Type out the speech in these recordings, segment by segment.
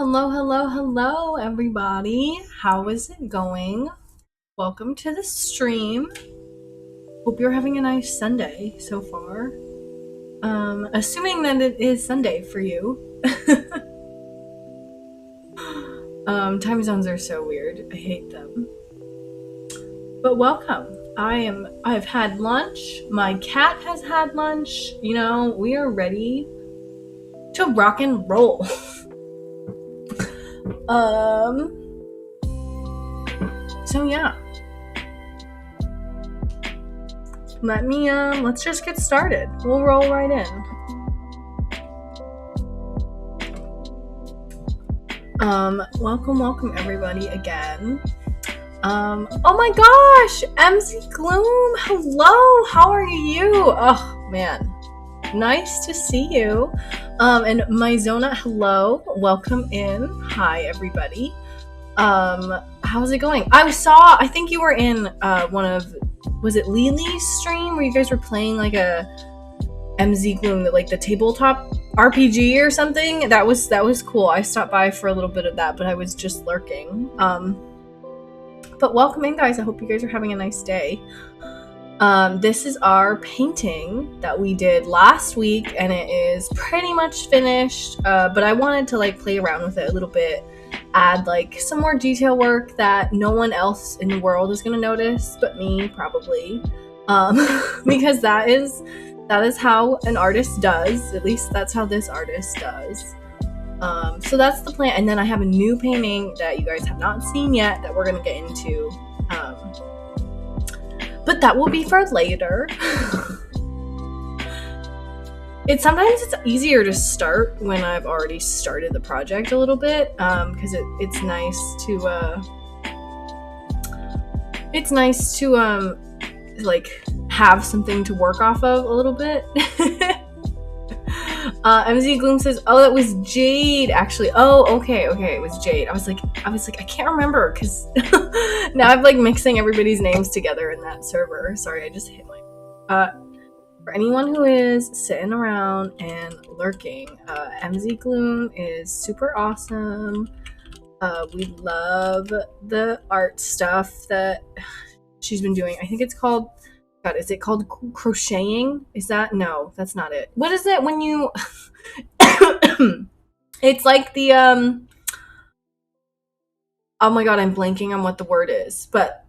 Hello, hello, hello, everybody. How is it going? Welcome to the stream. Hope you're having a nice Sunday so far. Assuming that it is Sunday for you. Time zones are so weird. I hate them. But welcome. I've had lunch. My cat has had lunch. We are ready to rock and roll. So yeah. Let's just get started. We'll roll right in. Welcome everybody again. Oh my gosh, MC Gloom, hello, how are you? Oh man, nice to see you. And Myzona, hello, welcome in. Hi everybody. How's it going? I think you were in one of, was it Lily's stream where you guys were playing like a MZ Gloom, like the tabletop RPG or something? That was cool. I stopped by for a little bit of that, but I was just lurking. But welcome in, guys. I hope you guys are having a nice day. This is our painting that we did last week, and it is pretty much finished. But I wanted to like play around with it a little bit, add like some more detail work that no one else in the world is gonna notice, but me probably, because that is how an artist does. At least that's how this artist does. So that's the plan. And then I have a new painting that you guys have not seen yet that we're gonna get into. But that will be for later. Sometimes it's easier to start when I've already started the project a little bit, because it's nice to like have something to work off of a little bit. MZ Gloom says, oh, that was Jade, actually. Oh, okay, it was Jade. I was like, I can't remember, because now I'm like mixing everybody's names together in that server. Sorry, I just hit my... For anyone who is sitting around and lurking, MZ Gloom is super awesome. We love the art stuff that she's been doing. I think it's called... God, is it called crocheting? Is that? No, that's not it. What is it when you... It's like the, oh my god, I'm blanking on what the word is, but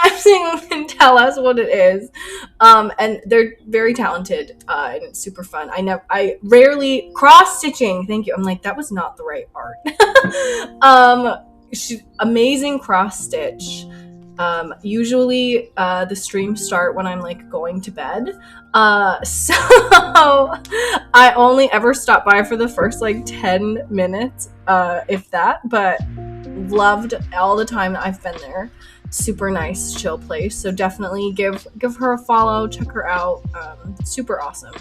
everyone can tell us what it is. And they're very talented, and it's super fun. I rarely... Cross-stitching, thank you. I'm like, that was not the right art. She's amazing cross-stitch. Usually the streams start when I'm like going to bed, so I only ever stop by for the first like 10 minutes, if that, but loved all the time that I've been there. Super nice, chill place, so definitely give her a follow, check her out. Super awesome.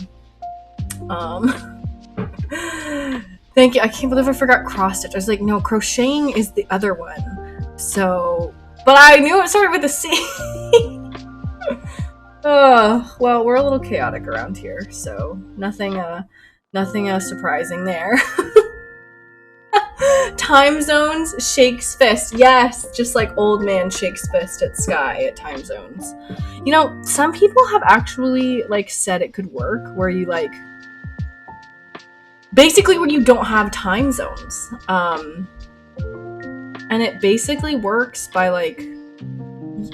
Thank you. I can't believe I forgot cross stitch. I was like, no, crocheting is the other one. So, but I knew it started with a C. Well, we're a little chaotic around here, so nothing surprising there. Time zones shakes fist. Yes, just like old man shakes fist at sky at time zones. You know, some people have actually like said it could work where you like basically when you don't have time zones. And it basically works by like,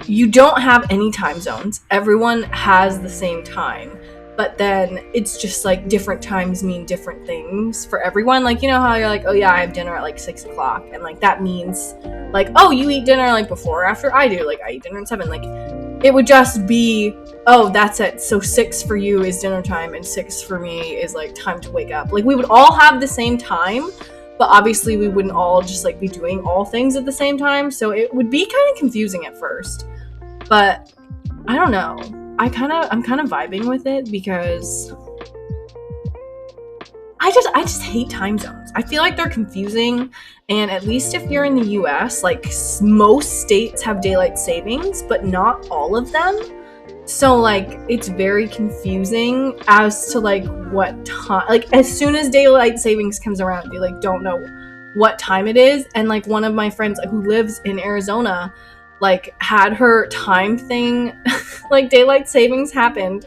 you don't have any time zones. Everyone has the same time, but then it's just like different times mean different things for everyone. Like, you know how you're like, oh yeah, I have dinner at like 6 o'clock. And like, that means like, oh, you eat dinner like before or after I do. Like I eat dinner at 7. Like it would just be, oh, that's it. So 6 for you is dinner time and 6 for me is like time to wake up. Like we would all have the same time, but obviously we wouldn't all just like be doing all things at the same time. So it would be kind of confusing at first, but I don't know. I'm kind of vibing with it because I just hate time zones. I feel like they're confusing, and at least if you're in the US, like most states have daylight savings, but not all of them. So, like, it's very confusing as to, like, what time. Like, as soon as daylight savings comes around, you, like, don't know what time it is. And, like, one of my friends who lives in Arizona, like, had her time thing, like, daylight savings happened,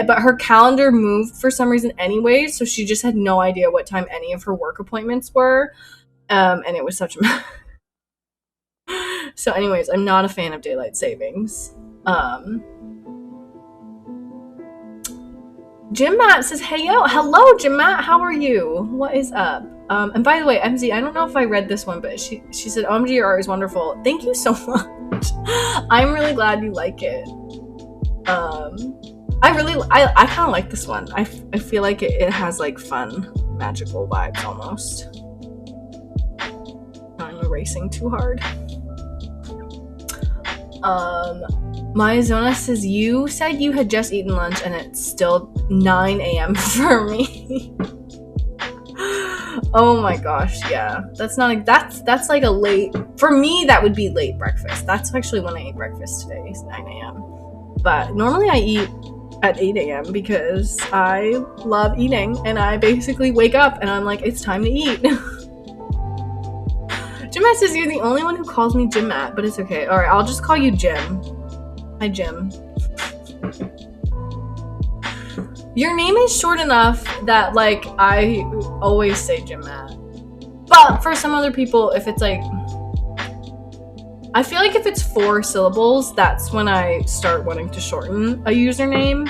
but her calendar moved for some reason anyway, so she just had no idea what time any of her work appointments were. And it was such a So anyways, I'm not a fan of daylight savings. Jim Matt says, hey, yo, hello, Jim Matt, how are you? What is up? And by the way, MZ, I don't know if I read this one, but she said, OMG, your art is wonderful. Thank you so much. I'm really glad you like it. I kind of like this one. I feel like it has, like, fun, magical vibes almost. I'm erasing too hard. Maizona says, you said you had just eaten lunch and it's still 9 a.m. for me. Oh my gosh, yeah. That's like a late, for me that would be late breakfast. That's actually when I ate breakfast today, is 9 a.m. But normally I eat at 8 a.m. because I love eating and I basically wake up and I'm like, it's time to eat. Jim Matt says, you're the only one who calls me Jim Matt, but it's okay. Alright, I'll just call you Jim. Hi, Jim. Your name is short enough that, like, I always say Jim Matt. But for some other people, if it's like, I feel like if it's 4 syllables, that's when I start wanting to shorten a username.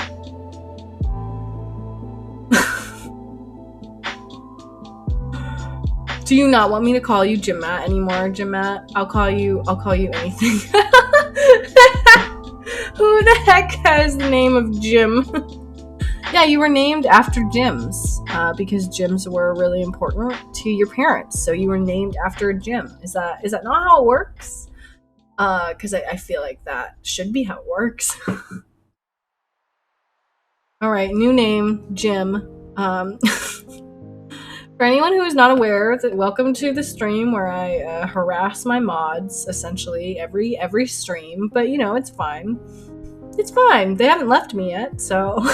Do you not want me to call you Jim Matt anymore, Jim Matt? I'll call you anything. Who the heck has the name of Jim? Yeah, you were named after gyms, because gyms were really important to your parents. So you were named after a gym. Is that not how it works? Because I feel like that should be how it works. All right, new name, Jim. For anyone who is not aware, welcome to the stream where I harass my mods essentially every stream. But you know, it's fine. It's fine. They haven't left me yet, so.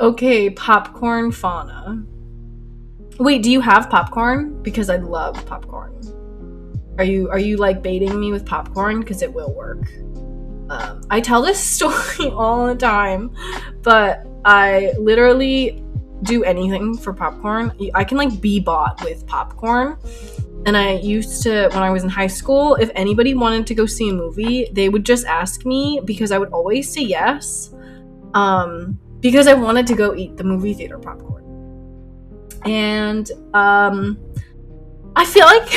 Okay, popcorn fauna. Wait, do you have popcorn? Because I love popcorn. Are you like baiting me with popcorn? Because it will work. I tell this story all the time, but I literally do anything for popcorn. I can like be bought with popcorn. And I used to, when I was in high school, if anybody wanted to go see a movie, they would just ask me because I would always say yes. Because I wanted to go eat the movie theater popcorn. And I feel like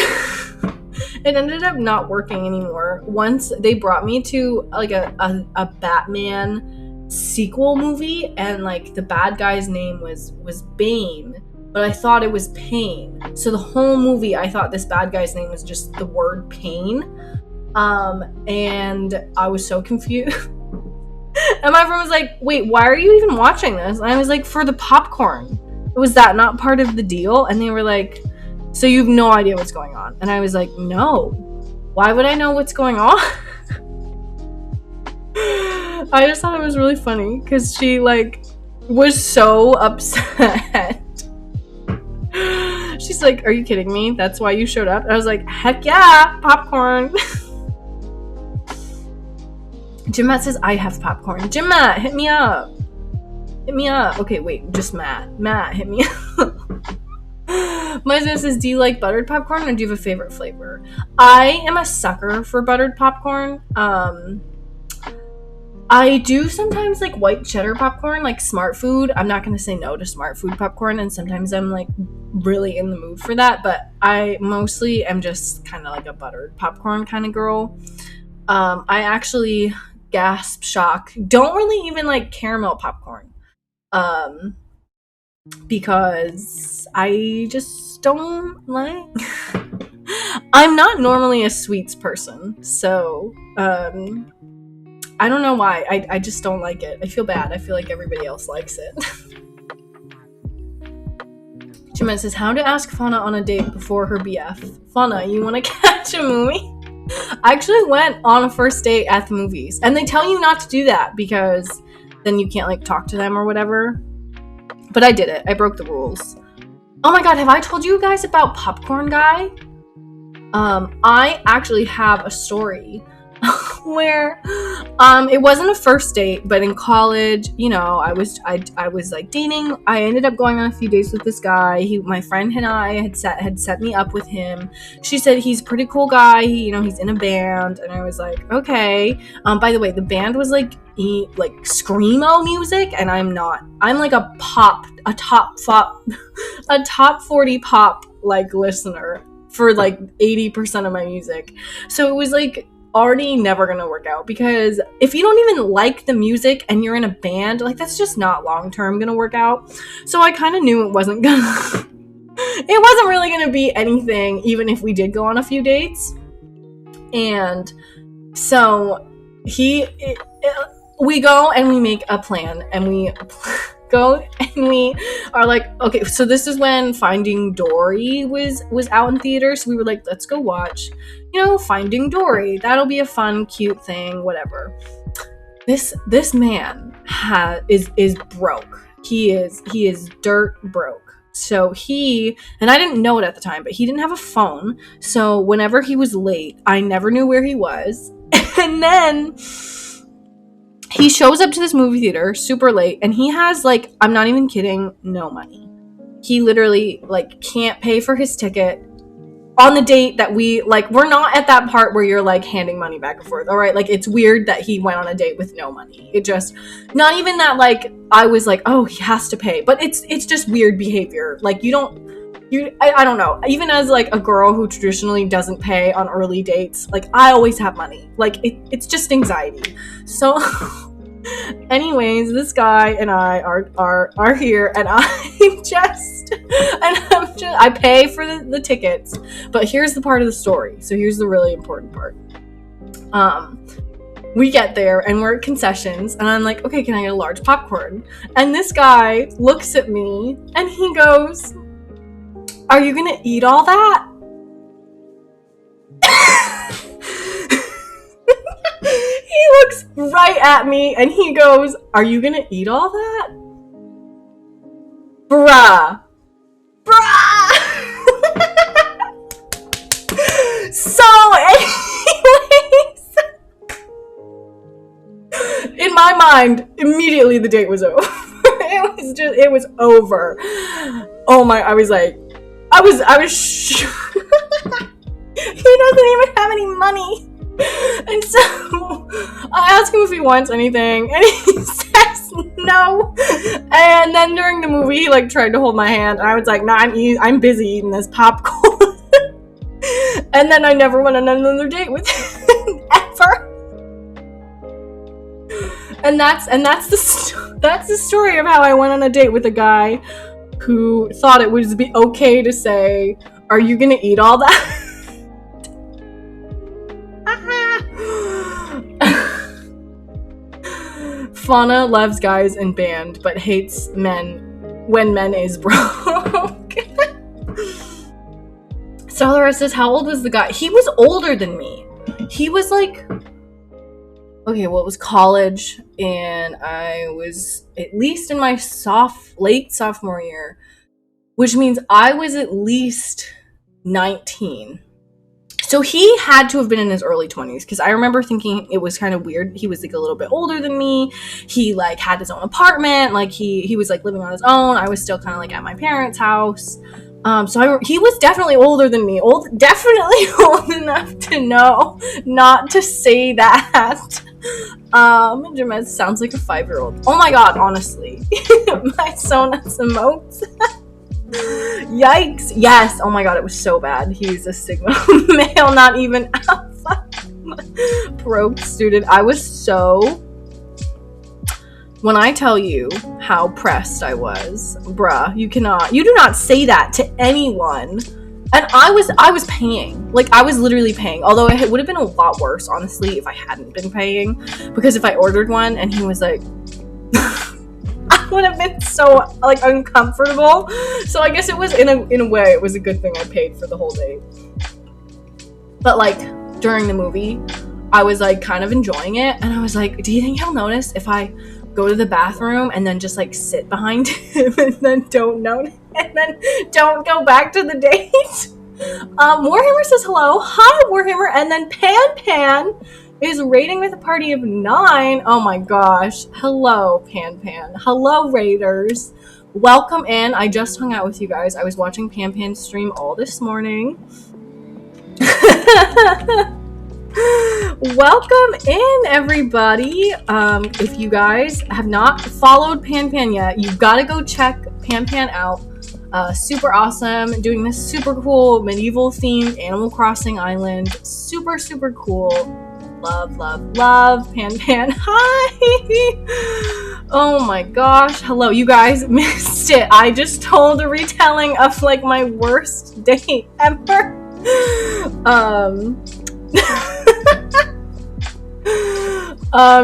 it ended up not working anymore. Once they brought me to like a Batman sequel movie, and like the bad guy's name was Bane, but I thought it was Pain. So the whole movie I thought this bad guy's name was just the word Pain. And I was so confused. And my friend was like, wait, why are you even watching this? And I was like, for the popcorn. Was that not part of the deal? And they were like, so you have no idea what's going on? And I was like, no. Why would I know what's going on? I just thought it was really funny because she like was so upset. She's like, are you kidding me? That's why you showed up? And I was like, heck yeah, popcorn. Jim Matt says, I have popcorn. Jim Matt, hit me up. Hit me up. Okay, wait, just Matt. Matt, hit me up. My husband says, do you like buttered popcorn or do you have a favorite flavor? I am a sucker for buttered popcorn. I do sometimes like white cheddar popcorn, like Smart Food. I'm not going to say no to Smart Food popcorn, and sometimes I'm like really in the mood for that, but I mostly am just kind of like a buttered popcorn kind of girl. I actually gasp shock don't really even like caramel popcorn, because I just don't like I'm not normally a sweets person, so I don't know why. I just don't like it. I feel bad. I feel like everybody else likes it. Jimena says, how to ask Fauna on a date before her BF. Fauna, you want to catch a movie? I actually went on a first date at the movies, and they tell you not to do that because then you can't like talk to them or whatever. But I did it. I broke the rules. Oh my god, have I told you guys about Popcorn Guy? I actually have a story where it wasn't a first date, but in college, you know, I was like dating. I ended up going on a few dates with this guy. My friend and I had set me up with him. She said he's a pretty cool guy. He's in a band, and I was like, okay. By the way, the band was like screamo music, and I'm not. I'm like a top 40 pop like listener for like 80% of my music. So it was like already never gonna work out, because if you don't even like the music and you're in a band, like that's just not long term gonna work out. So I kind of knew it wasn't really gonna be anything, even if we did go on a few dates. And so we go and we make a plan, and we go and we are like, okay, so this is when Finding Dory was out in theaters. So we were like, let's go watch, Finding Dory. That'll be a fun, cute thing, whatever. This man is broke. He is dirt broke. So and I didn't know it at the time, but he didn't have a phone. So whenever he was late, I never knew where he was. And then he shows up to this movie theater super late, and he has, like, I'm not even kidding, no money. He literally, like, can't pay for his ticket on the date that we're not at that part where you're, like, handing money back and forth, all right? Like, it's weird that he went on a date with no money. It just, not even that, like, I was like, oh, he has to pay. But it's just weird behavior. Like, I don't know. Even as, like, a girl who traditionally doesn't pay on early dates, like, I always have money. Like, it's just anxiety. So, anyways, this guy and I are here, and I pay for the tickets. But here's the part of the story. So here's the really important part. We get there, and we're at concessions, and I'm like, okay, can I get a large popcorn? And this guy looks at me, and he goes, are you gonna eat all that? He looks right at me and he goes, are you gonna eat all that? Bruh. So anyways, in my mind, immediately the date was over. It was over. Oh my, I was he doesn't even have any money. And so I ask him if he wants anything, and he says no. And then during the movie, he like tried to hold my hand, and I was like, nah, I'm busy eating this popcorn. And then I never went on another date with him ever. And that's the story of how I went on a date with a guy who thought it would be okay to say, are you gonna eat all that? Fauna loves guys in band, but hates men when men is broke. Solara says, how old was the guy? He was older than me. He was like, okay, well, it was college, and I was at least in my late sophomore year, which means I was at least 19. So he had to have been in his early 20s, because I remember thinking it was kind of weird. He was like a little bit older than me. He like had his own apartment. Like he was like living on his own. I was still kind of like at my parents' house. He was definitely older than me. Definitely old enough to know not to say that. Jamez sounds like a 5-year-old. Oh my god, honestly. My son has emotes. Yikes. Yes. Oh my god, it was so bad. He's a Sigma male, not even alpha. Broke student. I was so... When I tell you how pressed I was, bruh, you do not say that to anyone. And I was paying. Like, I was literally paying. Although it would have been a lot worse, honestly, if I hadn't been paying. Because if I ordered one and he was like... I would have been so, like, uncomfortable. So I guess it was, in a way, it was a good thing I paid for the whole date. But, like, during the movie, I was like kind of enjoying it, and I was like, do you think he'll notice if I go to the bathroom and then just like sit behind him and then don't notice and then don't go back to the date? Warhammer says hello. Hi, Warhammer. And then Pan is rating with a party of 9. Oh my gosh. Hello, Pan. Hello, Raiders. Welcome in. I just hung out with you guys. I was watching Pan stream all this morning. Welcome in, everybody. If you guys have not followed Pan yet, you've got to go check Pan out. Super awesome, doing this super cool medieval themed Animal Crossing island. Super cool. Love Pan. Hi. Oh my gosh. Hello, you guys missed it. I just told a retelling of like my worst date ever.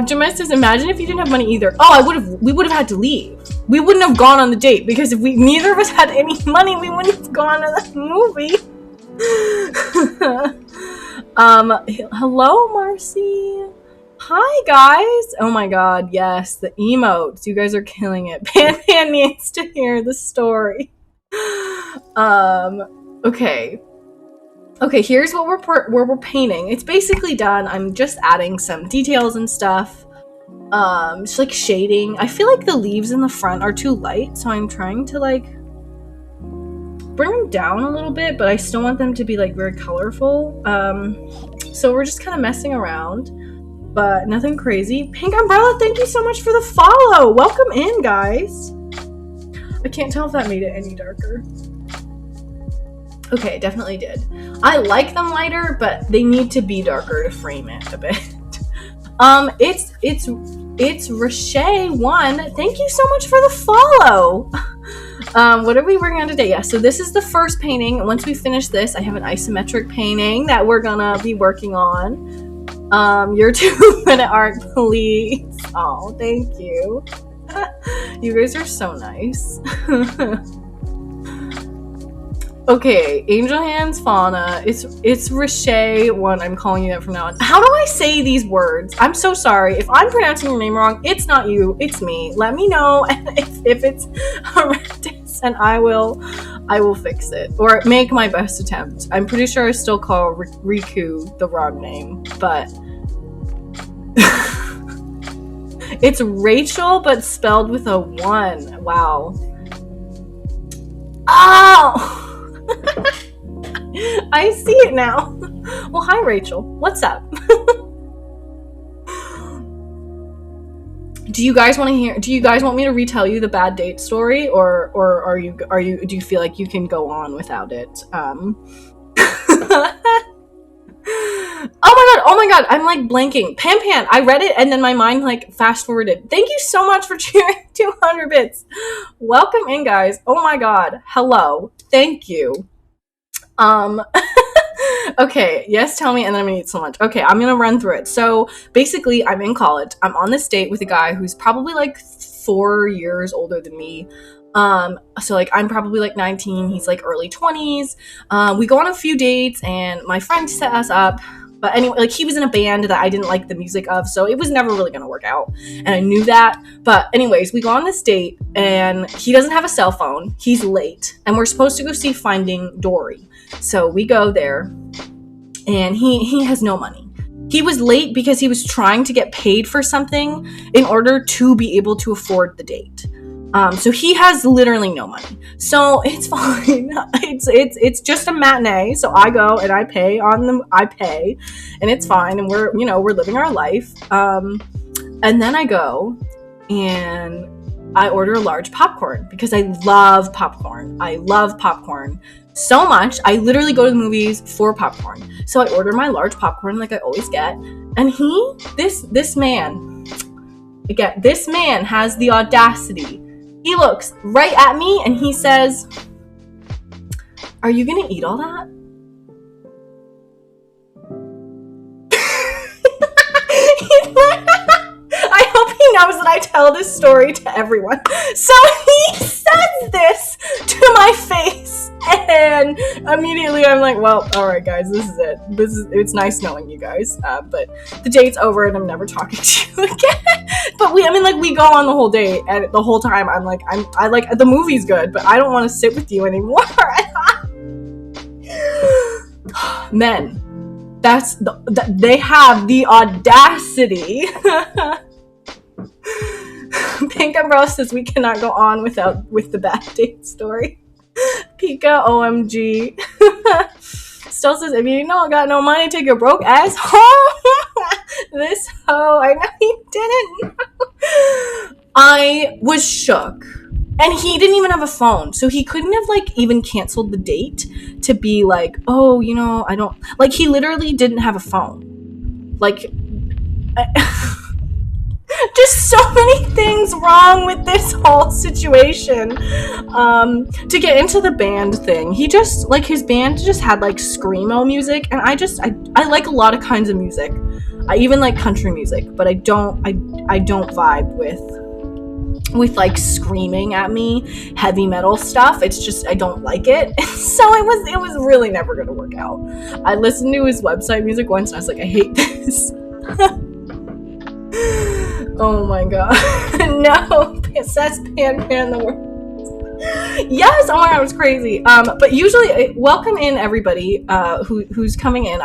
Jemima says, imagine if you didn't have money either. Oh, we would have had to leave. We wouldn't have gone on the date, because if neither of us had any money, we wouldn't have gone to the movie. Hello, Marcy. Hi, guys. Oh my god, yes, the emotes. You guys are killing it. Pan needs to hear the story. Okay, here's what we're painting. It's basically done. I'm just adding some details and stuff. Just like shading. I feel like the leaves in the front are too light, so I'm trying to like bring them down a little bit, but I still want them to be like very colorful. So we're just kind of messing around, but nothing crazy. Pink Umbrella, thank you so much for the follow. Welcome in, guys. I can't tell if that made it any darker. Okay, it definitely did. I like them lighter, but they need to be darker to frame it a bit. It's Rashay1. Thank you so much for the follow. What are we working on today? Yeah, so this is the first painting. Once we finish this, I have an isometric painting that we're gonna be working on. Your 2-minute art, please. Oh, thank you. You guys are so nice. Okay, Angel Hands Fauna. It's Rashay1. I'm calling you that from now on. How do I say these words? I'm so sorry. If I'm pronouncing your name wrong, it's not you, it's me. Let me know if it's horrendous, and I will fix it. Or make my best attempt. I'm pretty sure I still call Riku the wrong name, but it's Rachel, but spelled with a 1. Wow. Oh! I see it now. Well, hi, Rachel. What's up? Do you guys want me to retell you the bad date story, or do you feel like you can go on without it? Oh my god, I'm like blanking. Pan, I read it and then my mind like fast forwarded. Thank you so much for cheering 200 bits. Welcome in, guys. Oh my god. Hello. Thank you. Okay, yes, tell me, and then I'm gonna eat so much. Okay, I'm gonna run through it. So basically, I'm in college. I'm on this date with a guy who's probably like 4 years older than me. So like I'm probably like 19, he's like early 20s. We go on a few dates, and my friend set us up. But anyway, like he was in a band that I didn't like the music of, so it was never really gonna work out. And I knew that. But anyways, we go on this date, and he doesn't have a cell phone. He's late, and we're supposed to go see Finding Dory. So we go there, and he has no money. He was late because he was trying to get paid for something in order to be able to afford the date. So he has literally no money. So it's fine. It's just a matinee. So I go and I pay, and it's fine. And we're living our life. And then I go and I order a large popcorn because I love popcorn. I love popcorn so much. I literally go to the movies for popcorn. So I order my large popcorn like I always get. And this man has the audacity. He looks right at me and he says, "Are you gonna eat all that?" I hope he knows that I tell this story to everyone. So he says this to my face. And immediately I'm like, well, all right, guys, this is it. It's nice knowing you guys, but the date's over and I'm never talking to you again. But we go on the whole date, and the whole time I like the movie's good, but I don't want to sit with you anymore. Men, they have the audacity. Pink Umbrella says we cannot go on with the bad date story. Pika OMG. Still says, if you don't got no money, take your broke ass home. This hoe, I know you didn't. I was shook. And he didn't even have a phone, so he couldn't have, even canceled the date to be like, oh, I don't... he literally didn't have a phone. Just so many things wrong with this whole situation. To get into the band thing, he just, his band just had, screamo music, and I like a lot of kinds of music. I even like country music, but I don't vibe with screaming at me heavy metal stuff. It's just I don't like it. So it was really never gonna work out. I listened to his website music once and I was like, I hate this. Oh my god. No, says Pan the word. Yes, oh my god, it was crazy. But usually, welcome in everybody who's coming in.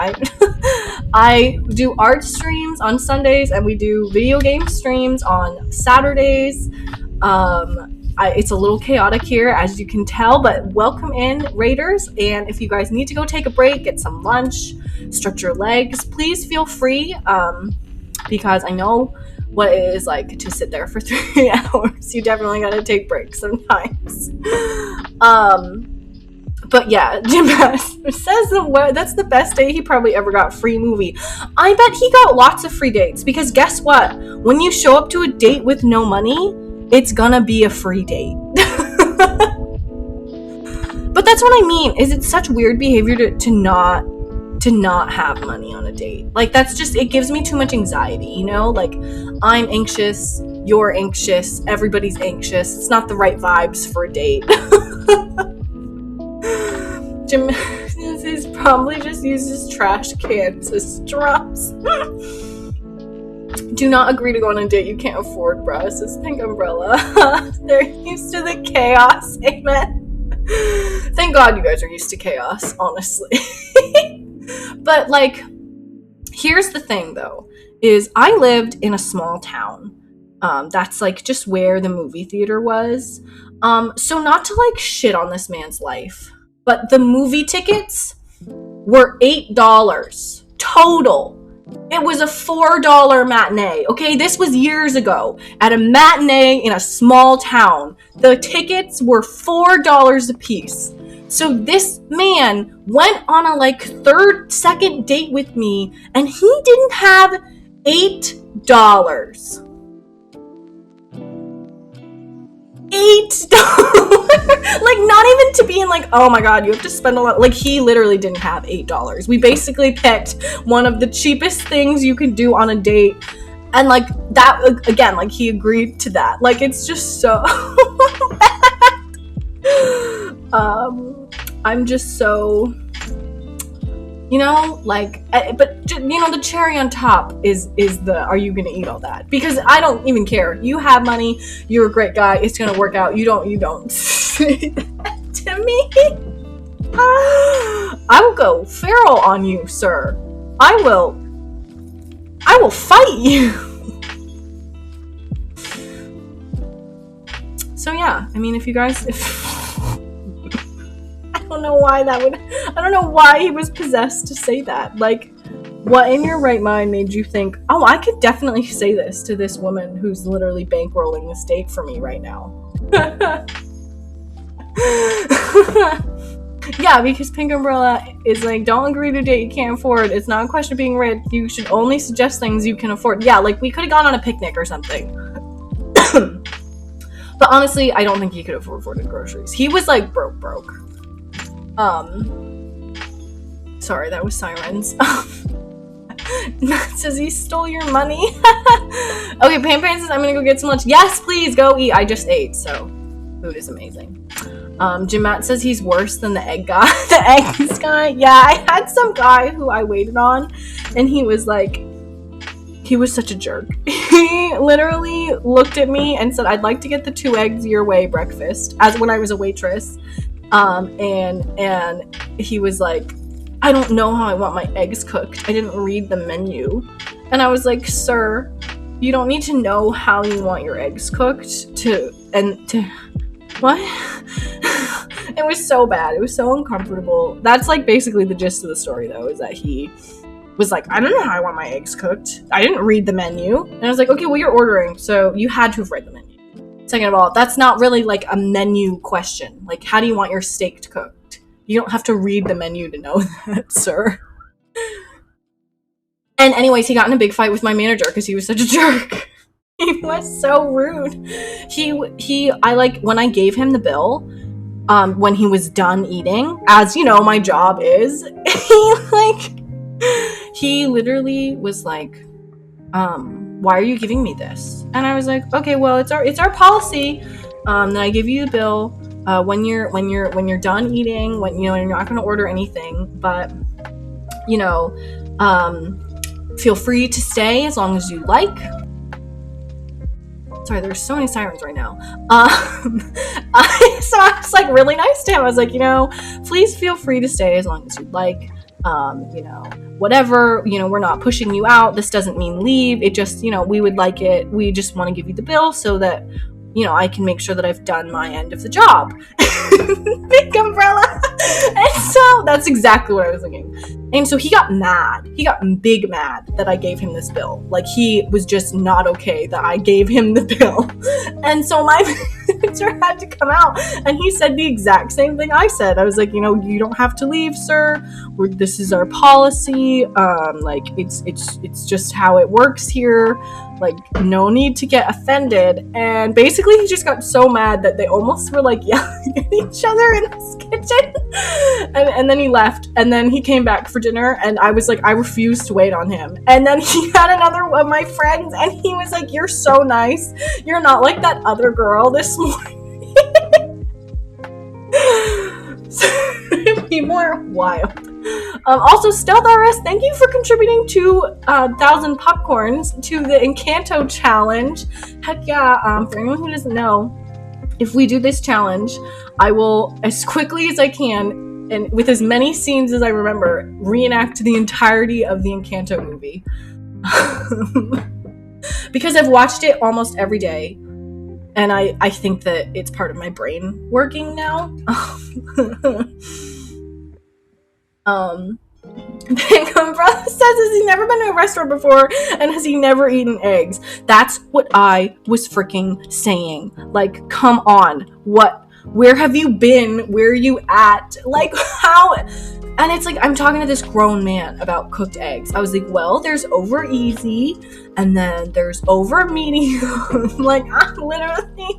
I do art streams on Sundays, and we do video game streams on Saturdays. It's a little chaotic here, as you can tell, but welcome in, Raiders. And if you guys need to go take a break, get some lunch, stretch your legs, please feel free, because I know what it is like to sit there for 3 hours. You definitely gotta take breaks sometimes. But yeah, Jim Bass says that's the best date he probably ever got. Free movie. I bet he got lots of free dates, because guess what? When you show up to a date with no money, it's gonna be a free date. But that's what I mean, is it's such weird behavior to not have money on a date. That's just, it gives me too much anxiety, I'm anxious, you're anxious, everybody's anxious. It's not the right vibes for a date. Jim is probably just uses trash cans as straws. Do not agree to go on a date you can't afford, bruh, says Pink Umbrella. They're used to the chaos, amen. Thank God you guys are used to chaos, honestly. But here's the thing though, is I lived in a small town. That's just where the movie theater was. So not to shit on this man's life, but the movie tickets were $8 total. It was a $4 matinee. Okay, this was years ago at a matinee in a small town. The tickets were $4 a piece. So this man went on a second date with me, and he didn't have $8. $8. Not even to be in oh my god, you have to spend a lot. He literally didn't have $8. We basically picked one of the cheapest things you can do on a date, and that again, he agreed to that. It's just so bad. I'm just so, but the cherry on top is the, are you gonna eat all that? Because I don't even care. You have money, you're a great guy, it's gonna work out. You don't say that to me. I will go feral on you, sir. I will fight you. So yeah, I mean, if you guys, I don't know why he was possessed to say that. What in your right mind made you think, oh, I could definitely say this to this woman who's literally bankrolling this date for me right now? Yeah, because Pink Umbrella is don't agree to a date you can't afford. It's not a question of being rich. You should only suggest things you can afford. Yeah, we could have gone on a picnic or something. But honestly, I don't think he could have afforded groceries. He was broke. Sorry, that was sirens. Says he stole your money. Okay, Pan says I'm gonna go get some lunch. Yes, please go eat. I just ate, so food is amazing. Jim Matt says he's worse than the egg guy. The eggs guy. Yeah, I had some guy who I waited on, and he was such a jerk. He literally looked at me and said, "I'd like to get the 2 eggs your way breakfast," as when I was a waitress. And he was like, "I don't know how I want my eggs cooked. I didn't read the menu." And I was like, "Sir, you don't need to know how you want your eggs cooked to what?" It was so bad. It was so uncomfortable. That's like basically the gist of the story, though, is that he was like, "I don't know how I want my eggs cooked. I didn't read the menu." And I was like, "Okay, well, you're ordering, so you had to have read the menu." Second of all, that's not really like a menu question. Like, how do you want your steak cooked? You don't have to read the menu to know that, sir. And anyways, he got in a big fight with my manager because he was such a jerk. He was so rude. I like, when I gave him the bill, when he was done eating, as you know, my job is, he literally was like, "Why are you giving me this?" And I was like, "Okay, well, it's our policy that I give you the bill when you're done eating, when you're not going to order anything, but feel free to stay as long as you like." Sorry, there's so many sirens right now. So I was like really nice to him. I was like, "Please feel free to stay as long as you'd like. Whatever, we're not pushing you out. This doesn't mean leave. It just, we would like it. We just want to give you the bill so that, I can make sure that I've done my end of the job." Big umbrella. And so that's exactly what I was thinking. And so he got mad. He got big mad that I gave him this bill. Like, he was just not okay that I gave him the bill. And so my manager had to come out, and he said the exact same thing I said. I was like, "You don't have to leave, sir. This is our policy. It's just how it works here. Like, no need to get offended." And basically he just got so mad that they almost were like yelling at each other in his kitchen. And then he left, and then he came back for dinner, and I was like, I refused to wait on him. And then he had another of my friends, and he was like, "You're so nice. You're not like that other girl this morning." So people are wild. Also, Stealth RS, thank you for contributing 2,000 popcorns to the Encanto challenge. Heck yeah. For anyone who doesn't know, if we do this challenge, I will, as quickly as I can, and with as many scenes as I remember, reenact the entirety of the Encanto movie. Because I've watched it almost every day, and I think that it's part of my brain working now. Big Umbrella says, "Has he never been to a restaurant before, and has he never eaten eggs?" That's what I was freaking saying. Like, come on. Where have you been? Where are you at? Like, how? And it's like, I'm talking to this grown man about cooked eggs. I was like, well, there's over easy, and then there's over medium. Like, I'm literally...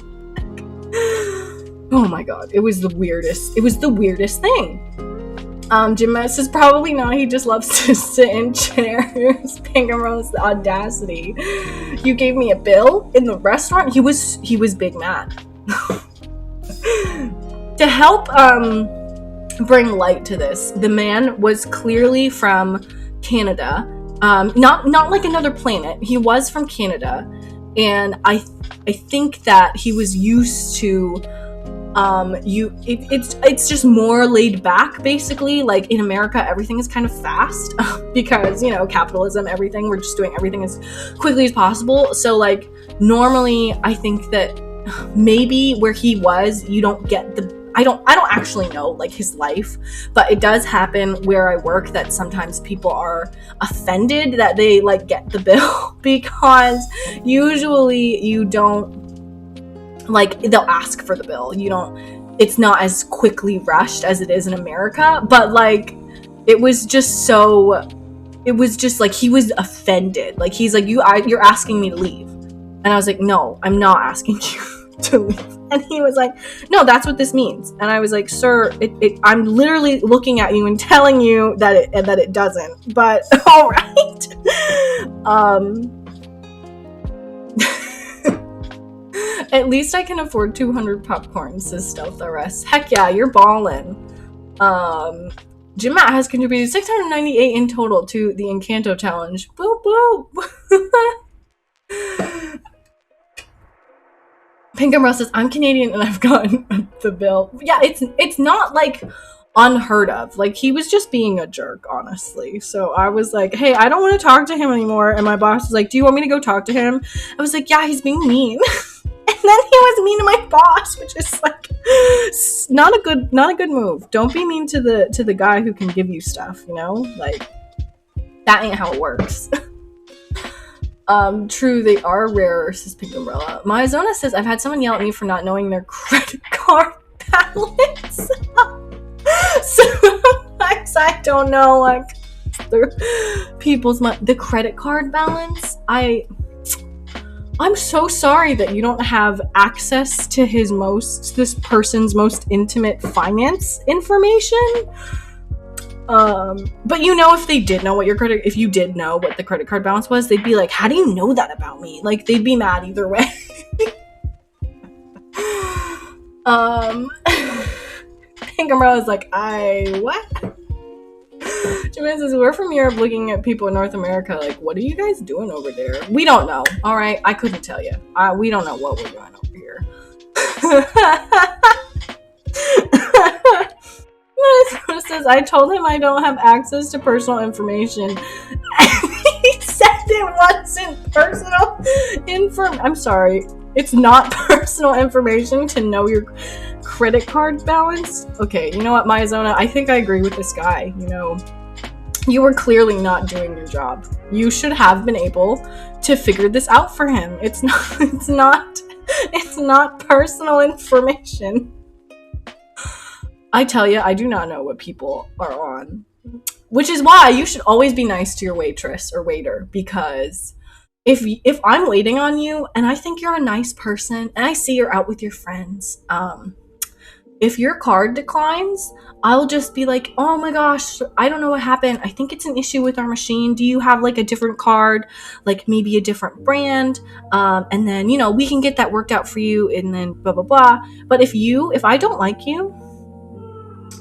Oh my god, it was the weirdest. It was the weirdest thing. Jim Matt says, "Probably not. He just loves to sit in chairs." Pingamo's the audacity. "You gave me a bill in the restaurant?" He was big mad. To help bring light to this, the man was clearly from Canada. Not like another planet. He was from Canada, and I think that he was used to it's just more laid back, basically. Like, in America, everything is kind of fast because, capitalism, everything, we're just doing everything as quickly as possible. So, like, normally I think that maybe where he was, you don't get I don't actually know, like, his life, but it does happen where I work that sometimes people are offended that they, like, get the bill because usually you don't, like, they'll ask for the bill. It's not as quickly rushed as it is in America, but, like, it was just like he was offended. Like, he's like, you're asking me to leave. And I was like, no, I'm not asking you to leave. And he was like, no, that's what this means. And I was like, sir, I'm literally looking at you and telling you that it doesn't. But all right. At least I can afford 200 popcorns, says Stealth RS. Heck yeah, you're ballin'. Jim Matt has contributed 698 in total to the Encanto challenge. Boop boop. Pink Umbrella says, I'm Canadian and I've gotten the bill. Yeah, it's not like unheard of. Like, he was just being a jerk, honestly. So I was like, hey, I don't want to talk to him anymore. And my boss was like, do you want me to go talk to him? I was like, yeah, he's being mean. And then he was mean to my boss, which is like not a good move. Don't be mean to the guy who can give you stuff, you know? Like, that ain't how it works. True, they are rare, says Pink Umbrella. Maizona says, I've had someone yell at me for not knowing their credit card balance. Sometimes I don't know, like, the credit card balance. I'm so sorry that you don't have access to this person's most intimate finance information. But you know, if they did know if you did know what the credit card balance was, they'd be like, how do you know that about me? Like, they'd be mad either way. Pink Umbrella's like, what? Jaman says, we're from Europe looking at people in North America like, what are you guys doing over there? We don't know, alright? I couldn't tell you. We don't know what we're doing over here. Minnesota says, I told him I don't have access to personal information. He said it wasn't personal information. I'm sorry. It's not personal information to know your credit card balance. Okay, you know what, Maizona? I think I agree with this guy. You know, you were clearly not doing your job. You should have been able to figure this out for him. It's not personal information. I tell you, I do not know what people are on. Which is why you should always be nice to your waitress or waiter, because if I'm waiting on you and I think you're a nice person and I see you're out with your friends, if your card declines, I'll just be like, oh my gosh, I don't know what happened. I think it's an issue with our machine. Do you have like a different card, like maybe a different brand? And then, you know, we can get that worked out for you, and then blah, blah, blah. But if I don't like you,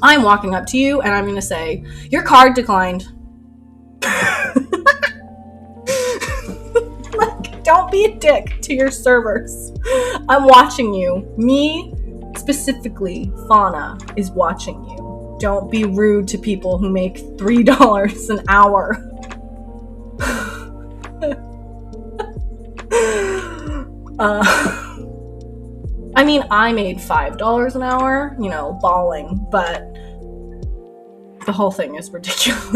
I'm walking up to you and I'm going to say, your card declined. Like, don't be a dick to your servers. I'm watching you. Me, specifically, Fauna, is watching you. Don't be rude to people who make $3 an hour. I mean, I made $5 an hour, you know, balling, but the whole thing is ridiculous.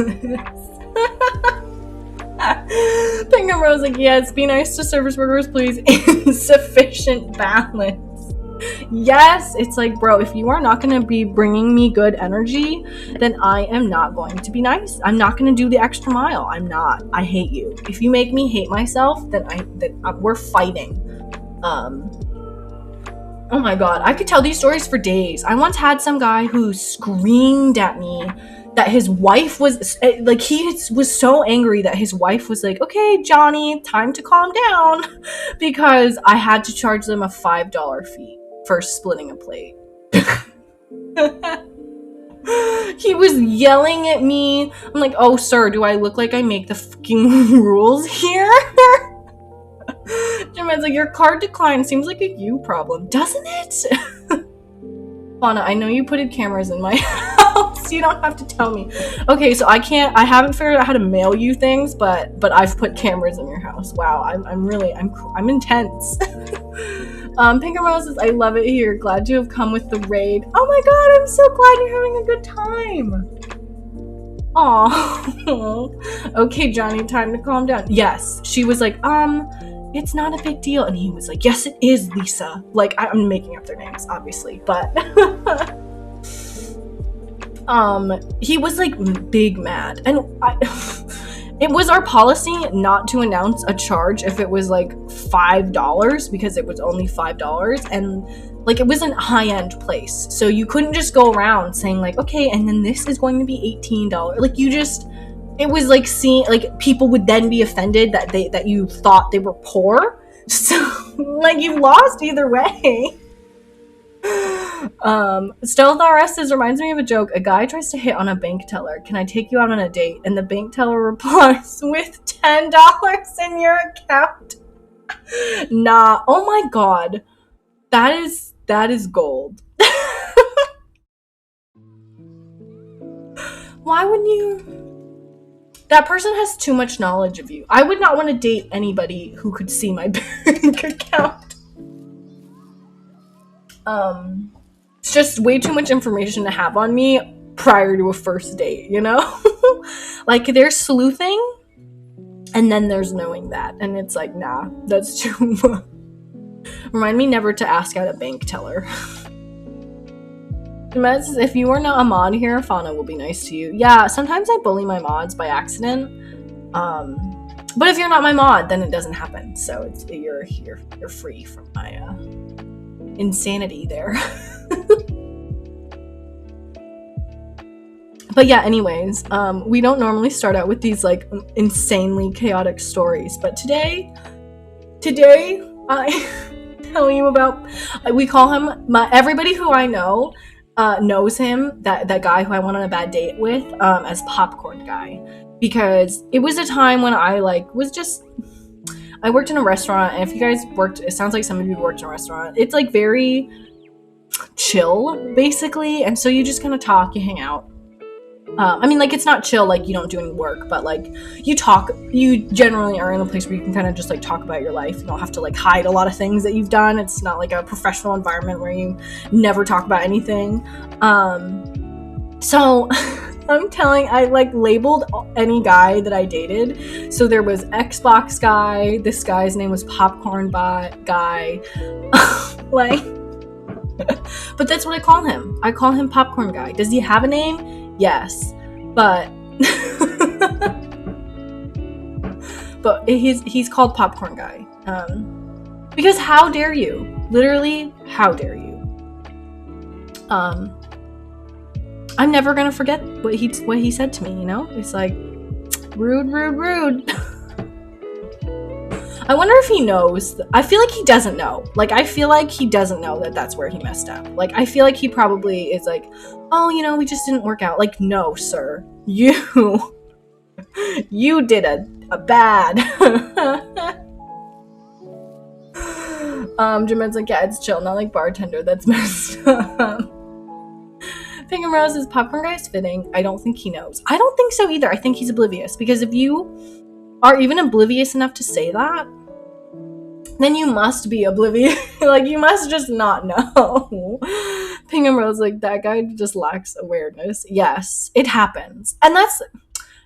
Pink and Rose like, yes, be nice to service workers, please. Insufficient balance. Yes, it's like, bro, if you are not going to be bringing me good energy, then I am not going to be nice. I'm not going to do the extra mile. I'm not. I hate you. If you make me hate myself, then we're fighting. Oh my god, I could tell these stories for days. I once had some guy who screamed at me that his wife was, like, he was so angry that his wife was like, okay, Johnny, time to calm down, because I had to charge them a $5 fee for splitting a plate. He was yelling at me. I'm like, oh, sir, do I look like I make the fucking rules here? Jermaine's like, your card decline seems like a you problem, doesn't it? Fauna, I know you put cameras in my house. You don't have to tell me. Okay, so I haven't figured out how to mail you things, but I've put cameras in your house. Wow, I'm intense. Pink and Roses, I love it here. Glad to have come with the raid. Oh my god, I'm so glad you're having a good time. Aw. Okay, Johnny, time to calm down. Yes, she was like, it's not a big deal. And he was like, yes, it is, Lisa. Like, I'm making up their names, obviously, but he was like big mad. And it was our policy not to announce a charge if it was like $5, because it was only $5. And like, it was a high-end place. So you couldn't just go around saying like, okay, and then this is going to be $18. Like, it was like, seeing, like, people would then be offended that you thought they were poor. So Like, you lost either way. Stealth RS says, reminds me of a joke. A guy tries to hit on a bank teller. Can I take you out on a date? And the bank teller replies with $10 in your account. Nah. Oh my god. That is gold. Why wouldn't you? That person has too much knowledge of you. I would not want to date anybody who could see my bank account. It's just way too much information to have on me prior to a first date, you know? Like, there's sleuthing, and then there's knowing that. And it's like, nah, that's too much. Remind me never to ask out a bank teller. If you are not a mod here, Fauna will be nice to you. Yeah, sometimes I bully my mods by accident. But if you're not my mod, then it doesn't happen. So you're free from my insanity there. But yeah, anyways, we don't normally start out with these like insanely chaotic stories, but today I tell you about, we call him, everybody who I know knows him, that guy who I went on a bad date with, as Popcorn Guy, because it was a time when I worked in a restaurant, and if you guys worked, it sounds like some of you worked in a restaurant, it's like very chill basically, and so you just kind of talk, you hang out. I mean, like, it's not chill, like, you don't do any work, but, like, you generally are in a place where you can kind of just, like, talk about your life. You don't have to, like, hide a lot of things that you've done. It's not, like, a professional environment where you never talk about anything. So, I, like, labeled any guy that I dated. So there was Xbox Guy, this guy's name was Popcorn Guy, like, but that's what I call him. I call him Popcorn Guy. Does he have a name? Yes, but he's called Popcorn Guy, because how dare you? Literally, how dare you? I'm never gonna forget what he said to me. You know, it's like rude. I wonder if he knows. I feel like he doesn't know. Like, I feel like he doesn't know that that's where he messed up. Like, I feel like he probably is like, oh, you know, we just didn't work out. Like, no, sir. You did a bad. Jamad's like, yeah, it's chill, not like bartender. That's messed up. Pink and Rose is Popcorn Guy's fitting. I don't think he knows. I don't think so either. I think he's oblivious, because if you are even oblivious enough to say that, then you must be oblivious. Like, you must just not know. Pink and Rose, like, that guy just lacks awareness. Yes, it happens. And that's,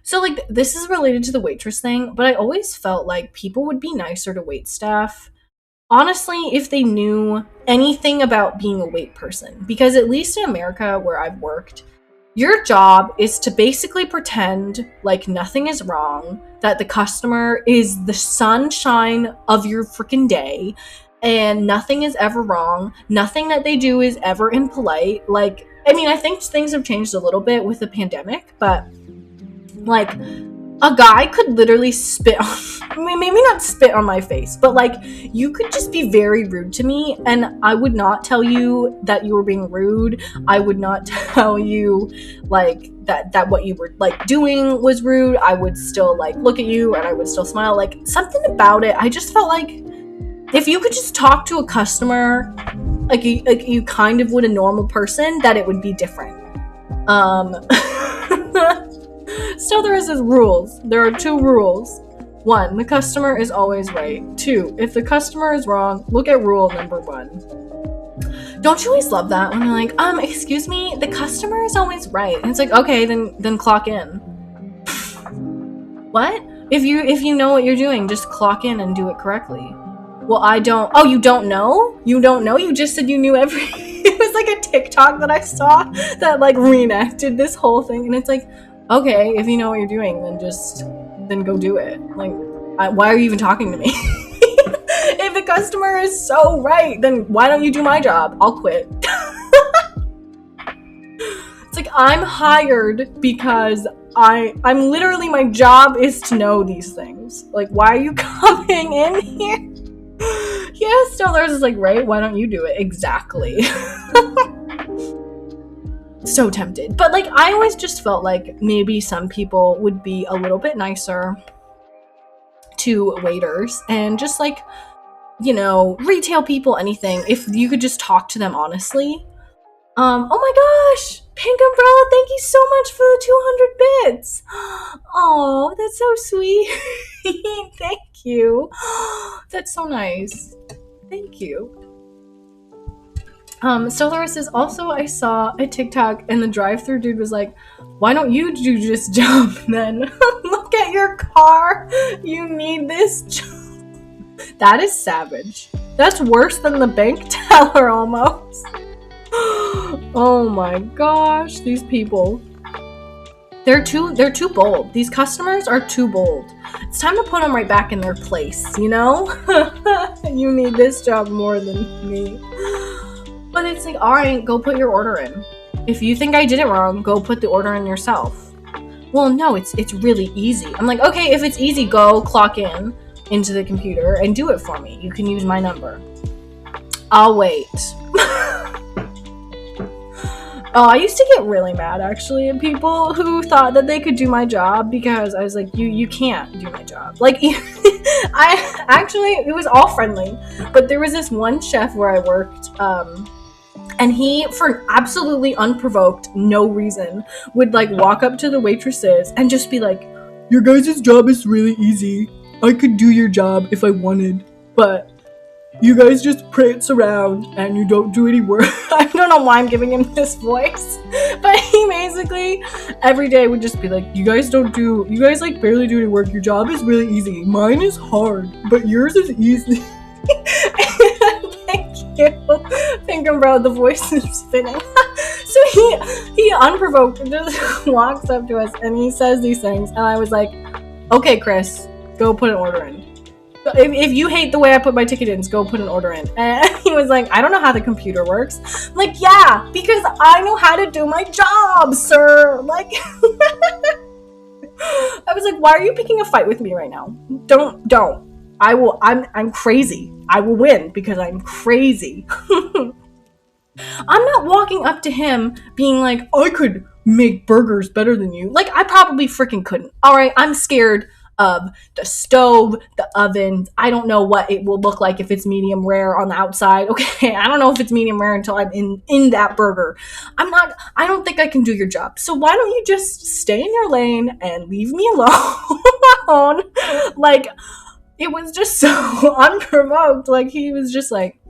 so, like, this is related to the waitress thing, but I always felt like people would be nicer to wait staff, honestly, if they knew anything about being a wait person. Because at least in America, where I've worked, your job is to basically pretend like nothing is wrong, that the customer is the sunshine of your freaking day, and nothing is ever wrong. Nothing that they do is ever impolite. Like, I mean, I think things have changed a little bit with the pandemic, but, like, a guy could literally spit on, I mean, maybe not spit on my face, but, like, you could just be very rude to me, and I would not tell you that you were being rude. I would not tell you, like, that what you were, like, doing was rude. I would still, like, look at you, and I would still smile. Like, something about it, I just felt like if you could just talk to a customer like you kind of would a normal person, that it would be different. Still, there is rules. There are 2 rules. 1, the customer is always right. 2, if the customer is wrong, look at rule number 1. Don't you always love that when they're like, excuse me, the customer is always right? And it's like, okay, then clock in. What? If you know what you're doing, just clock in and do it correctly. Well, I don't. Oh, you don't know? You don't know? You just said you knew every... It was like a TikTok that I saw that, like, reenacted this whole thing, and it's like, okay, if you know what you're doing, then go do it. Like, why are you even talking to me? If the customer is so right, then why don't you do my job? I'll quit. It's like, I'm hired because I'm literally, my job is to know these things. Like, why are you coming in here? Yeah, still theirs is like, right? Why don't you do it? Exactly. So tempted. But like, I always just felt like maybe some people would be a little bit nicer to waiters and just like, you know, retail people, anything, if you could just talk to them honestly. Oh my gosh, Pink Umbrella, thank you so much for the 200 bits. Oh, that's so sweet. Thank you. That's so nice. Thank you. Solaris is also, I saw a TikTok and the drive-thru dude was like, why don't you just jump then? Look at your car. You need this jump. That is savage. That's worse than the bank teller almost. Oh my gosh, these people. They're too bold. These customers are too bold. It's time to put them right back in their place, you know? You need this job more than me. But it's like, alright, go put your order in. If you think I did it wrong, go put the order in yourself. Well, no, it's really easy. I'm like, okay, if it's easy, go clock in into the computer and do it for me. You can use my number. I'll wait. Oh, I used to get really mad, actually, at people who thought that they could do my job because I was like, you can't do my job. Like, it was all friendly, but there was this one chef where I worked, and he, for absolutely unprovoked, no reason, would, like, walk up to the waitresses and just be like, your guys' job is really easy. I could do your job if I wanted, but you guys just prance around and you don't do any work. I don't know why I'm giving him this voice, but he basically every day would just be like, you guys like barely do any work. Your job is really easy. Mine is hard, but yours is easy. Thank you. Pink Umbrella, the voice is spinning. So he unprovoked just walks up to us and he says these things, and I was like, okay, Chris, go put an order in. If you hate the way I put my ticket in, go put an order in. And he was like, I don't know how the computer works. I'm like, yeah, because I know how to do my job, sir. Like, I was like, why are you picking a fight with me right now? Don't. I'm crazy. I will win because I'm crazy. I'm not walking up to him being like, I could make burgers better than you. Like, I probably freaking couldn't. All right, I'm scared of the stove, the oven. I don't know what it will look like if it's medium rare on the outside. Okay, I don't know if it's medium rare until I'm in that burger. I don't think I can do your job. So why don't you just stay in your lane and leave me alone? Like, it was just so unprovoked. Like, he was just like,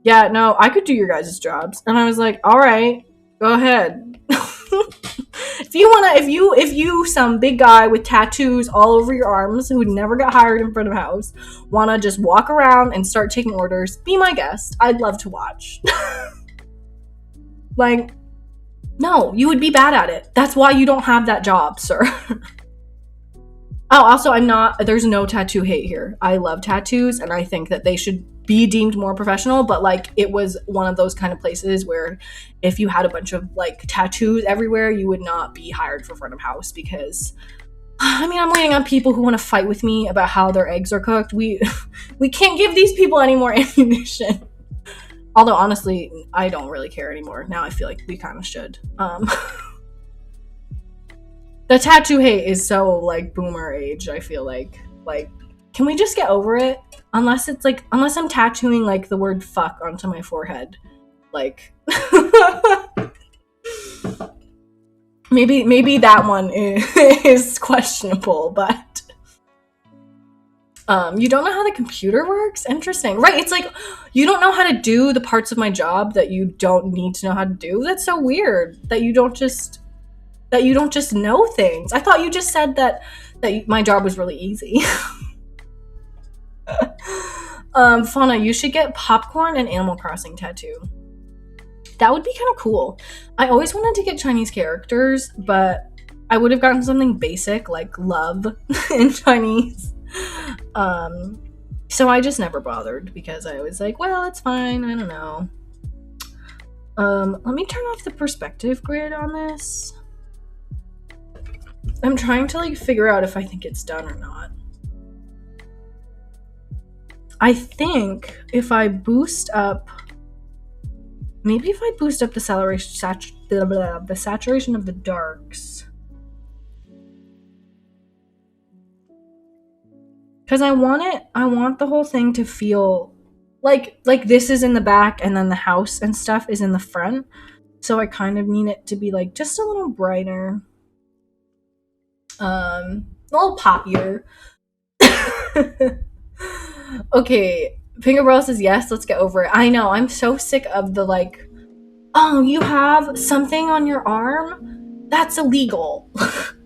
yeah, no, I could do your guys' jobs. And I was like, all right, go ahead. If you some big guy with tattoos all over your arms who never got hired in front of house, wanna just walk around and start taking orders, be my guest. I'd love to watch. Like, no, you would be bad at it. That's why you don't have that job, sir. Oh, also, there's no tattoo hate here. I love tattoos, and I think that they should be deemed more professional, but, like, it was one of those kind of places where if you had a bunch of, like, tattoos everywhere, you would not be hired for front of house because, I mean, I'm waiting on people who want to fight with me about how their eggs are cooked. We can't give these people any more ammunition. Although, honestly, I don't really care anymore. Now I feel like we kind of should. The tattoo hate is so, like, boomer age, I feel like. Like, can we just get over it? Unless I'm tattooing, like, the word fuck onto my forehead. Like, maybe that one is questionable, but you don't know how the computer works? Interesting. Right, it's like, you don't know how to do the parts of my job that you don't need to know how to do? That's so weird that you don't just know things. I thought you just said that my job was really easy. Fauna, you should get Popcorn and Animal Crossing tattoo. That would be kind of cool. I always wanted to get Chinese characters, but I would have gotten something basic like love in Chinese. So I just never bothered because I was like, well, it's fine. I don't know. Let me turn off the perspective grid on this. I'm trying to, like, figure out if I think it's done or not. I think if I boost up, maybe if I boost up the saturation of the darks, because I want the whole thing to feel like this is in the back and then the house and stuff is in the front. So I kind of need it to be like just a little brighter, a little poppier. Okay, Finger Bro says yes, let's get over it. I know, I'm so sick of the like, oh, you have something on your arm? That's illegal.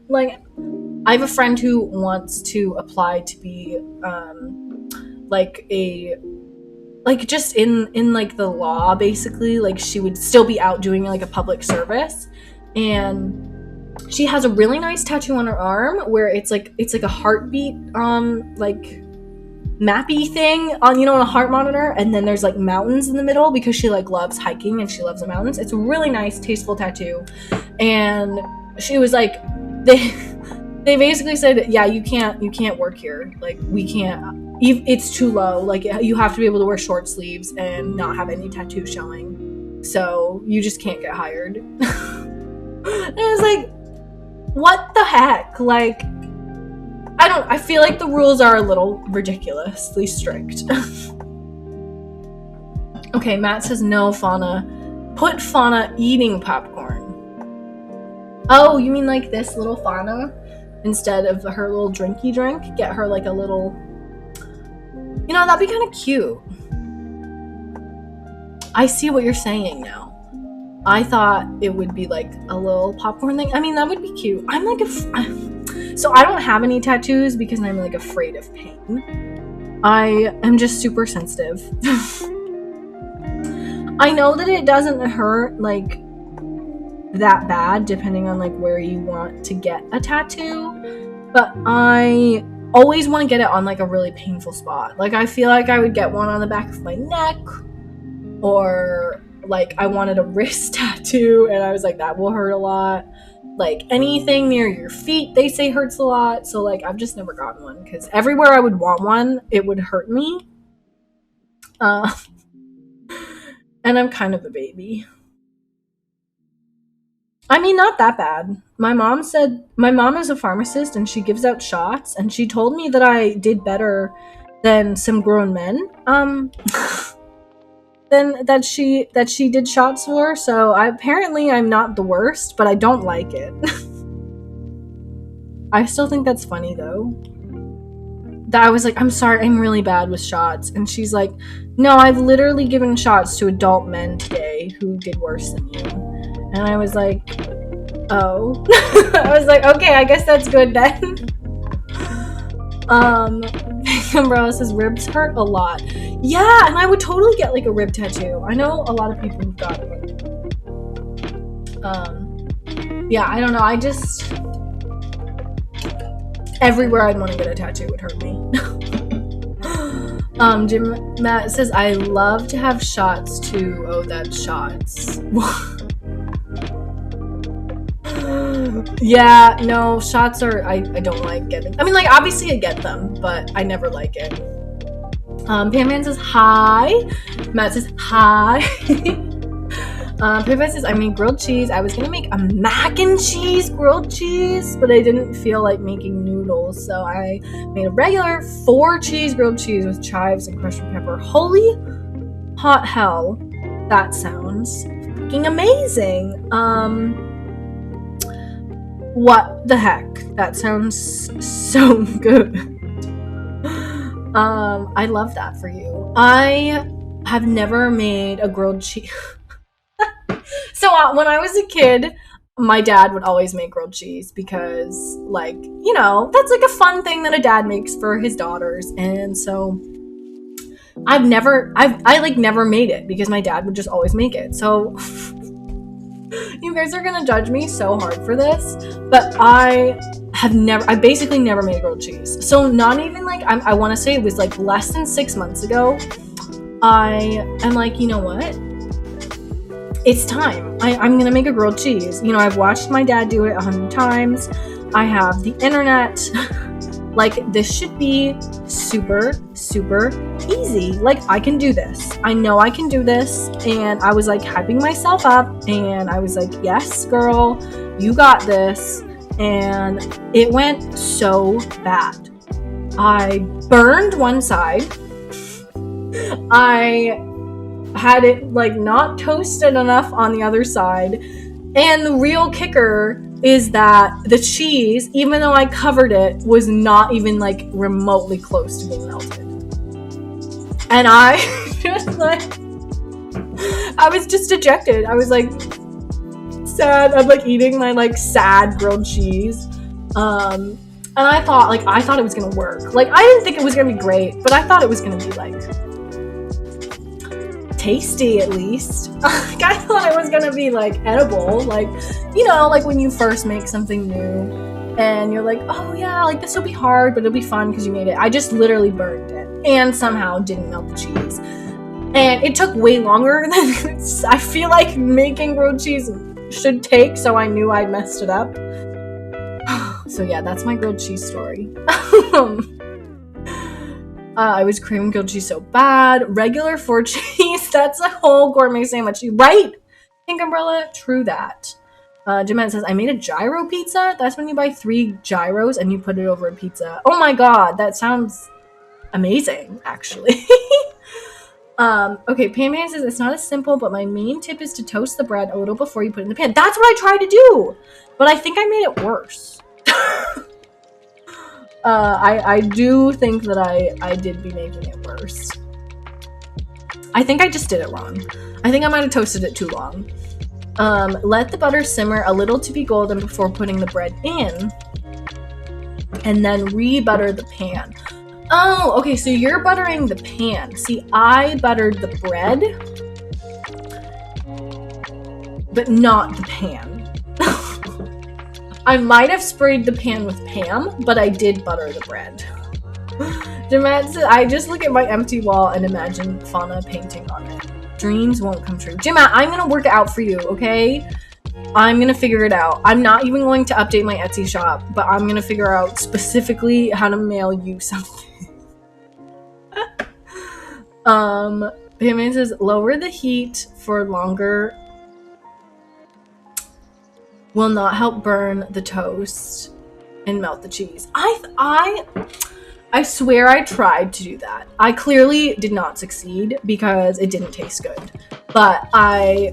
Like, I have a friend who wants to apply to be just in like the law, basically. Like, she would still be out doing like a public service, and she has a really nice tattoo on her arm where it's like a heartbeat like mappy thing on a heart monitor, and then there's like mountains in the middle because she like loves hiking and she loves the mountains. It's a really nice, tasteful tattoo. And she was like, they basically said, yeah, you can't work here, like we can't, it's too low, like you have to be able to wear short sleeves and not have any tattoo showing, so you just can't get hired. And I was like, what the heck? Like, I feel like the rules are a little ridiculously strict. Okay, Matt says no, Fauna. Put Fauna eating popcorn. Oh, you mean like this little Fauna? Instead of her little drinky drink, get her like a little... that'd be kind of cute. I see what you're saying now. I thought it would be like a little popcorn thing. I mean, that would be cute. I'm like so I don't have any tattoos because I'm like afraid of pain. I am just super sensitive. I know that it doesn't hurt like that bad depending on like where you want to get a tattoo, but I always want to get it on like a really painful spot. Like, I feel like I would get one on the back of my neck, or like I wanted a wrist tattoo and I was like, that will hurt a lot. Like, anything near your feet they say hurts a lot, so like I've just never gotten one because everywhere I would want one it would hurt me, and I'm kind of a baby. I mean, not that bad. My mom is a pharmacist and she gives out shots, and she told me that I did better than some grown men than that she did shots for. So apparently I'm not the worst, but I don't like it. I still think that's funny though. That I was like, I'm sorry, I'm really bad with shots, and she's like, no, I've literally given shots to adult men today who did worse than you. And I was like, oh. I was like, okay, I guess that's good then. Umbrella says ribs hurt a lot. Yeah, and I would totally get like a rib tattoo. I know a lot of people who've got it. Yeah, I don't know. I just... everywhere I'd want to get a tattoo would hurt me. Jim Matt says, I love to have shots too. Oh, that's shots. Yeah, no, shots are, I don't like getting. I mean, like, obviously I get them, but I never like it. Pam says hi. Matt says hi. Pippa says, I made grilled cheese. I was gonna make a mac and cheese grilled cheese, but I didn't feel like making noodles, so I made a regular 4-cheese grilled cheese with chives and crushed pepper. Holy hot hell, that sounds fucking amazing. What the heck? That sounds so good. I love that for you. I have never made a grilled cheese. So when I was a kid, my dad would always make grilled cheese because, like, that's like a fun thing that a dad makes for his daughters. And so I never made it because my dad would just always make it. So you guys are gonna judge me so hard for this, but I basically never made grilled cheese. So not even like, I want to say it was like less than 6 months ago, I am like, you know what? It's time. I'm gonna make a grilled cheese. I've watched my dad do it 100 times. I have the internet. Like, this should be super, super easy. Like, I can do this. I know I can do this. And I was like hyping myself up, and I was like, yes, girl, you got this. And it went so bad. I burned one side. I had it like not toasted enough on the other side. And the real kicker is that the cheese, even though I covered it, was not even like remotely close to being melted. And I just like, I was just dejected. I was like sad. I'm like eating my like sad grilled cheese. And I thought it was gonna work. Like, I didn't think it was gonna be great, but I thought it was gonna be like tasty at least. I thought it was gonna be like edible, like, you know, like when you first make something new and you're like, oh yeah, like this will be hard, but it'll be fun because you made it. I just literally burned it and somehow didn't melt the cheese, and it took way longer than I feel like making grilled cheese should take, so I knew I messed it up. So yeah, that's my grilled cheese story. I was craving grilled cheese so bad. Regular 4 cheese, that's a whole gourmet sandwich. Right, Pink Umbrella, true that. Jeanette says, I made a gyro pizza. That's when you buy 3 gyros and you put it over a pizza. Oh my god, that sounds amazing, actually. Okay, Pam says, it's not as simple, but my main tip is to toast the bread a little before you put it in the pan. That's what I tried to do, but I think I made it worse. I do think that I did be making it worse. I think I just did it wrong. I think I might have toasted it too long. Let the butter simmer a little to be golden before putting the bread in, and then re-butter the pan. Oh, okay, so you're buttering the pan. See, I buttered the bread, but not the pan. I might have sprayed the pan with Pam, but I did butter the bread. I just look at my empty wall and imagine Fauna painting on it. Dreams won't come true. Jimma, I'm gonna work it out for you, okay? I'm gonna figure it out. I'm not even going to update my Etsy shop, but I'm gonna figure out specifically how to mail you something. Pam says, lower the heat for longer will not help burn the toast and melt the cheese. I swear I tried to do that. I clearly did not succeed because it didn't taste good. But I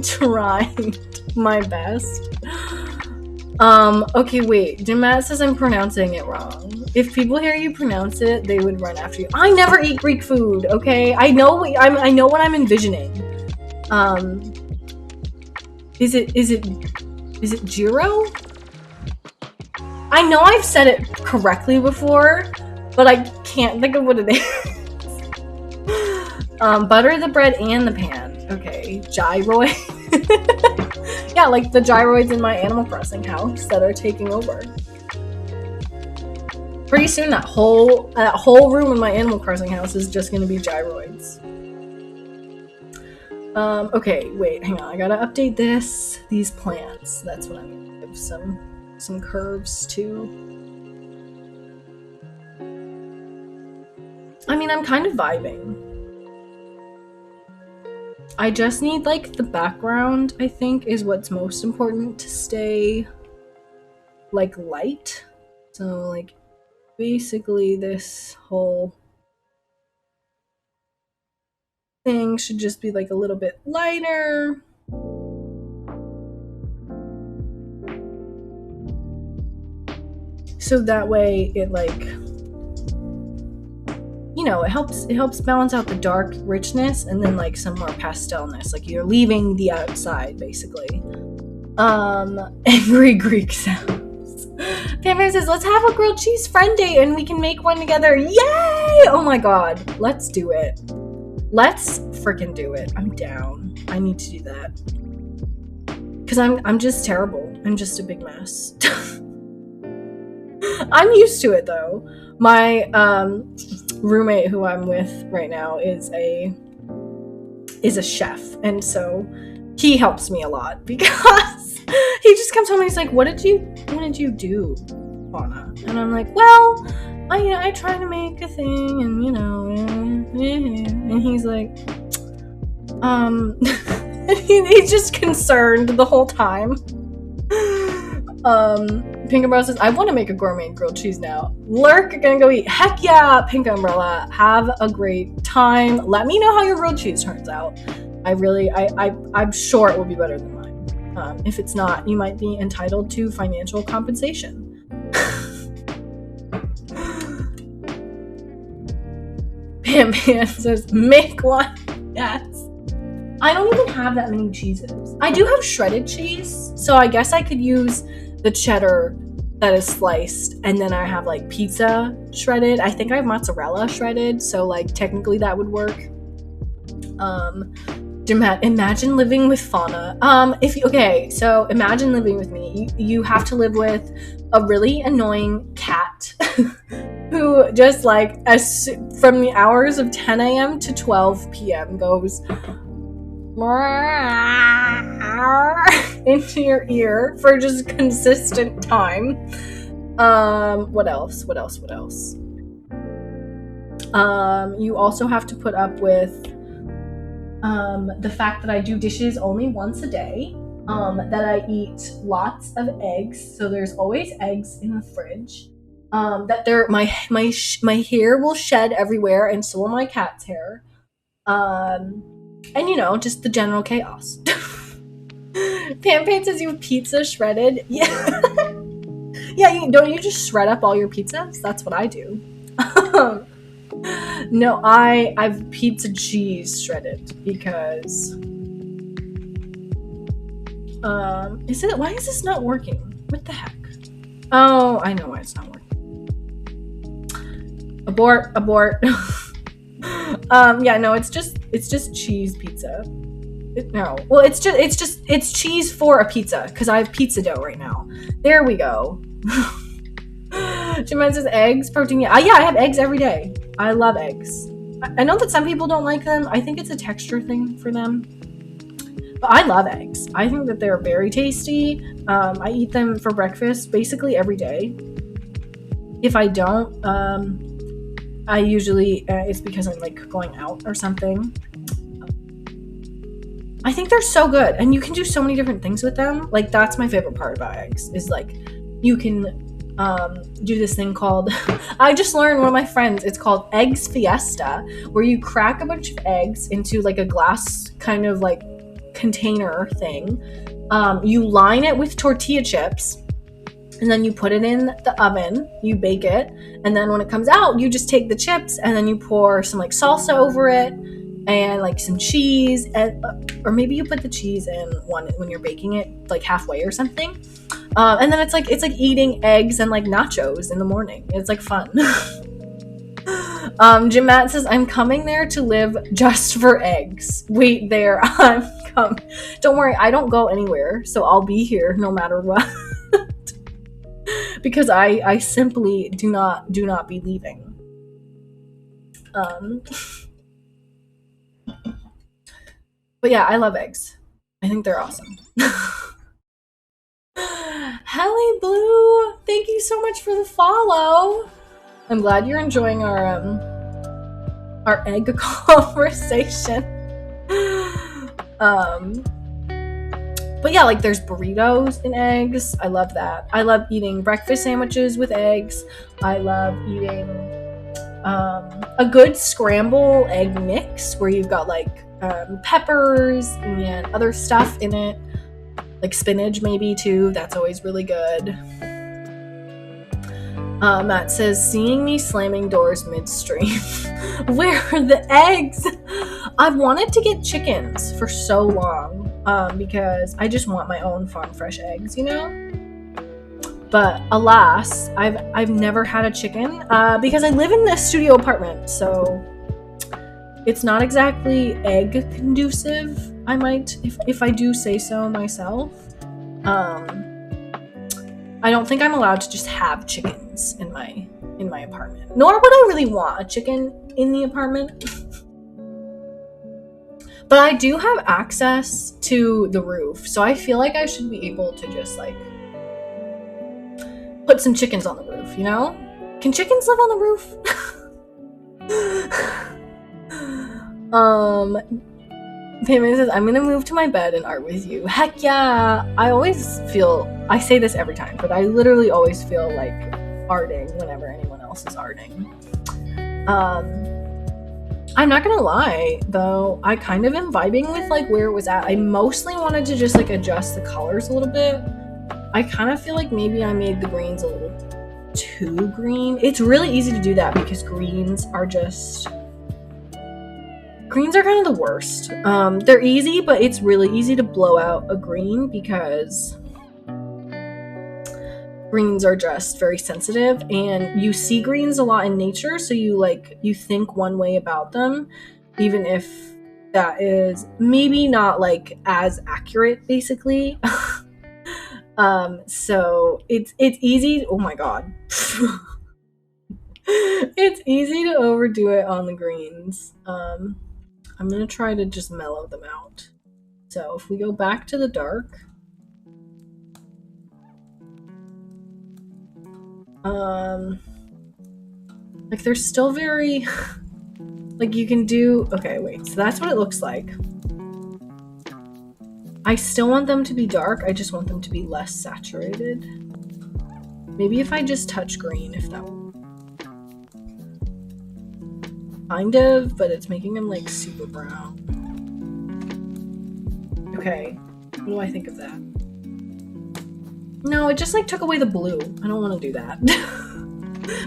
tried my best. Okay, wait. Jeanette says I'm pronouncing it wrong. If people hear you pronounce it, they would run after you. I never eat Greek food, okay? I know what I'm envisioning. Is it gyro? I know I've said it correctly before, but I can't think of what it is. Butter the bread and the pan. Okay, gyroid. Yeah, like the gyroids in my Animal Crossing house that are taking over. Pretty soon that whole room in my Animal Crossing house is just gonna be gyroids. Okay, wait, hang on. I gotta update these plants. That's what I'm gonna give some curves to. I mean, I'm kind of vibing. I just need, like, the background, I think, is what's most important to stay, like, light. So, like, basically this whole thing should just be like a little bit lighter. So that way it, like, you know, it helps balance out the dark richness and then like some more pastelness. Like you're leaving the outside basically. Angry Greek sounds. Pam says, let's have a grilled cheese friend date and we can make one together. Yay! Oh my god, let's do it. Let's freaking do it. I'm down. I need to do that. Cause I'm just terrible. I'm just a big mess. I'm used to it though. My roommate who I'm with right now is a chef, and so he helps me a lot because he just comes home and he's like, what did you do, Fauna? And I'm like, well, I try to make a thing, and and he's like, he's just concerned the whole time. Pink Umbrella says, I want to make a gourmet grilled cheese now. Lurk, gonna go eat. Heck yeah, Pink Umbrella. Have a great time. Let me know how your grilled cheese turns out. I'm sure it will be better than mine. If it's not, you might be entitled to financial compensation. Pam Pam says, make one. Yes. I don't even have that many cheeses. I do have shredded cheese, so I guess I could use the cheddar that is sliced, and then I have like pizza shredded. I think I have mozzarella shredded, so like technically that would work. Imagine living with Fauna. So imagine living with me. You have to live with a really annoying cat who just like from the hours of 10 a.m. to 12 p.m. goes into your ear for just consistent time. What else? You also have to put up with the fact that I do dishes only once a day, that I eat lots of eggs, so there's always eggs in the fridge, that my hair will shed everywhere, and so will my cat's hair, and just the general chaos. Pam Pam says you have pizza shredded. Yeah. Yeah, don't you just shred up all your pizzas? That's what I do. No, I've pizza cheese shredded because why is this not working? What the heck? Oh, I know why it's not working. Abort. Yeah, no, it's just cheese pizza. It's cheese for a pizza because I have pizza dough right now. There we go. Jim says eggs, protein. Yeah, I have eggs every day. I love eggs. I know that some people don't like them. I think it's a texture thing for them. But I love eggs. I think that they're very tasty. I eat them for breakfast basically every day. If I don't, I usually, it's because I'm like going out or something. I think they're so good, and you can do so many different things with them. Like, that's my favorite part about eggs, is like you can do this thing called I just learned, one of my friends, it's called Eggs Fiesta, where you crack a bunch of eggs into like a glass kind of like container thing. You line it with tortilla chips, and then you put it in the oven, you bake it, and then when it comes out, you just take the chips and then you pour some like salsa over it and like some cheese, or maybe you put the cheese in when you're baking it like halfway or something. And then it's like eating eggs and like nachos in the morning. It's like fun. Jim Matt says, I'm coming there to live just for eggs. Wait there, I'm coming. Don't worry, I don't go anywhere, so I'll be here no matter what. Because I simply do not be leaving. But yeah, I love eggs. I think they're awesome. Helly Blue, thank you so much for the follow. I'm glad you're enjoying our egg conversation. But yeah, like there's burritos and eggs. I love that. I love eating breakfast sandwiches with eggs. I love eating a good scramble egg mix where you've got like peppers and other stuff in it. Like spinach maybe too. That's always really good. Matt says, seeing me slamming doors midstream. Where are the eggs? I've wanted to get chickens for so long because I just want my own farm fresh eggs, you know? But alas, I've never had a chicken because I live in a studio apartment, so it's not exactly egg conducive. I might, if I do say so myself. I don't think I'm allowed to just have chickens in my apartment. Nor would I really want a chicken in the apartment. But I do have access to the roof, so I feel like I should be able to just like put some chickens on the roof, you know? Can chickens live on the roof? Payman says, I'm gonna move to my bed and art with you. Heck yeah! I say this every time, but I literally always feel like arting whenever anyone else is arting. I'm not gonna lie, though, I kind of am vibing with like where it was at. I mostly wanted to just like adjust the colors a little bit. I kind of feel like maybe I made the greens a little too green. It's really easy to do that because greens are kind of the worst. They're easy, but it's really easy to blow out a green because greens are just very sensitive, and you see greens a lot in nature, so you think one way about them, even if that is maybe not like as accurate, basically. So it's easy. Oh my god. It's easy to overdo it on the greens. I'm gonna try to just mellow them out. So if we go back to the dark, like they're still very like you can do. Okay, wait, so that's what it looks like. I still want them to be dark, I just want them to be less saturated. Maybe if I just touch green, if that will kind of, but it's making them like super brown. Okay, what do I think of that? No, it just like took away the blue. I don't want to do that.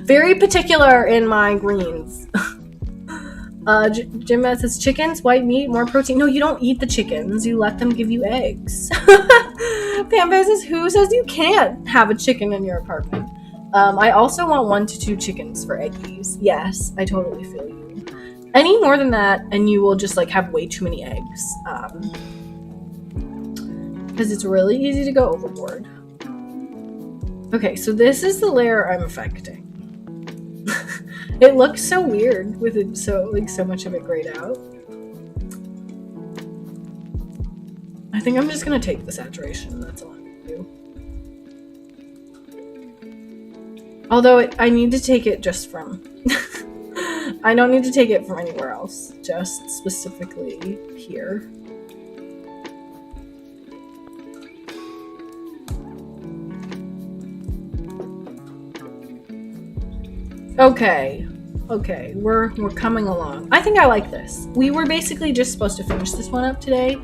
Very particular in my greens. Jim says, chickens, white meat, more protein. No, you don't eat the chickens. You let them give you eggs. Pam says, who says you can't have a chicken in your apartment? I also want 1 to 2 chickens for eggies. Yes, I totally feel you. Any more than that, and you will just like have way too many eggs. Because it's really easy to go overboard. Okay, so this is the layer I'm affecting. It looks so weird with it so much of it grayed out. I think I'm just gonna take the saturation. That's all I'm gonna do. Although I need to take it just from. I don't need to take it from anywhere else. Just specifically here. Okay, we're coming along. I think I like this. We were basically just supposed to finish this one up today.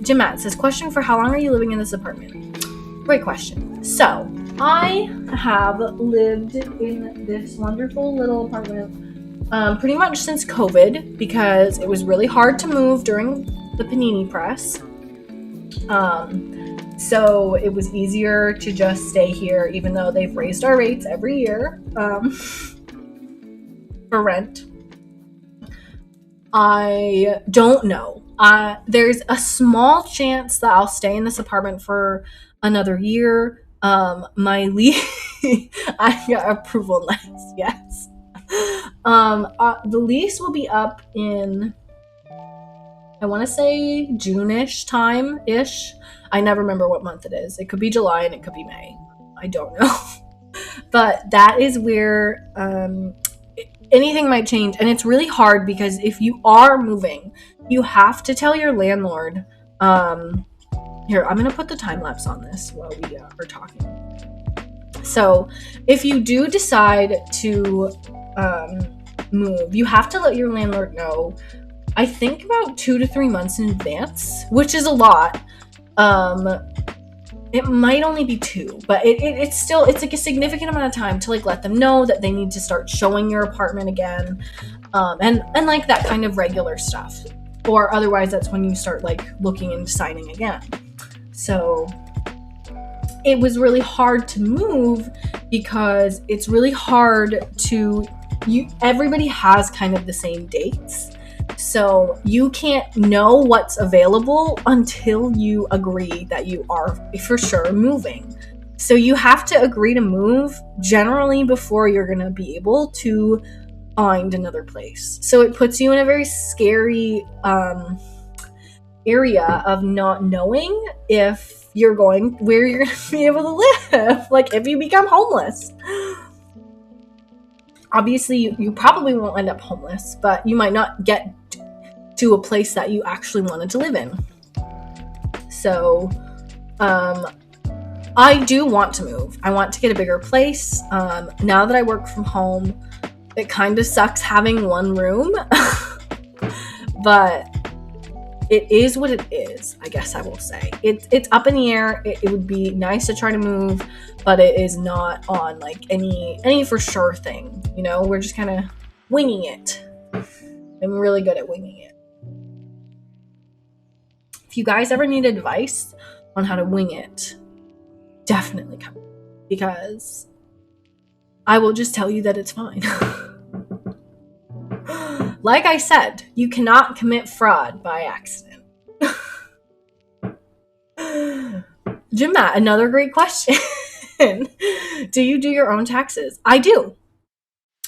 Jim Matt says, question for how long are you living in this apartment? Great question. So, I have lived in this wonderful little apartment pretty much since COVID because it was really hard to move during the Panini press. So it was easier to just stay here, even though they've raised our rates every year for rent. I don't know. There's a small chance that I'll stay in this apartment for another year. My lease, I got approval nice, yes. The lease will be up in, I want to say June-ish time-ish. I never remember what month it is. It could be July and it could be May. I don't know. But that is where anything might change. And it's really hard because if you are moving, you have to tell your landlord. Here, I'm going to put the time lapse on this while we are talking. So if you do decide to move, you have to let your landlord know, I think about 2 to 3 months in advance, which is a lot. It might only be 2, but it's like a significant amount of time to like let them know that they need to start showing your apartment again, and like that kind of regular stuff, or otherwise that's when you start like looking into signing again. So it was really hard to move because it's really hard to everybody has kind of the same dates. So you can't know what's available until you agree that you are for sure moving. So you have to agree to move generally before you're going to be able to find another place. So it puts you in a very scary area of not knowing if you're going where you're going to be able to live. Like if you become homeless. Obviously, you probably won't end up homeless, but you might not get to a place that you actually wanted to live in. So, I do want to move. I want to get a bigger place. Now that I work from home, it kind of sucks having one room, but it is what it is, I guess I will say. It's up in the air. It would be nice to try to move, but it is not on like any for sure thing. You know, we're just kind of winging it. I'm really good at winging it. If you guys ever need advice on how to wing it, definitely come, because I will just tell you that it's fine. Like I said, you cannot commit fraud by accident. Jim Matt, another great question. Do you do your own taxes? I do.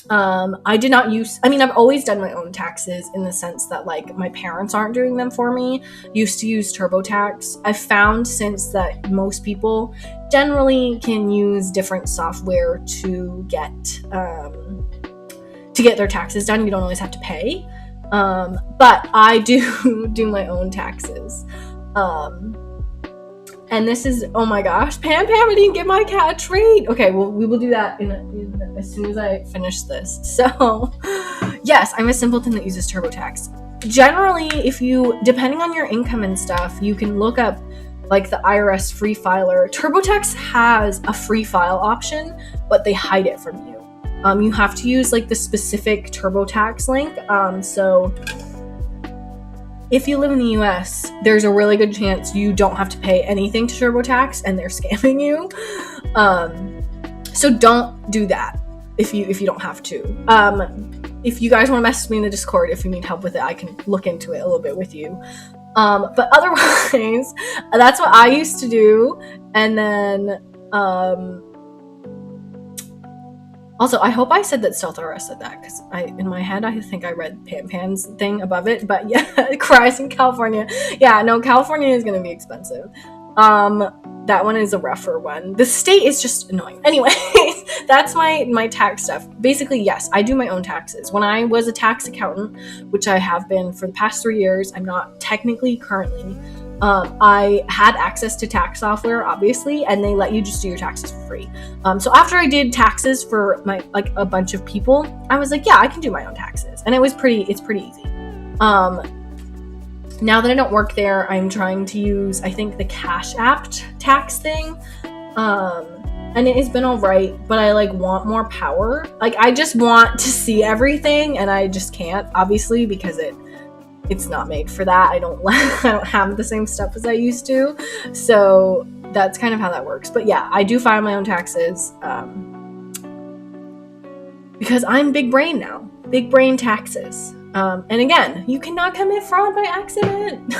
I did not I've always done my own taxes in the sense that like my parents aren't doing them for me. Used to use TurboTax. I've found since that most people generally can use different software to get their taxes done. You don't always have to pay. But I do my own taxes. And this is, oh my gosh, Pam, I didn't give my cat a treat. Okay, well, we will do that as soon as I finish this. So, yes, I'm a simpleton that uses TurboTax. Generally, depending on your income and stuff, you can look up like the IRS free filer. TurboTax has a free file option, but they hide it from you. You have to use like the specific TurboTax link. So if you live in the US, there's a really good chance you don't have to pay anything to TurboTax and they're scamming you. So don't do that if you don't have to. If you guys want to message me in the Discord, if you need help with it, I can look into it a little bit with you. But otherwise, that's what I used to do. And then, also, I hope I said that StealthRS said that, because in my head, I think I read Pan's thing above it, but yeah, cries in California. Yeah, no, California is going to be expensive. That one is a rougher one. The state is just annoying. Anyways, that's my tax stuff. Basically, yes, I do my own taxes. When I was a tax accountant, which I have been for the past 3 years, I'm not technically currently, I had access to tax software, obviously, and they let you just do your taxes for free. So after I did taxes for a bunch of people, I was like, yeah, I can do my own taxes. And it's pretty easy. Now that I don't work there, I'm trying to use, I think, the Cash App tax thing. And it has been all right, but I want more power. I just want to see everything, and I just can't, obviously, because it's not made for that. I don't have the same stuff as I used to. So that's kind of how that works. But yeah, I do file my own taxes because I'm big brain now. Big brain taxes. And again, you cannot commit fraud by accident.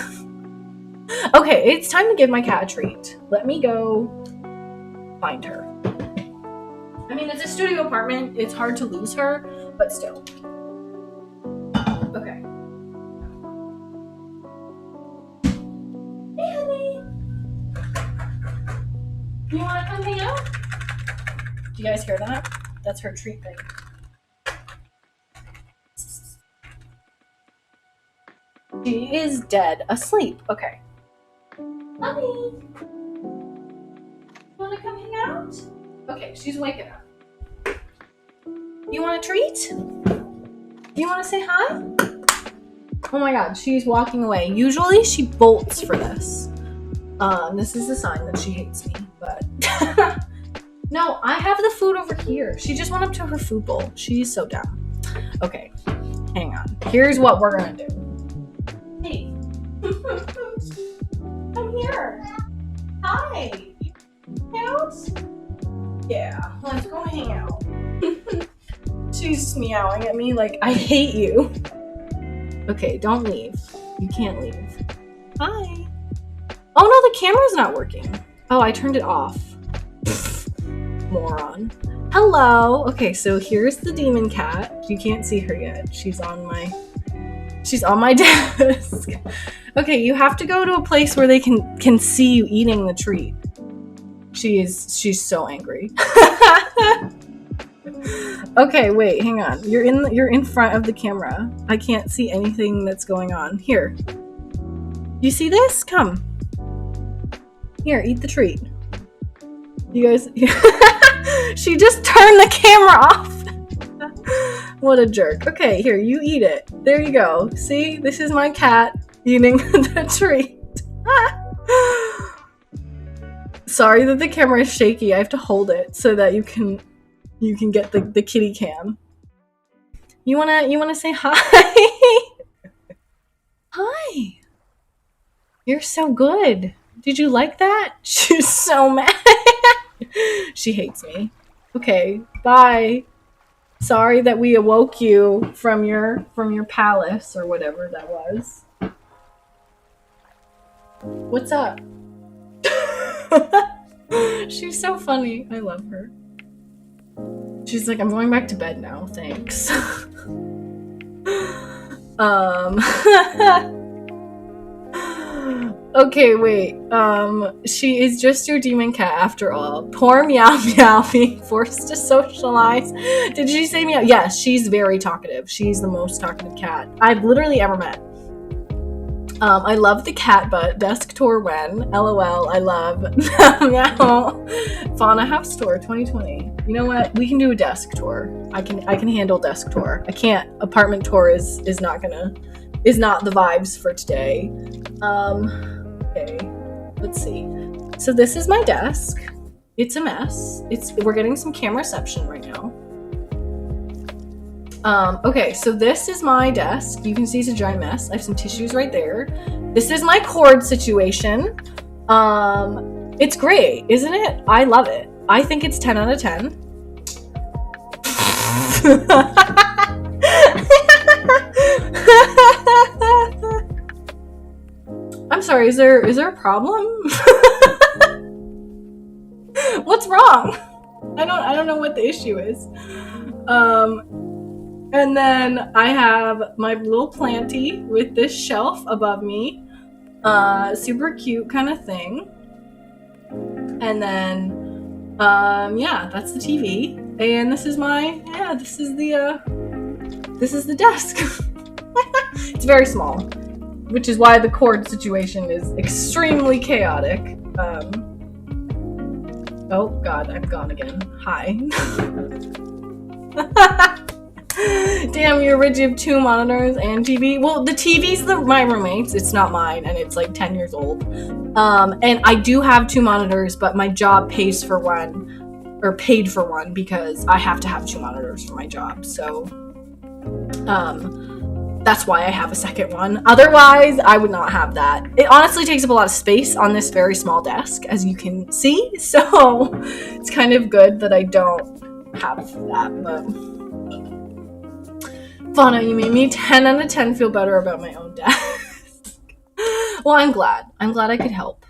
Okay, it's time to give my cat a treat. Let me go find her. I mean, it's a studio apartment. It's hard to lose her, but still. Okay. Hey, honey. You want to come hang out? Do you guys hear that? That's her treat thing. She is dead asleep. Okay. Honey. You want to come hang out? Okay, she's waking up. You want a treat? You want to say hi? Oh my god, she's walking away. Usually she bolts for this. This is a sign that she hates me, but no, I have the food over here. She just went up to her food bowl. She's so dumb. Okay, hang on. Here's what we're gonna do. Hey. I'm here. Hi. You hang out? Yeah, let's go hang out. She's meowing at me like, I hate you. Okay, don't leave. You can't leave. Hi. Oh no, the camera's not working. Oh, I turned it off. moron. Hello. Okay, so here's the demon cat. You can't see her yet. She's on my desk. Okay, you have to go to a place where they can see you eating the treat. She's so angry. Okay, wait, hang on. You're in front of the camera. I can't see anything that's going on. Here. You see this? Come. Here, eat the treat. You guys she just turned the camera off. What a jerk. Okay, here, you eat it. There you go. See? This is my cat eating the treat. Sorry that the camera is shaky. I have to hold it so that you can get the kitty cam. You wanna say hi? Hi. You're so good. Did you like that? She's so mad. She hates me. Okay, bye. Sorry that we awoke you from your palace or whatever that was. What's up? She's so funny. I love her. She's like, I'm going back to bed now, thanks. Okay, wait. She is just your demon cat after all. Poor Meow Meow being forced to socialize. Did she say meow? Yes, she's very talkative. She's the most talkative cat I've literally ever met. I love the cat butt. Desk tour when? LOL. I love Meow. Fauna House Tour 2020. You know what? We can do a desk tour. I can handle desk tour. I can't. Apartment tour is not the vibes for today. Okay. Let's see. So this is my desk. It's a mess. We're getting some camera reception right now. Okay, so this is my desk. You can see it's a giant mess. I have some tissues right there. This is my cord situation. It's great, isn't it? I love it. I think it's 10 out of 10. I'm sorry, is there a problem? What's wrong? I don't know what the issue is. And then I have my little planty with this shelf above me. Super cute kind of thing. And then, yeah, that's the TV. And this is the desk. It's very small, which is why the cord situation is extremely chaotic. Oh god, I'm gone again. Hi. Damn, you're rich. You have 2 monitors and TV. Well, the TV's my roommate's. It's not mine, and it's like 10 years old. And I do have 2 monitors, but my job paid for one because I have to have 2 monitors for my job. So, that's why I have a second one. Otherwise, I would not have that. It honestly takes up a lot of space on this very small desk, as you can see. So, it's kind of good that I don't have that, but... Fauna, you made me 10 out of 10 feel better about my own desk. Well, I'm glad. I'm glad I could help.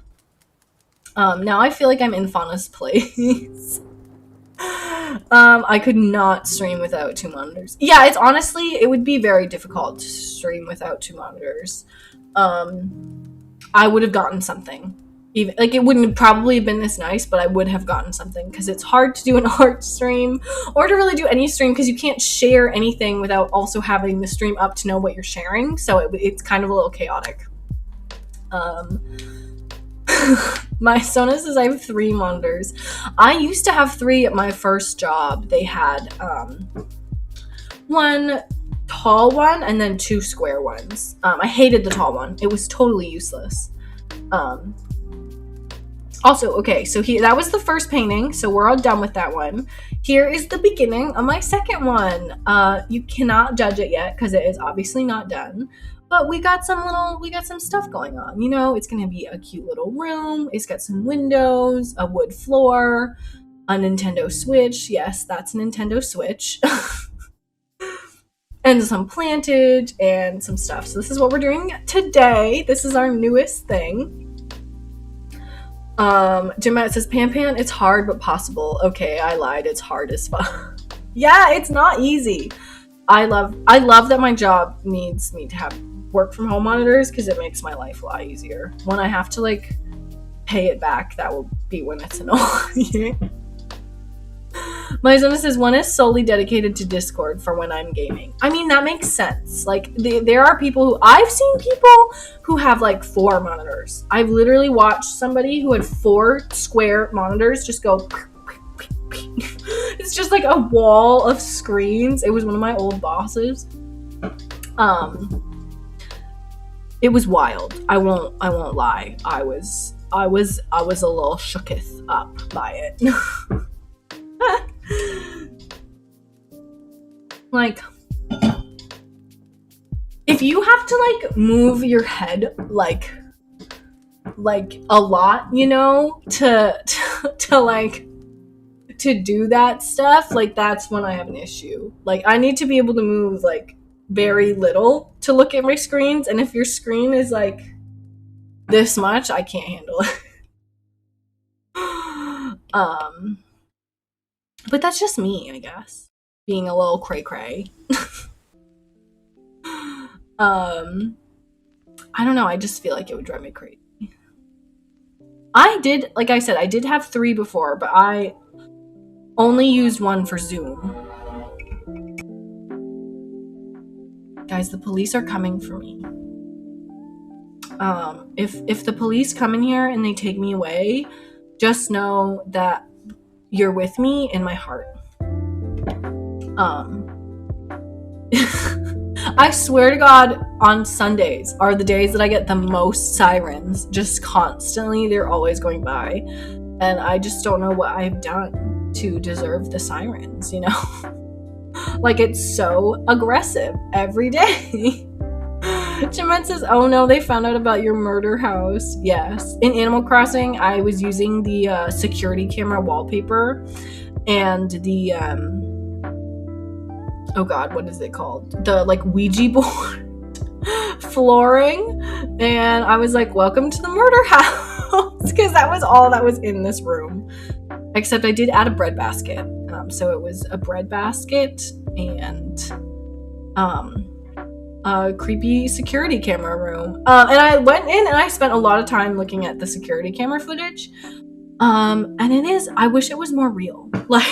Now I feel like I'm in Fauna's place. I could not stream without 2 monitors. Yeah, it would be very difficult to stream without 2 monitors. I would have gotten something. Even like it wouldn't probably have been this nice, but I would have gotten something because it's hard to do an art stream or to really do any stream because you can't share anything without also having the stream up to know what you're sharing. So it's kind of a little chaotic. My Sona says I have 3 monitors. I used to have 3 at my first job. They had 1 tall one and then 2 square ones. I hated the tall one. It was totally useless. Also, okay, so that was the first painting, so we're all done with that one. Here is the beginning of my second one. You cannot judge it yet because it is obviously not done, but we got some stuff going on. You know, it's gonna be a cute little room. It's got some windows, a wood floor, a Nintendo Switch. Yes, that's a Nintendo Switch. And some plantage and some stuff. So this is what we're doing today. This is our newest thing. Jeanette says, Pan, it's hard but possible. Okay, I lied. It's hard as fuck. Yeah, it's not easy. I love that my job needs me to have work from home monitors because it makes my life a lot easier. When I have to like pay it back, that will be when it's annoying. My Zona says, one is solely dedicated to Discord for when I'm gaming. I mean, that makes sense. Like, there are people who... I've seen people who have, like, 4 monitors. I've literally watched somebody who had 4 square monitors just go... It's just, like, a wall of screens. It was one of my old bosses. It was wild. I won't lie. I was a little shooketh up by it. Like, if you have to like move your head like a lot, you know, to do that stuff, like that's when I have an issue. Like, I need to be able to move like very little to look at my screens, and if your screen is like this much, I can't handle it. But that's just me, I guess. Being a little cray-cray. I don't know, I just feel like it would drive me crazy. Like I said, I did have 3 before, but I only used 1 for Zoom. Guys, the police are coming for me. If the police come in here and they take me away, just know that you're with me in my heart. I swear to God, on Sundays are the days that I get the most sirens. Just constantly, they're always going by. And I just don't know what I've done to deserve the sirens, you know? Like, it's so aggressive every day. Jeanette says, oh no, they found out about your murder house. Yes. In Animal Crossing, I was using the security camera wallpaper and the, oh god, what is it called? The, like, Ouija board flooring. And I was like, welcome to the murder house. Because that was all that was in this room. Except I did add a bread basket. So it was a bread basket and, a creepy security camera room. And I went in and I spent a lot of time looking at the security camera footage. And I wish it was more real. Like,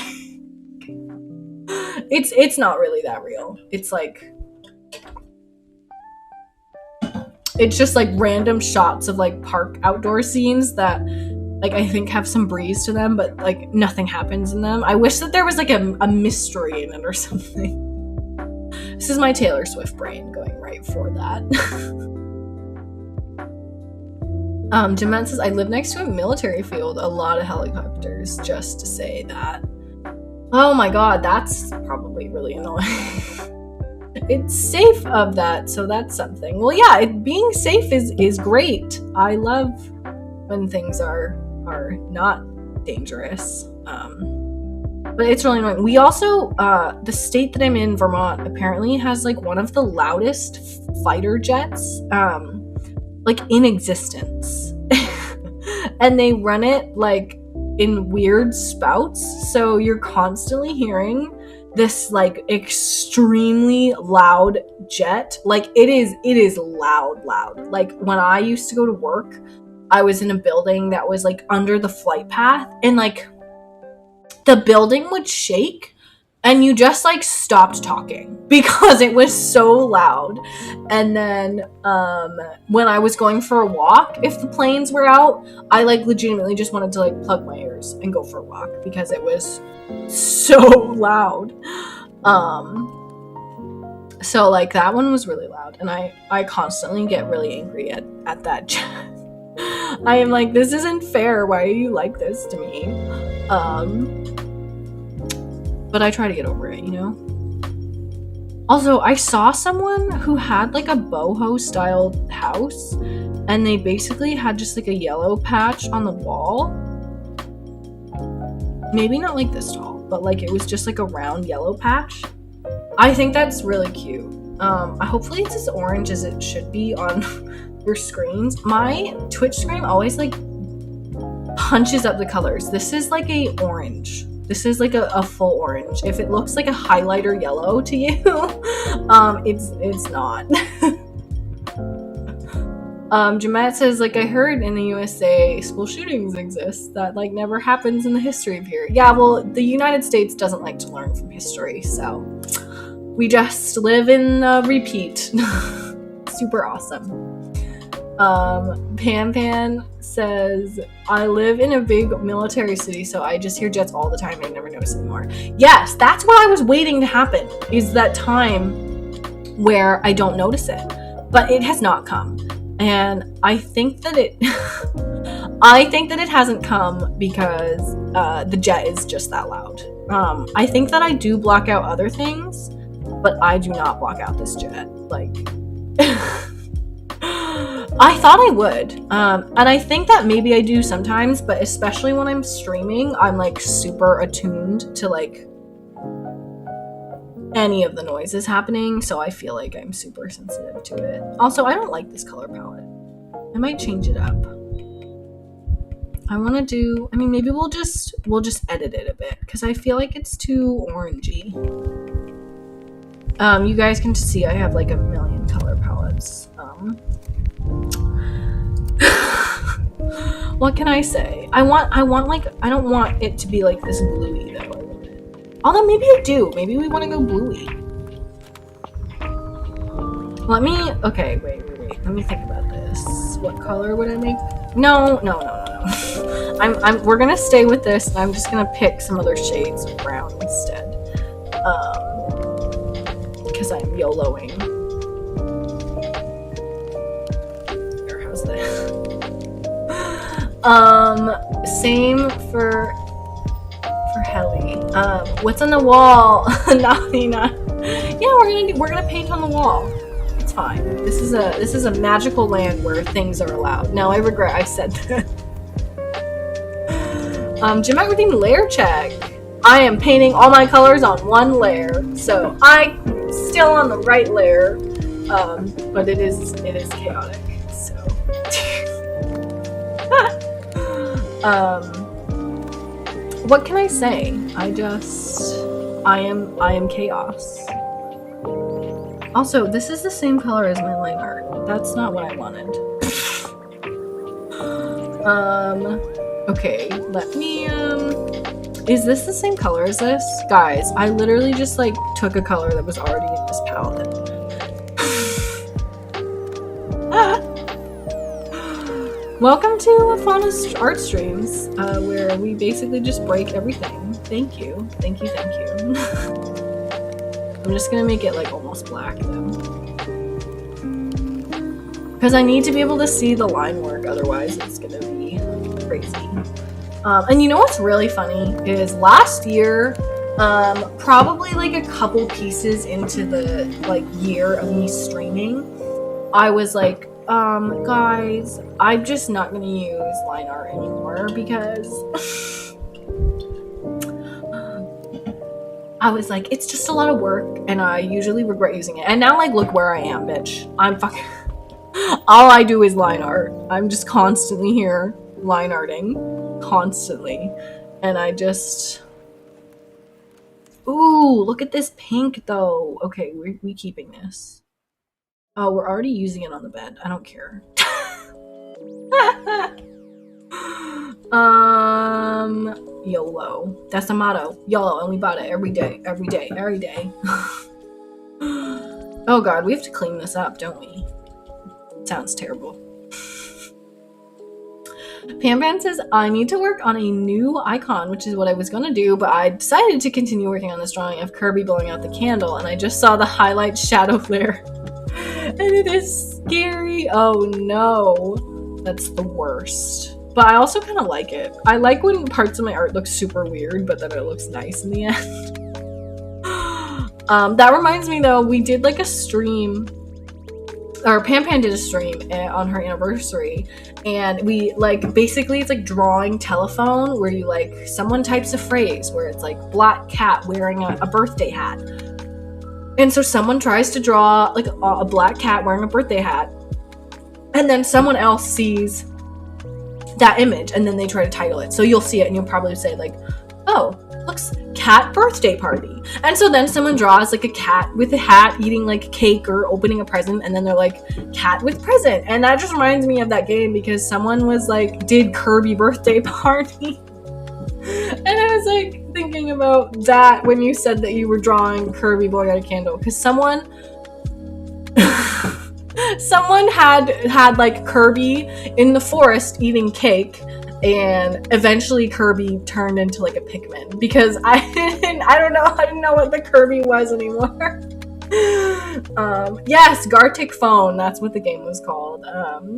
it's not really that real. It's like, it's just like random shots of like park outdoor scenes that like I think have some breeze to them, but like nothing happens in them. I wish that there was like a mystery in it or something. This is my Taylor Swift brain going right for that. Jeanette says, I live next to a military field, a lot of helicopters, just to say that. Oh my god, that's probably really annoying. It's safe of that, so that's something. Well, yeah, being safe is great. I love when things are not dangerous. But it's really annoying. We also, the state that I'm in, Vermont, apparently has like one of the loudest fighter jets, like in existence. And they run it like in weird spouts. So you're constantly hearing this like extremely loud jet. Like it is loud. Like when I used to go to work, I was in a building that was like under the flight path, and like the building would shake and you just like stopped talking because it was so loud. And then when I was going for a walk, if the planes were out, I like legitimately just wanted to like plug my ears and go for a walk because it was so loud. So like that one was really loud, and I constantly get really angry at that jet. I am like, this isn't fair. Why are you like this to me? But I try to get over it, you know? Also, I saw someone who had like a boho styled house, and they basically had just like a yellow patch on the wall. Maybe not like this tall, but like it was just like a round yellow patch. I think that's really cute. Hopefully it's as orange as it should be on your screens. My Twitch screen always like punches up the colors. This is like a orange. This is like a full orange. If it looks like a highlighter yellow to you, it's not. Jamet says, like, I heard in the USA school shootings exist. That, like, never happens in the history of here. Yeah, well, the United States doesn't like to learn from history, so we just live in repeat. Super awesome. Pan says, I live in a big military city, so I just hear jets all the time and I never notice anymore. Yes, that's what I was waiting to happen, is that time where I don't notice it. But it has not come. And I think that it hasn't come because the jet is just that loud. I think that I do block out other things, but I do not block out this jet. Like, I thought I would. And I think that maybe I do sometimes, but especially when I'm streaming, I'm like super attuned to like any of the noises happening, so I feel like I'm super sensitive to it. Also, I don't like this color palette. I might change it up. Maybe we'll just edit it a bit, because I feel like it's too orangey. You guys can see I have like a million color palettes. What can I say? I don't want it to be like this bluey though. Although maybe I do. Maybe we want to go bluey. Okay, wait. Let me think about this. What color would I make? No. We're gonna stay with this, and I'm just gonna pick some other shades of brown instead. Because I'm YOLOing. Here, how's that? Same for Helly. What's on the wall? Nothing. Yeah, we're gonna paint on the wall. It's fine. This is a magical land where things are allowed. Now I regret I said that. Jamet redeemed layer check. I am painting all my colors on one layer, so I'm still on the right layer. But it is chaotic. So. What can I say? I am chaos. Also, this is the same color as my line art. That's not what I wanted. Okay, let me, is this the same color as this? Guys, I literally just, like, took a color that was already in this palette. Welcome to Fauna Art Streams, where we basically just break everything. Thank you. I'm just gonna make it like almost black though. Because I need to be able to see the line work, otherwise it's gonna be crazy. And you know what's really funny is last year, probably like a couple pieces into the like year of me streaming, I was like, guys, I'm just not gonna use line art anymore because I was like, it's just a lot of work and I usually regret using it. And now, like, look where I am, bitch. I'm fucking all I do is line art. I'm just constantly here line arting, constantly. And I just, ooh, look at this pink though. Okay, we keeping this. Oh, we're already using it on the bed. I don't care. YOLO. That's the motto. YOLO, and we bought it every day. Oh god, we have to clean this up, don't we? Sounds terrible. Pan says, I need to work on a new icon, which is what I was gonna do, but I decided to continue working on this drawing of Kirby blowing out the candle, and I just saw the highlight shadow flare. And it is scary. Oh no. That's the worst. But I also kind of like it. I like when parts of my art look super weird, but then it looks nice in the end. That reminds me though, we did like a stream, or Pan did a stream on her anniversary, and we like, basically it's like drawing telephone, where you like, someone types a phrase where it's like black cat wearing a birthday hat. And so someone tries to draw like a black cat wearing a birthday hat, and then someone else sees that image, and then they try to title it. So you'll see it and you'll probably say like, oh, looks cat birthday party. And so then someone draws like a cat with a hat eating like cake or opening a present, and then they're like, cat with present. And that just reminds me of that game because someone was like, did Kirby birthday party. And I was like thinking about that when you said that you were drawing Kirby blowing out a candle, because someone had like Kirby in the forest eating cake, and eventually Kirby turned into like a Pikmin because I didn't know what the Kirby was anymore. Yes, Gartic Phone, that's what the game was called.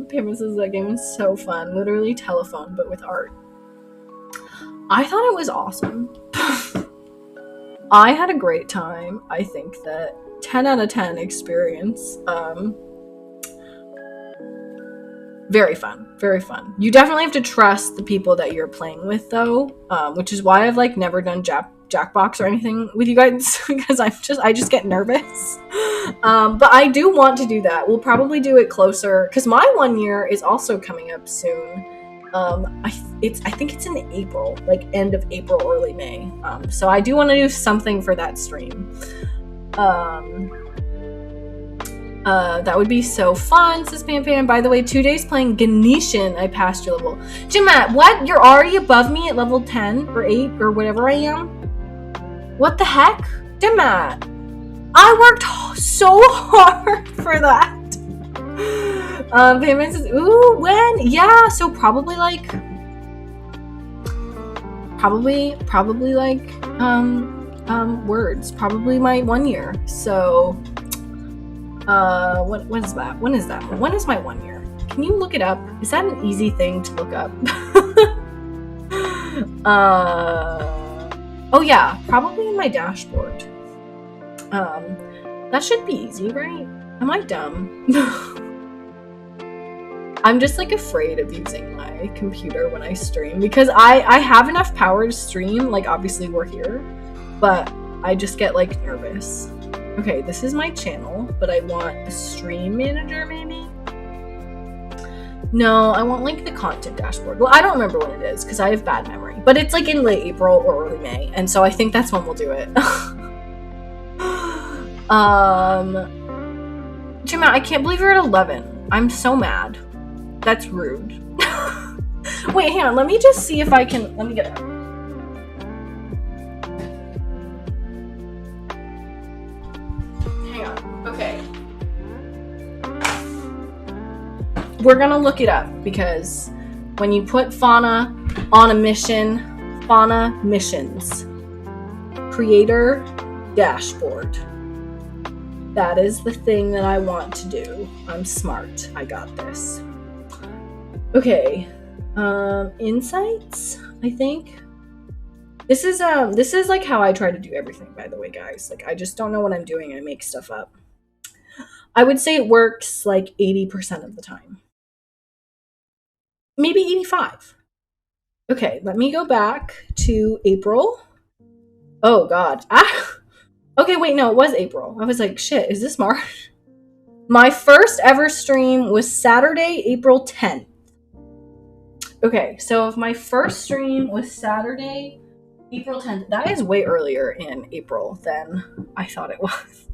Pam says that game is so fun, literally telephone but with art. I thought it was awesome. I had a great time. I think that 10 out of 10 experience. Very fun, very fun. You definitely have to trust the people that you're playing with, though, which is why I've like never done Jackbox or anything with you guys because I just get nervous. But I do want to do that. We'll probably do it closer because my 1 year is also coming up soon. I think it's in April, like end of April, early May. So I do want to do something for that stream. That would be so fun, says Pam Pam. By the way, 2 days playing Ganeshan, I passed your level. Jimat, what? You're already above me at level 10 or 8 or whatever I am? What the heck? Jimat, I worked so hard for that. Pam Pam says, ooh, when? Yeah, so probably like words. Probably my 1 year. So when is that? When is my 1 year? Can you look it up? Is that an easy thing to look up? Oh yeah, probably in my dashboard. That should be easy, right? Am I dumb? I'm just like afraid of using my computer when I stream because I have enough power to stream, like obviously we're here, but I just get like nervous. Okay, this is my channel, but I want the stream manager maybe? No, I want like the content dashboard. Well, I don't remember when it is because I have bad memory, but it's like in late April or early May, and so I think that's when we'll do it. Jim, I can't believe you're at 11. I'm so mad. That's rude. Wait, hang on. Let me just see if I can. Let me get it. Hang on. Okay. We're gonna look it up because when you put Fauna on a mission, Fauna missions, creator dashboard. That is the thing that I want to do. I'm smart. I got this. Okay, insights, I think. This is like how I try to do everything, by the way, guys. Like, I just don't know what I'm doing. I make stuff up. I would say it works like 80% of the time. Maybe 85. Okay, let me go back to April. Oh, God. Okay, wait, no, it was April. I was like, shit, is this March? My first ever stream was Saturday, April 10th. Okay, so if my first stream was Saturday, April 10th, that is way earlier in April than I thought it was.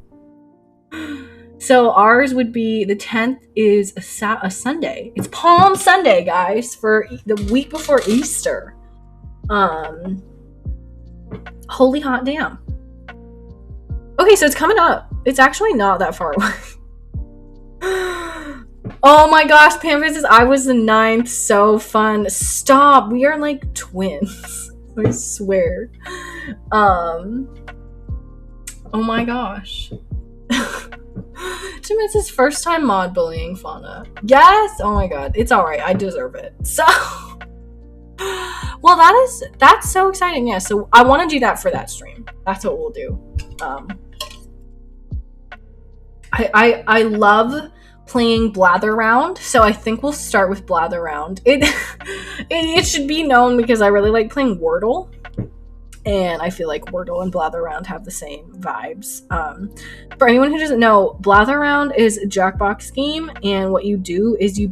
So ours would be, the 10th is a Sunday. It's Palm Sunday, guys, for the week before Easter. Holy hot damn. Okay, so it's coming up. It's actually not that far away. Oh my gosh, Pam says I was the 9th. So fun. Stop. We are like twins. I swear. Oh my gosh. Jim, it's his first time mod bullying Fauna. Yes. Oh my god. It's alright. I deserve it. So well, that's so exciting. Yeah, so I want to do that for that stream. That's what we'll do. I love playing Blather Round, so I think we'll start with Blather Round. It should be known because I really like playing Wordle, and I feel like Wordle and Blather Round have the same vibes. For anyone who doesn't know, Blather Round is a Jackbox game, and what you do is you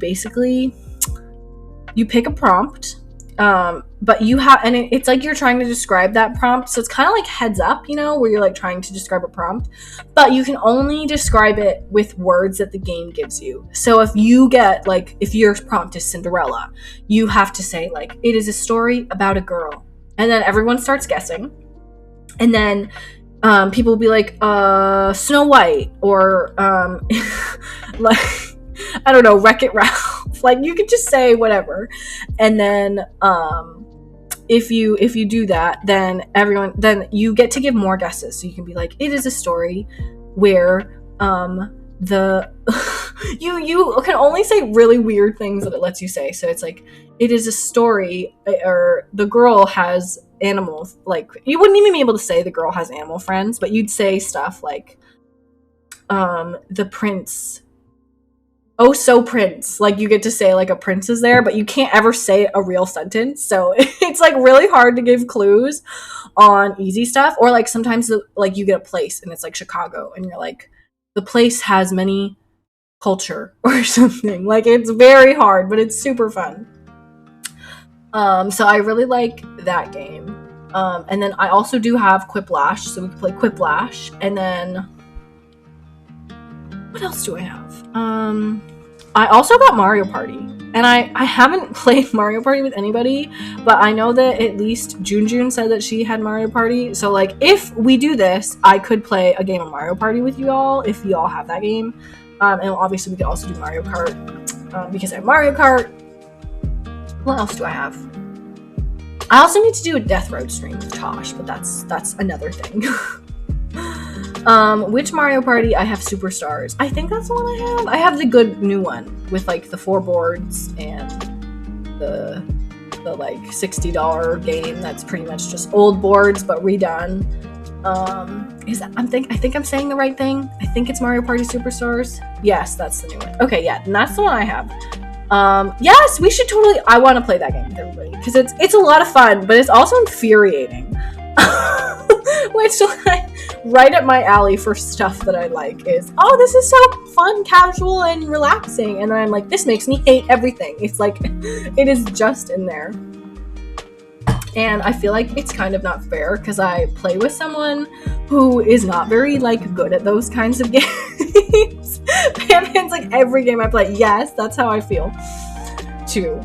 you pick a prompt, but you have, and it's like you're trying to describe that prompt, so it's kind of like Heads Up, you know, where you're like trying to describe a prompt, but you can only describe it with words that the game gives you. So if you get, like, if your prompt is Cinderella, you have to say, like, it is a story about a girl, and then everyone starts guessing, and then people will be like, Snow White, or like, I don't know, Wreck-It Ralph. Like, you could just say whatever, and then if you do that, then you get to give more guesses. So you can be like, it is a story where the you can only say really weird things that it lets you say. So it's like, it is a story, or the girl has animals. Like, you wouldn't even be able to say the girl has animal friends, but you'd say stuff like, the prince, oh, so prince. Like, you get to say, like, a prince is there, but you can't ever say a real sentence. So it's, like, really hard to give clues on easy stuff. Or, like, sometimes, like, you get a place and it's, like, Chicago, and you're like, the place has many culture or something. Like, it's very hard, but it's super fun. So I really like that game. And then I also do have Quiplash, so we can play Quiplash. And then what else do I have? I also got Mario Party, and I haven't played Mario Party with anybody, but I know that at least June said that she had Mario Party. So, like, if we do this, I could play a game of Mario Party with you all if you all have that game. And obviously we could also do Mario Kart, because I have Mario Kart. What else do I have? I also need to do a Death Road stream with Tosh, but that's another thing. Which Mario Party? I have Superstars. I think that's the one I have. I have the good new one with, like, the 4 boards and the like $60 game that's pretty much just old boards but redone. I think I'm saying the right thing. I think it's Mario Party Superstars. Yes, that's the new one. Okay, yeah, and that's the one I have. Yes, we should totally. I want to play that game with everybody because it's a lot of fun, but it's also infuriating. Which, like, right up my alley for stuff that I like is, oh, this is so fun, casual, and relaxing, and then I'm like, this makes me hate everything. It's like, it is just in there. And I feel like it's kind of not fair because I play with someone who is not very, like, good at those kinds of games. Pan's like, every game I play, yes, that's how I feel too.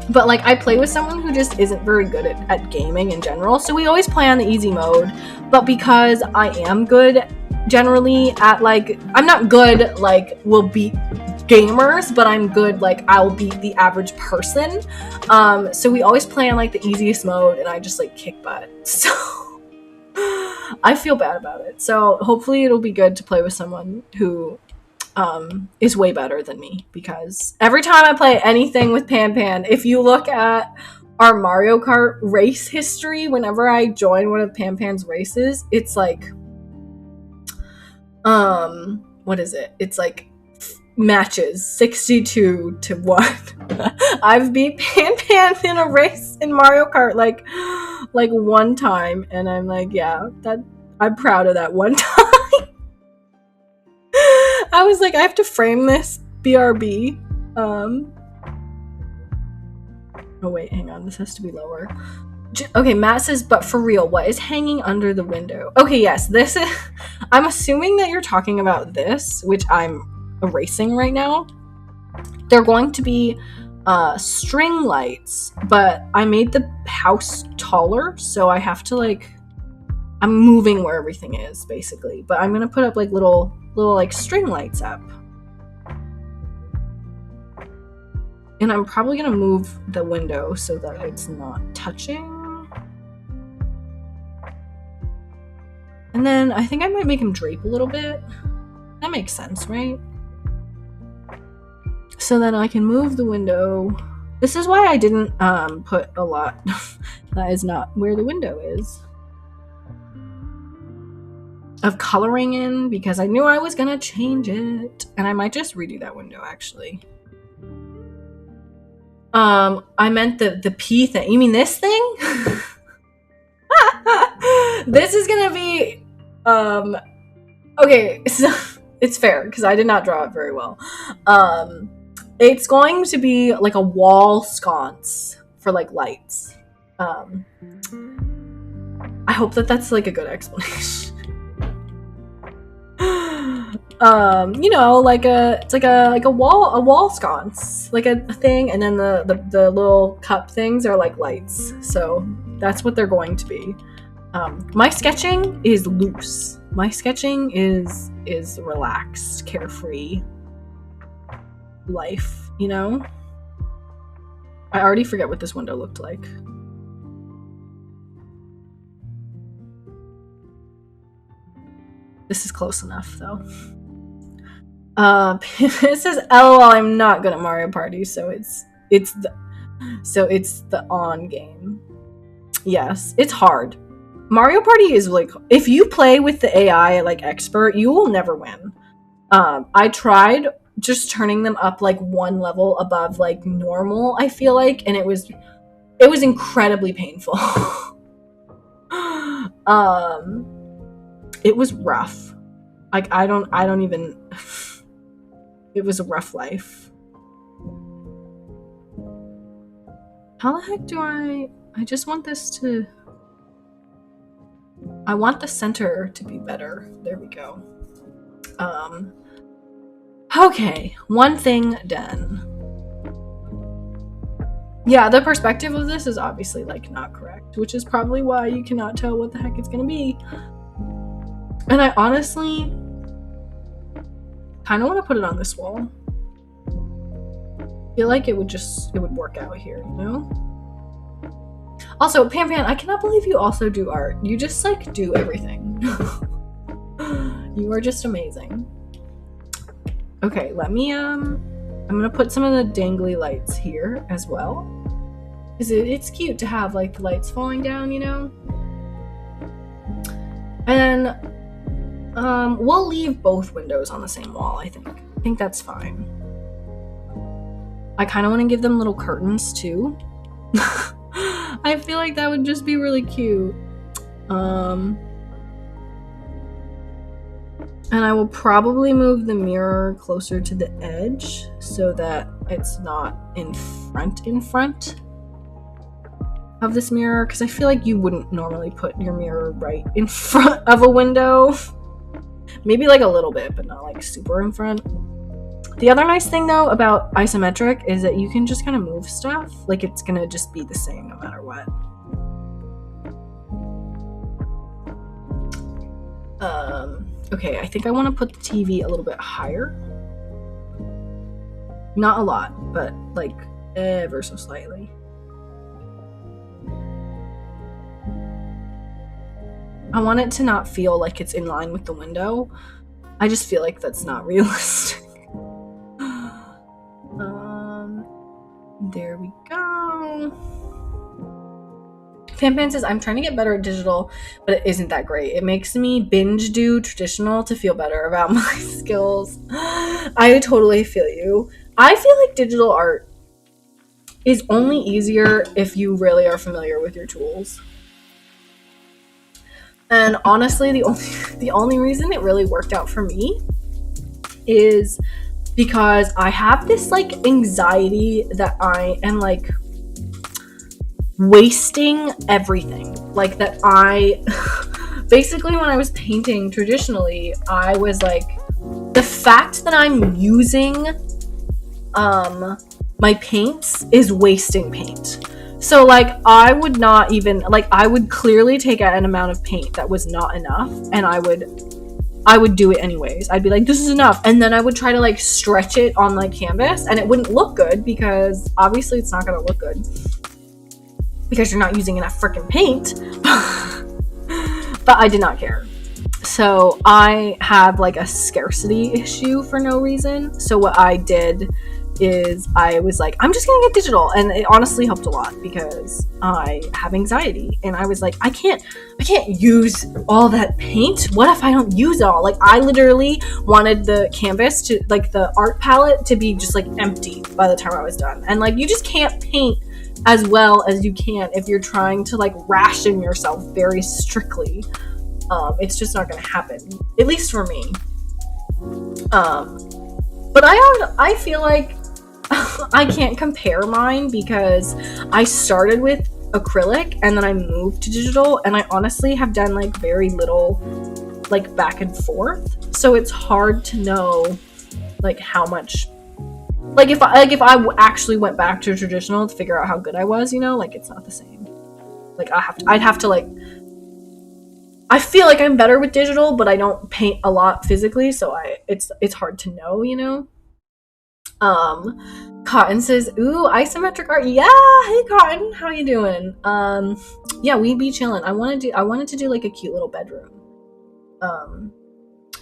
But, like, I play with someone who just isn't very good at gaming in general, so we always play on the easy mode. But because I am good generally at, like, I'm not good, like, will beat gamers, but I'm good, like, I'll beat the average person. So we always play on, like, the easiest mode, and I just, like, kick butt. So I feel bad about it. So hopefully it'll be good to play with someone who is way better than me, because every time I play anything with Pan, if you look at our Mario Kart race history, whenever I join one of Pan's races, it's like, what is it? It's like matches 62-1. I've beat Pan in a race in Mario Kart like one time, and I'm like, yeah, that I'm proud of that one time. I was like, I have to frame this BRB. Oh wait, hang on, this has to be lower. Okay, Matt says, but for real, what is hanging under the window? Okay, yes, this is, I'm assuming that you're talking about this, which I'm erasing right now. They're going to be string lights, but I made the house taller, so I have to, like, I'm moving where everything is, basically. But I'm gonna put up, like, little like string lights up. And I'm probably gonna move the window so that it's not touching. And then I think I might make him drape a little bit. That makes sense, right? So then I can move the window. This is why I didn't put a lot. That is not where the window is. Of coloring in, because I knew I was gonna change it. And I might just redo that window, actually. I meant the P thing. You mean this thing? This is gonna be, okay, so it's fair, because I did not draw it very well. It's going to be like a wall sconce for like lights. I hope that that's like a good explanation. You know, like a wall sconce, like a thing, and then the little cup things are like lights. So that's what they're going to be. My sketching is loose. My sketching is relaxed, carefree life, you know? I already forget what this window looked like. This is close enough, though. It says, "LOL, I'm not good at Mario Party," so it's the on game. Yes, it's hard. Mario Party is like, if you play with the AI like expert, you will never win. I tried just turning them up like one level above like normal, I feel like, and it was incredibly painful. It was rough. Like I don't even it was a rough life. How the heck do I just want this to, I want the center to be better. There we go. Okay, one thing done. Yeah, the perspective of this is obviously like not correct, which is probably why you cannot tell what the heck it's gonna be. And I honestly kind of want to put it on this wall. I feel like it would work out here, you know? Also, Pan, I cannot believe you also do art. You just like do everything. You are just amazing. Okay, let me I'm gonna put some of the dangly lights here as well. Cause it's cute to have like the lights falling down, you know? And then we'll leave both windows on the same wall, I think. I think that's fine. I kind of want to give them little curtains too. I feel like that would just be really cute. And I will probably move the mirror closer to the edge so that it's not in front of this mirror, because I feel like you wouldn't normally put your mirror right in front of a window. Maybe like a little bit, but not like super in front. The other nice thing though about isometric is that you can just kind of move stuff. Like it's gonna just be the same no matter what. Okay, I think I want to put the TV a little bit higher. Not a lot, but like ever so slightly. I want it to not feel like it's in line with the window. I just feel like that's not realistic. There we go. Fan says, I'm trying to get better at digital, but it isn't that great. It makes me binge do traditional to feel better about my skills. I totally feel you. I feel like digital art is only easier if you really are familiar with your tools. And honestly, the only reason it really worked out for me is because I have this like anxiety that I am like wasting everything. Like that I basically when I was painting traditionally, I was like, the fact that I'm using my paints is wasting paint. So like I would not even like, I would clearly take an amount of paint that was not enough, and I would do it anyways. I'd be like, this is enough, and then I would try to like stretch it on like canvas, and it wouldn't look good because obviously it's not gonna look good because you're not using enough freaking paint. But I did not care. So I had like a scarcity issue for no reason. So what I did is I was like, I'm just gonna get digital, and it honestly helped a lot because I have anxiety, and I was like, I can't use all that paint. What if I don't use it all? Like I literally wanted the canvas to, like the art palette to be just like empty by the time I was done. And like you just can't paint as well as you can if you're trying to like ration yourself very strictly. It's just not gonna happen, at least for me. But I feel like I can't compare mine because I started with acrylic and then I moved to digital, and I honestly have done like very little like back and forth, so it's hard to know like how much, like if I actually went back to traditional to figure out how good I was, you know, like it's not the same. Like I'd have to like, I feel like I'm better with digital, but I don't paint a lot physically, so it's hard to know, you know. Cotton says, ooh, isometric art. Yeah, hey Cotton, how you doing? Yeah, we be chilling. I wanted to do like a cute little bedroom.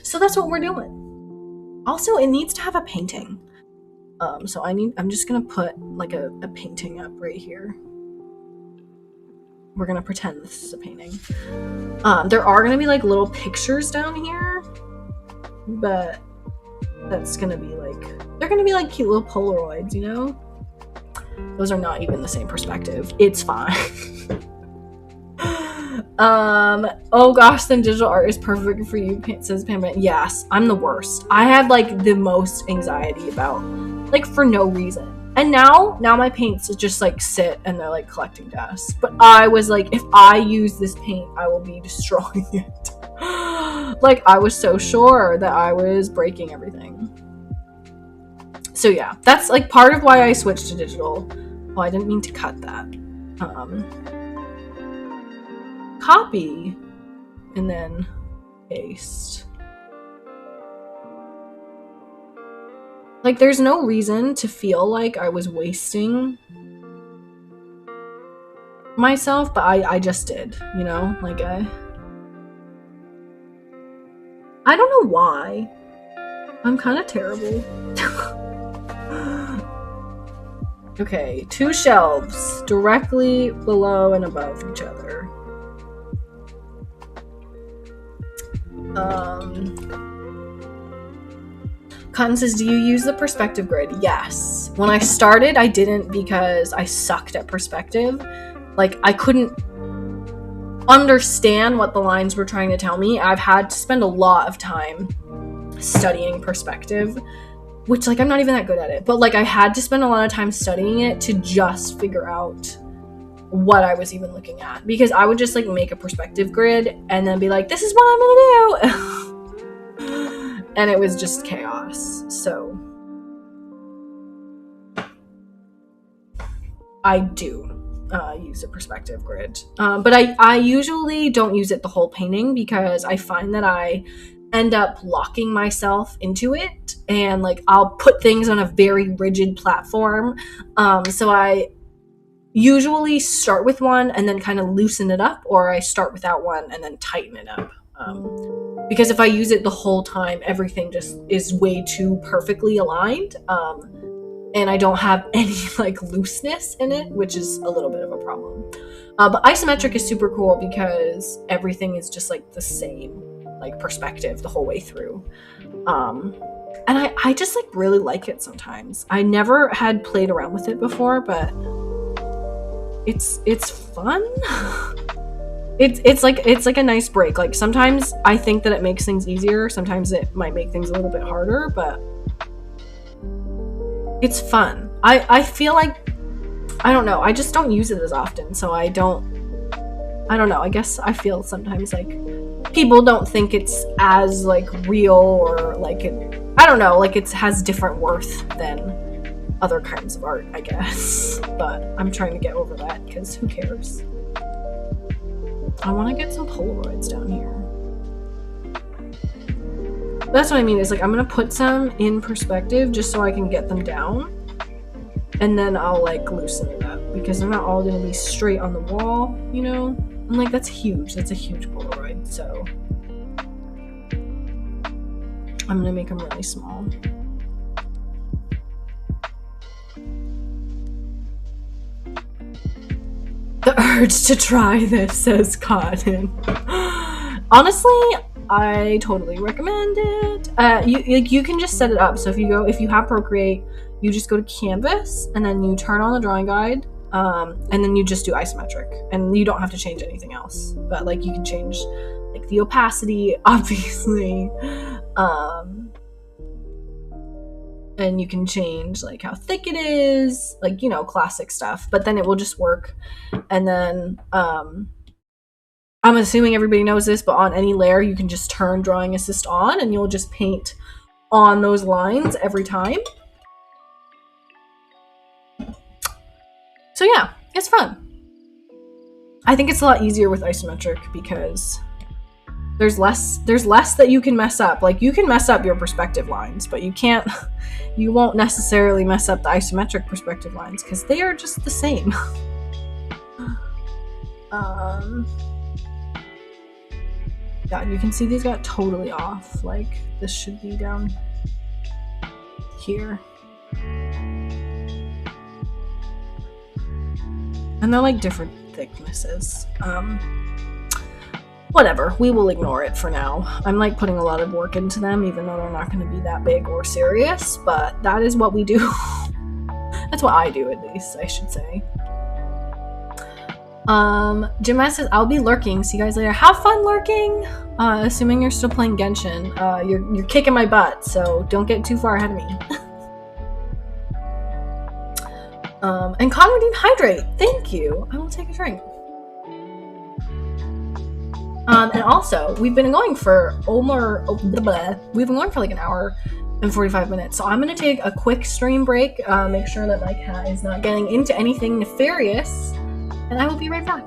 So that's what we're doing. Also, it needs to have a painting. So I'm just gonna put like a painting up right here. We're gonna pretend this is a painting. There are gonna be like little pictures down here, but that's gonna be like, they're gonna be like cute little Polaroids, you know? Those are not even the same perspective. It's fine. Oh gosh, then digital art is perfect for you, says Pam. Yes, I'm the worst. I have like the most anxiety about, like, for no reason. And now my paints just like sit and they're like collecting dust. But I was like, if I use this paint, I will be destroying it. Like, I was so sure that I was breaking everything. So yeah, that's like part of why I switched to digital. Oh, I didn't mean to cut that. Copy and then paste. Like, there's no reason to feel like I was wasting myself, but I just did, you know? Like, I don't know why. I'm kind of terrible. Okay, 2 shelves directly below and above each other. Cotton says, do you use the perspective grid? Yes. When I started, I didn't because I sucked at perspective. Like, I couldn't understand what the lines were trying to tell me. I've had to spend a lot of time studying perspective, which, like, I'm not even that good at it. But, like, I had to spend a lot of time studying it to just figure out what I was even looking at. Because I would just, like, make a perspective grid and then be like, this is what I'm gonna do! And it was just chaos. So I do use a perspective grid. But I usually don't use it the whole painting because I find that I end up locking myself into it, and like I'll put things on a very rigid platform. So I usually start with one and then kind of loosen it up, or I start without one and then tighten it up. Because if I use it the whole time, everything just is way too perfectly aligned. And I don't have any like looseness in it, which is a little bit of a problem. But isometric is super cool because everything is just like the same, like perspective the whole way through. And I just like really like it sometimes. I never had played around with it before, but it's fun. It's like a nice break. Like, sometimes I think that it makes things easier, sometimes it might make things a little bit harder, but it's fun. I feel like, I don't know, I just don't use it as often, so I don't know, I guess I feel sometimes like people don't think it's as like real, or like I don't know, like it has different worth than other kinds of art, I guess. But I'm trying to get over that because who cares? I want to get some Polaroids down here. That's what I mean, is like I'm gonna put some in perspective just so I can get them down, and then I'll like loosen it up because they're not all gonna be straight on the wall, you know? And like that's a huge Polaroid, so I'm gonna make them really small. The urge to try this, says Cotton. Honestly, I totally recommend it. You can just set it up. So if you have Procreate, you just go to Canvas and then you turn on the drawing guide, and then you just do isometric, and you don't have to change anything else. But like you can change like the opacity, obviously. and you can change like how thick it is, like, you know, classic stuff, but then it will just work. And then I'm assuming everybody knows this, but on any layer you can just turn Drawing Assist on and you'll just paint on those lines every time. So yeah, it's fun. I think it's a lot easier with isometric because there's less that you can mess up. Like, you can mess up your perspective lines, but you won't necessarily mess up the isometric perspective lines because they are just the same. Yeah, you can see these got totally off. Like, this should be down here. And they're like different thicknesses. Whatever, we will ignore it for now. I'm like putting a lot of work into them, even though they're not going to be that big or serious, but that is what we do. That's what I do, at least, I should say. Jim says, I'll be lurking. See you guys later. Have fun lurking! Assuming you're still playing Genshin. You're kicking my butt, so don't get too far ahead of me. And Conradine Hydrate, thank you. I will take a drink. And also, we've been going for like an hour and 45 minutes. So I'm going to take a quick stream break, make sure that my cat is not getting into anything nefarious, and I will be right back.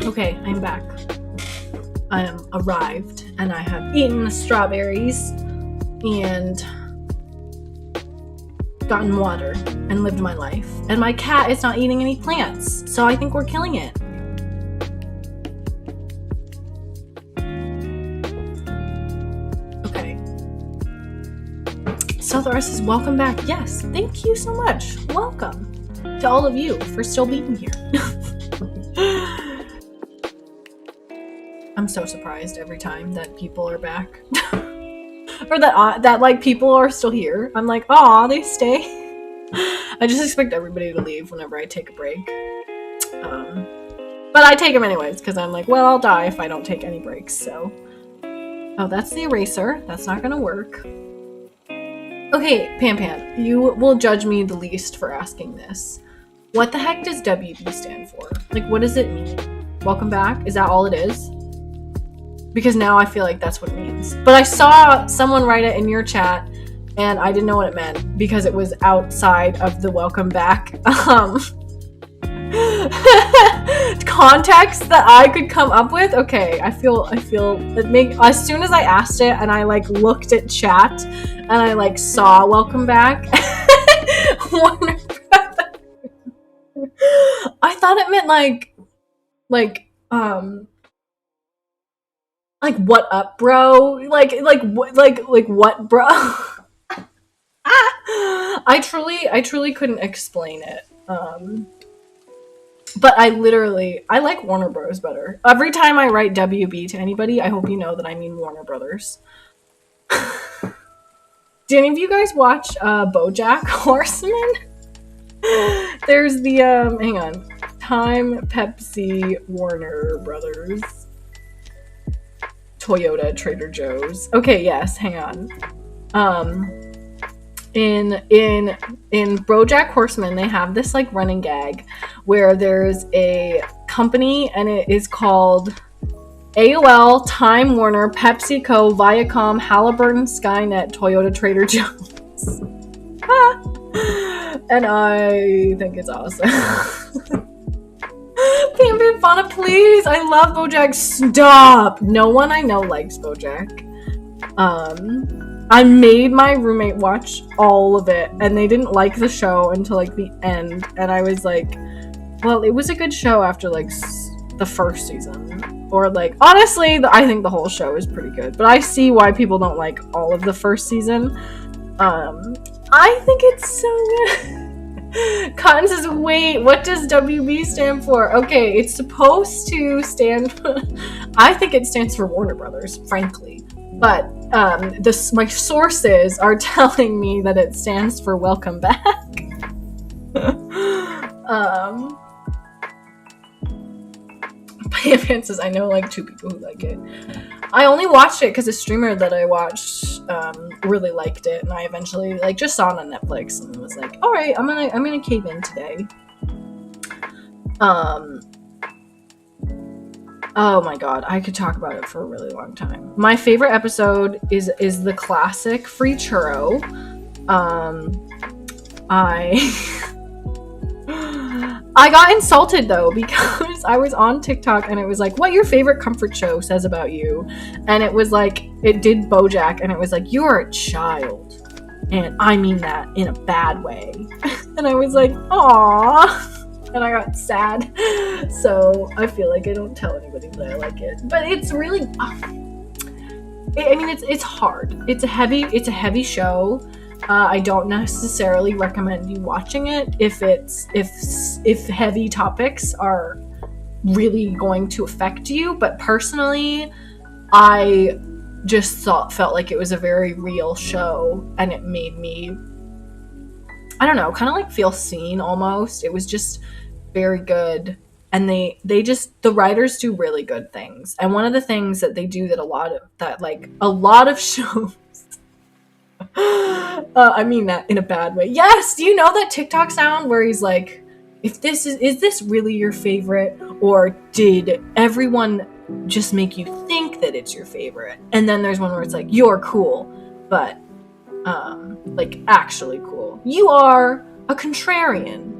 Okay, I'm back. I am arrived, and I have eaten the strawberries and gotten water and lived my life. And my cat is not eating any plants, so I think we're killing it. Okay. Southaris says, welcome back. Yes, thank you so much. Welcome to all of you for still being here. I'm so surprised every time that people are back. Or that like people are still here. I'm like, aw, they stay. I just expect everybody to leave whenever I take a break. But I take them anyways, because I'm like, well, I'll die if I don't take any breaks, so. Oh, that's the eraser. That's not gonna work. Okay, Pan, you will judge me the least for asking this. What the heck does WB stand for? Like, what does it mean? Welcome back? Is that all it is? Because now I feel like that's what it means. But I saw someone write it in your chat, and I didn't know what it meant because it was outside of the welcome back context that I could come up with. Okay, I feel it as soon as I asked it and I like looked at chat and I like saw welcome back. I thought it meant like what up, bro? Like what, bro? I truly couldn't explain it. But I like Warner Bros. Better. Every time I write WB to anybody, I hope you know that I mean Warner Brothers. Do any of you guys watch BoJack Horseman? There's the hang on, Time, Pepsi, Warner Brothers, Toyota, Trader Joe's. Okay, yes, hang on. In BoJack Horseman, they have this like running gag where there's a company and it is called AOL, Time Warner, PepsiCo, Viacom, Halliburton, Skynet, Toyota, Trader Joe's. And I think it's awesome. Pam Fauna, please! I love BoJack. Stop! No one I know likes BoJack. I made my roommate watch all of it, and they didn't like the show until like the end. And I was like, well, it was a good show after like the first season. Or like, honestly, I think the whole show is pretty good. But I see why people don't like all of the first season. I think it's so good. Cotton says, wait, what does WB stand for? Okay, it's supposed to stand for, I think it stands for Warner Brothers, frankly. But my sources are telling me that it stands for welcome back. Pan says, I know like 2 people who like it. I only watched it because a streamer that I watched really liked it, and I eventually like just saw it on Netflix and was like, all right, I'm gonna cave in today. Oh my god, I could talk about it for a really long time. My favorite episode is the classic free churro. I got insulted though because I was on TikTok and it was like, what your favorite comfort show says about you? And it was like, it did BoJack and it was like, you're a child. And I mean that in a bad way. And I was like, aww. And I got sad. So I feel like I don't tell anybody that I like it. But it's really, it's hard. It's a heavy show. I don't necessarily recommend you watching it if heavy topics are really going to affect you. But personally, I just felt like it was a very real show, and it made me, I don't know, kind of like feel seen almost. It was just very good, and the writers do really good things. And one of the things that they do that a lot of shows. I mean that in a bad way. Yes, do you know that TikTok sound where he's like, if this is this really your favorite, or did everyone just make you think that it's your favorite? And then there's one where it's like, you're cool, but like actually cool. You are a contrarian.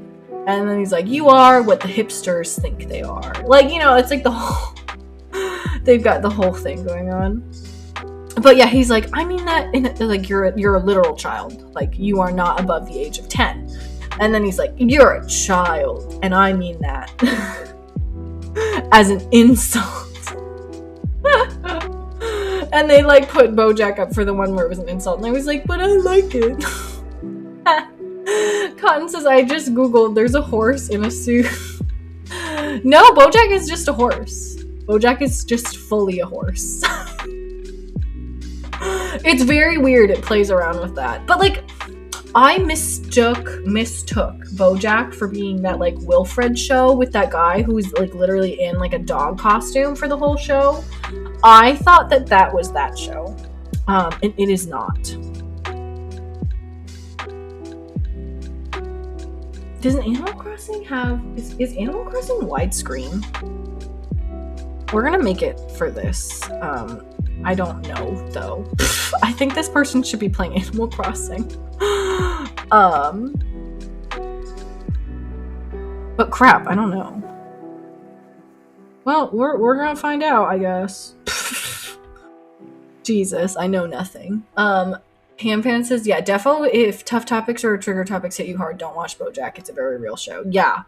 And then he's like, you are what the hipsters think they are. Like, you know, it's like the whole, they've got the whole thing going on. But yeah, he's like, I mean that in like you're a literal child. Like, you are not above the age of 10. And then he's like, you're a child, and I mean that as an insult. And they like put BoJack up for the one where it was an insult, and I was like, but I like it. Cotton says, I just googled, there's a horse in a suit. No, BoJack is just a horse. BoJack is just fully a horse. It's very weird. It plays around with that. But like, I mistook BoJack for being that like Wilfred show with that guy who's like literally in like a dog costume for the whole show. I thought that was that show. And it is not. Does Animal Crossing have... Is Animal Crossing widescreen? We're gonna make it for this. I don't know, though. I think this person should be playing Animal Crossing. But crap, I don't know. Well, we're gonna find out, I guess. Jesus, I know nothing. Hampan says, yeah, defo, if tough topics or trigger topics hit you hard, don't watch BoJack. It's a very real show. Yeah,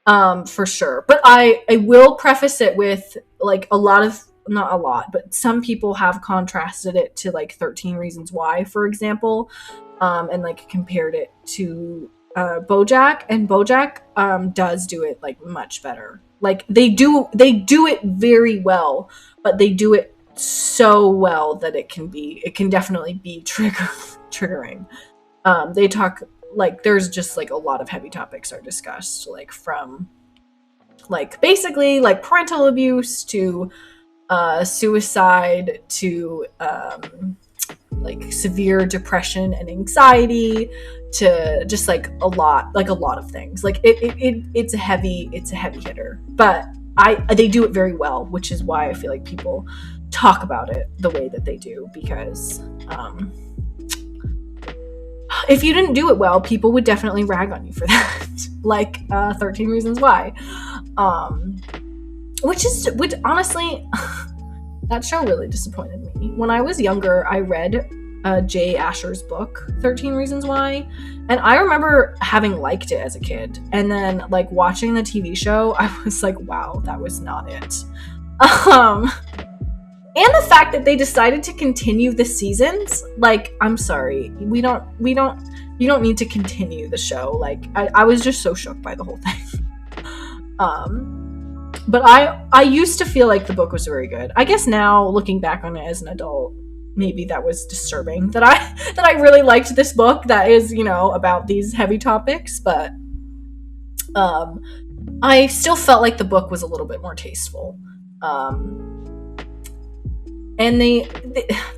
for sure. But I will preface it with, like, not a lot, but some people have contrasted it to, like, 13 Reasons Why, for example, and, like, compared it to BoJack, and BoJack does do it, like, much better. Like, they do it very well, but they do it so well that it can definitely be triggering. They talk, like, there's just like a lot of heavy topics are discussed, like from like basically like parental abuse to suicide to like severe depression and anxiety to just like a lot of things. Like it's a heavy hitter, but they do it very well, which is why I feel like people talk about it the way that they do, because if you didn't do it well, people would definitely rag on you for that. Like 13 Reasons Why, which honestly that show really disappointed me. When I was younger, I read Jay Asher's book 13 Reasons Why, and I remember having liked it as a kid, and then like watching the TV show, I was like, wow, that was not it. And the fact that they decided to continue the seasons, like, I'm sorry, you don't need to continue the show. Like, I was just so shook by the whole thing. But I used to feel like the book was very good. I guess now, looking back on it as an adult, maybe that was disturbing that I really liked this book that is, you know, about these heavy topics, but I still felt like the book was a little bit more tasteful. And the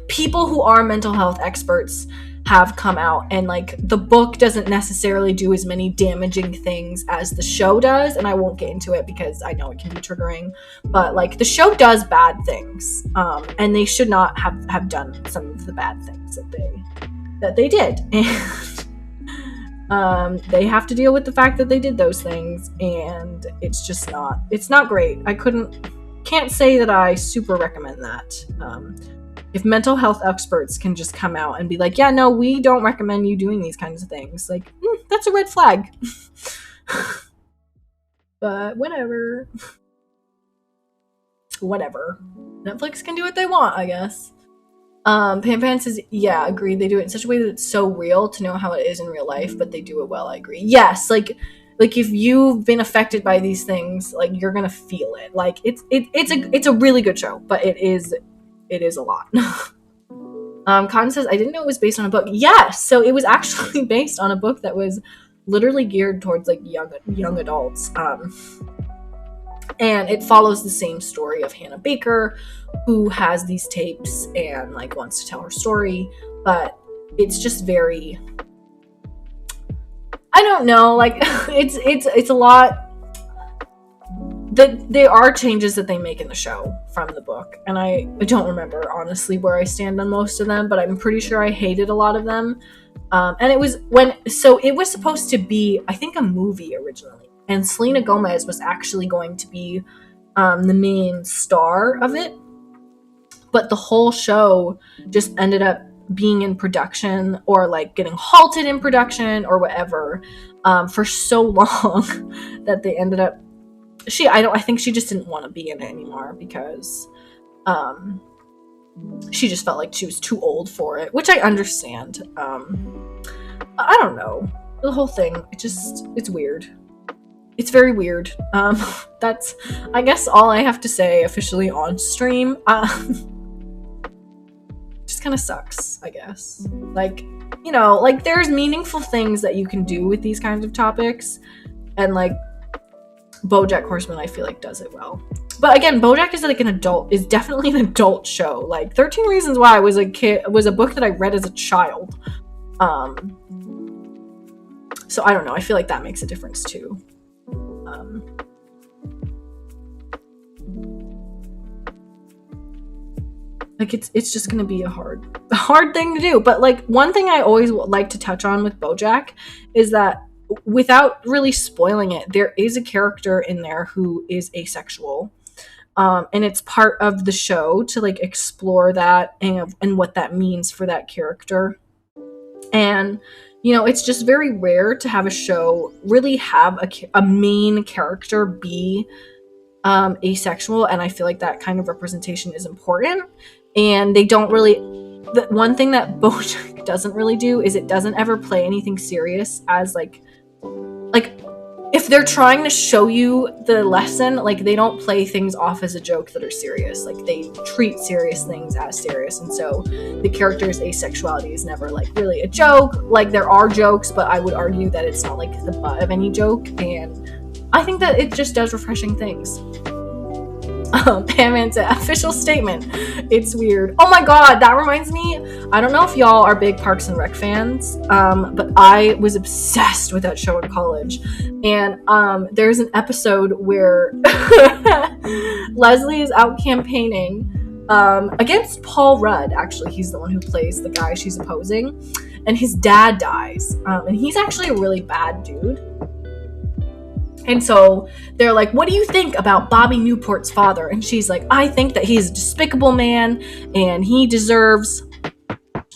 people who are mental health experts have come out, and like the book doesn't necessarily do as many damaging things as the show does, and I won't get into it because I know it can be triggering, but like the show does bad things, and they should not have done some of the bad things that they did, and they have to deal with the fact that they did those things, and it's not great. Can't say that I super recommend that. If mental health experts can just come out and be like, yeah, no, we don't recommend you doing these kinds of things, like, that's a red flag. But whatever. Netflix can do what they want, I guess. Pan says, yeah, agreed. They do it in such a way that it's so real to know how it is in real life, but they do it well. I agree. Yes, like if you've been affected by these things, like you're gonna feel it. Like it's a really good show, but it is a lot. Cotton says, I didn't know it was based on a book. Yes, so it was actually based on a book that was literally geared towards like young adults. And it follows the same story of Hannah Baker, who has these tapes and like wants to tell her story, but it's just very, I don't know, like it's a lot. There are changes that they make in the show from the book, and I don't remember honestly where I stand on most of them, but I'm pretty sure I hated a lot of them. And it was it was supposed to be, I think, a movie originally, and Selena Gomez was actually going to be the main star of it, but the whole show just ended up being in production, or like getting halted in production or whatever, for so long that they ended up, I think she just didn't want to be in it anymore, because she just felt like she was too old for it, which I understand. I don't know, the whole thing, it's weird. It's very weird. That's, I guess, all I have to say officially on stream. Just kind of sucks, I guess. Like, you know, like, there's meaningful things that you can do with these kinds of topics, and like BoJack Horseman, I feel like, does it well. But again, BoJack is definitely an adult show. Like 13 Reasons Why was a book that I read as a child. So I don't know. I feel like that makes a difference too. Like it's just gonna be a hard thing to do. But like, one thing I always like to touch on with BoJack is that, without really spoiling it, there is a character in there who is asexual. And it's part of the show to like explore that and what that means for that character. And, you know, it's just very rare to have a show really have a main character be asexual, and I feel like that kind of representation is important. And they don't really, the one thing that BoJack doesn't really do is it doesn't ever play anything serious as like if they're trying to show you the lesson, like, they don't play things off as a joke that are serious. Like, they treat serious things as serious, and so the character's asexuality is never like really a joke. Like, there are jokes, but I would argue that it's not like the butt of any joke, and I think that it just does refreshing things. Pamanta, official statement. It's weird. Oh my god, that reminds me. I don't know if y'all are big Parks and Rec fans, but I was obsessed with that show in college. And there's an episode where Leslie is out campaigning against Paul Rudd. Actually, he's the one who plays the guy she's opposing. And his dad dies. And he's actually a really bad dude. And so they're like, what do you think about Bobby Newport's father? And she's like, I think that he's a despicable man and he deserves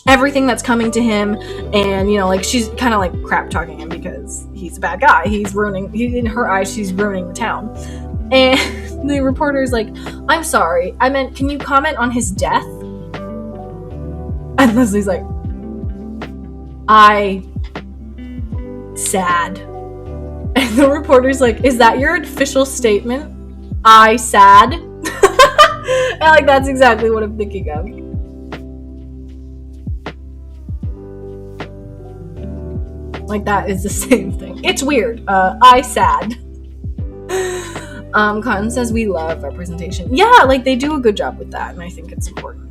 everything that's coming to him. And, you know, like, she's kind of like crap talking him because he's a bad guy. In her eyes, she's ruining the town. And the reporter's like, I'm sorry. I meant, can you comment on his death? And Leslie's like, sad. And the reporter's like, is that your official statement? Sad. And like, that's exactly what I'm thinking of. Like, that is the same thing. It's weird. Sad. Cotton says we love representation. Yeah, like, they do a good job with that, and I think it's important.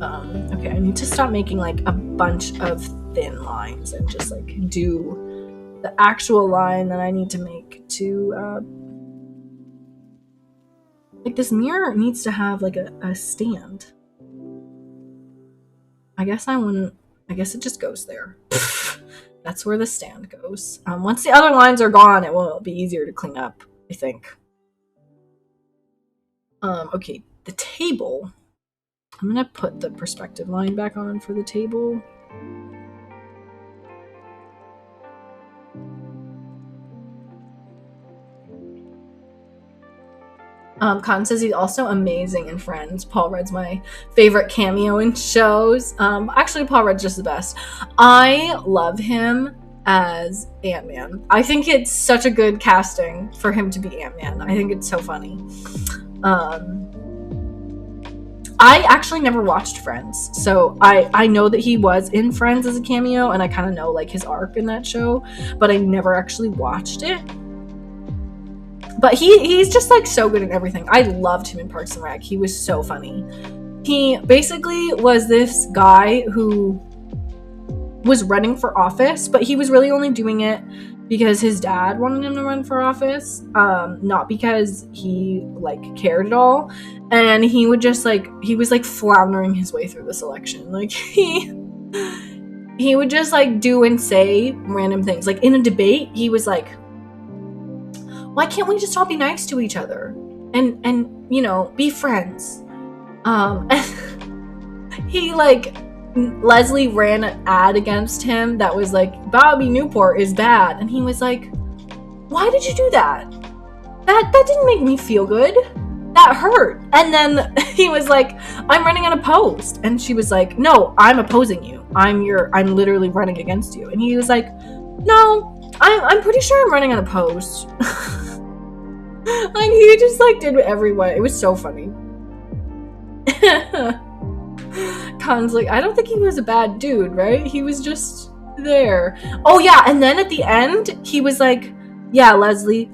Okay, I need to stop making like a bunch of thin lines and just like do the actual line that I need to make to like, this mirror needs to have like a stand. I guess it just goes there. That's where the stand goes. Once the other lines are gone, it will be easier to clean up, I think. Okay, the table. I'm gonna put the perspective line back on for the table. Cotton says he's also amazing in Friends. Paul Rudd's my favorite cameo in shows. Actually, Paul Rudd's just the best. I love him as Ant-Man. I think it's such a good casting for him to be Ant-Man. I think it's so funny. I actually never watched Friends, so I know that he was in Friends as a cameo, and I kind of know like his arc in that show, but I never actually watched it. But he's just like so good at everything. I loved him in Parks and Rec. He was so funny. He basically was this guy who was running for office, but he was really only doing it because his dad wanted him to run for office, not because he like cared at all. And he was like floundering his way through this election. Like, he he would just like do and say random things. Like in a debate, he was like, why can't we just all be nice to each other and you know, be friends? He like, Leslie ran an ad against him that was like, Bobby Newport is bad, and he was like, why did you do that? That didn't make me feel good. That hurt. And then he was like, I'm running unopposed. And she was like, no, I'm opposing you. I'm literally running against you. And he was like, no, I'm pretty sure I'm running unopposed. Like he just like did everyone. It was so funny. Khan's like, I don't think he was a bad dude, right? He was just there. Oh yeah, and then at the end, he was like, yeah, Leslie,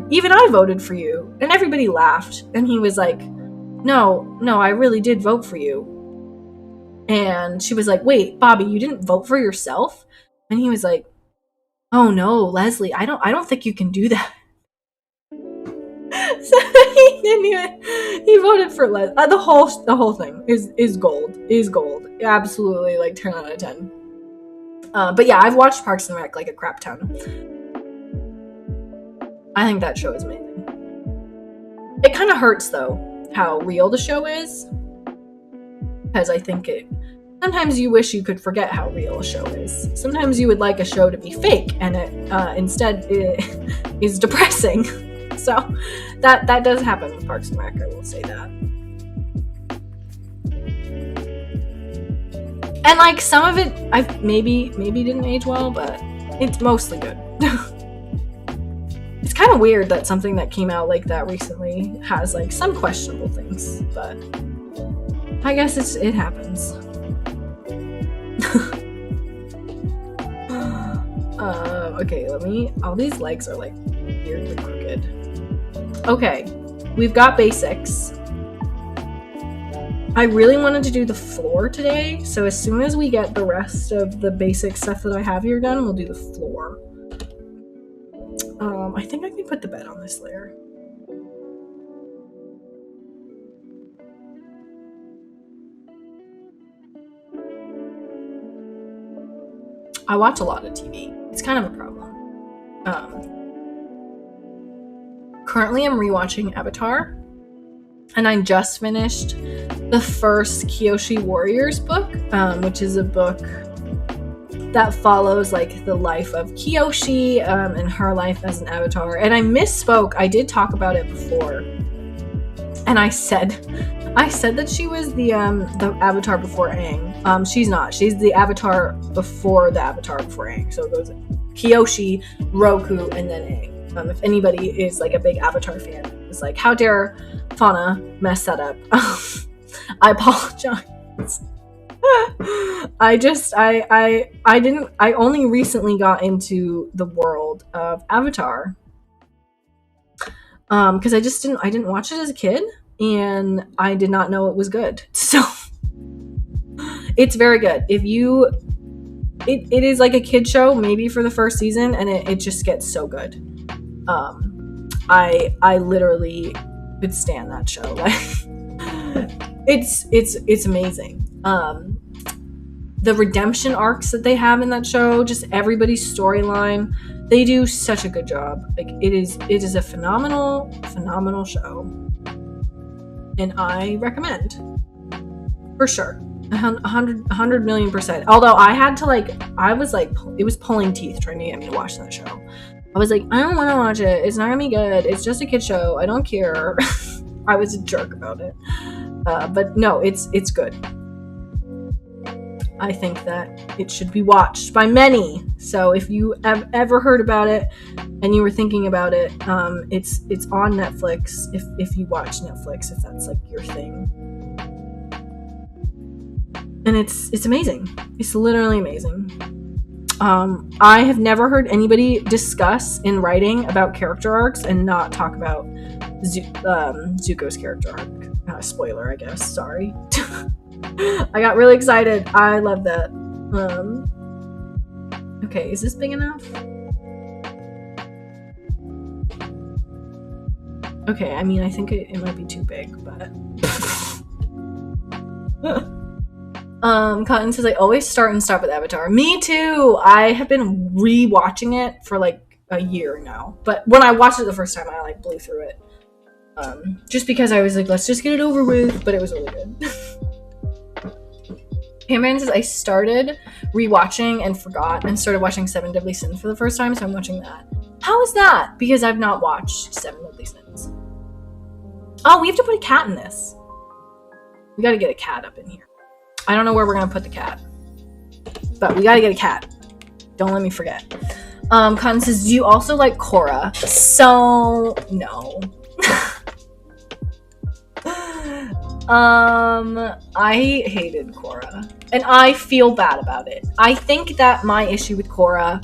even I voted for you. And everybody laughed. And he was like, no, I really did vote for you. And she was like, wait, Bobby, you didn't vote for yourself? And he was like, oh no, Leslie, I don't think you can do that. So he voted for Leslie. The whole thing is gold. Absolutely, like 10 out of 10. But yeah, I've watched Parks and Rec like a crap ton. I think that show is amazing. It kind of hurts though how real the show is, because I think sometimes you wish you could forget how real a show is. Sometimes you would like a show to be fake, and it instead it is depressing. So that does happen with Parks and Rec, I will say that. And like some of it I maybe didn't age well, but it's mostly good. It's kind of weird that something that came out like that recently has like some questionable things, but I guess it happens. Okay, all these legs are like weirdly crooked. Okay, we've got basics. I really wanted to do the floor today, so as soon as we get the rest of the basic stuff that I have here done, we'll do the floor. I think I can put the bed on this layer. I watch a lot of TV. It's kind of a problem. Currently, I'm rewatching Avatar, and I just finished the first Kyoshi Warriors book, which is a book that follows like the life of Kyoshi and her life as an avatar. And I misspoke. I did talk about it before, and I said that she was the avatar before Aang. She's not. She's the avatar before the avatar before Aang. So it goes Kyoshi, Roku, and then Aang. If anybody is like a big Avatar fan, it's like, how dare Fauna mess that up? I apologize. I only recently got into the world of Avatar. Because I didn't watch it as a kid, and I did not know it was good. So it's very good. It is like a kid show, maybe for the first season, and it just gets so good. I literally could stand that show. Like it's amazing. The redemption arcs that they have in that show, just everybody's storyline, they do such a good job. Like it is a phenomenal show, and I recommend for sure. 100 million %. Although I had to it was pulling teeth trying to get me to watch that show. I was like, I don't want to watch it. It's not gonna be good. It's just a kid show. I don't care. I was a jerk about it. But no, it's good. I think that it should be watched by many. So if you have ever heard about it and you were thinking about it, it's on Netflix. If you watch Netflix, if that's like your thing, and it's amazing. It's literally amazing. I have never heard anybody discuss in writing about character arcs and not talk about Zuko's character arc. Spoiler, I guess. Sorry. I got really excited. I love that. Okay, is this big enough? Okay, I mean, I think it might be too big, but... Cotton says, I always start and stop with Avatar. Me too. I have been rewatching it for like a year now. But when I watched it the first time, I like blew through it. Just because I was like, let's just get it over with. But it was really good. Pam says, I started rewatching and forgot and started watching Seven Deadly Sins for the first time, so I'm watching that. How is that? Because I've not watched Seven Deadly Sins. Oh, we have to put a cat in this. We gotta get a cat up in here. I don't know where we're gonna put the cat, but we gotta get a cat. Don't let me forget. Cotton says, do you also like Korra? So, no. I hated Korra, and I feel bad about it. I think that my issue with Korra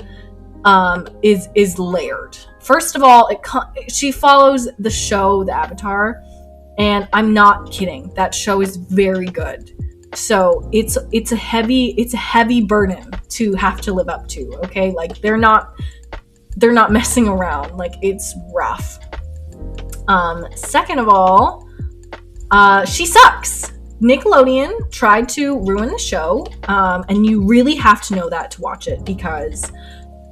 is layered. First of all, she follows the show, the Avatar, and I'm not kidding. That show is very good. So it's a heavy burden to have to live up to. Okay, like they're not messing around. Like it's rough. Second of all, she sucks. Nickelodeon tried to ruin the show, and you really have to know that to watch it, because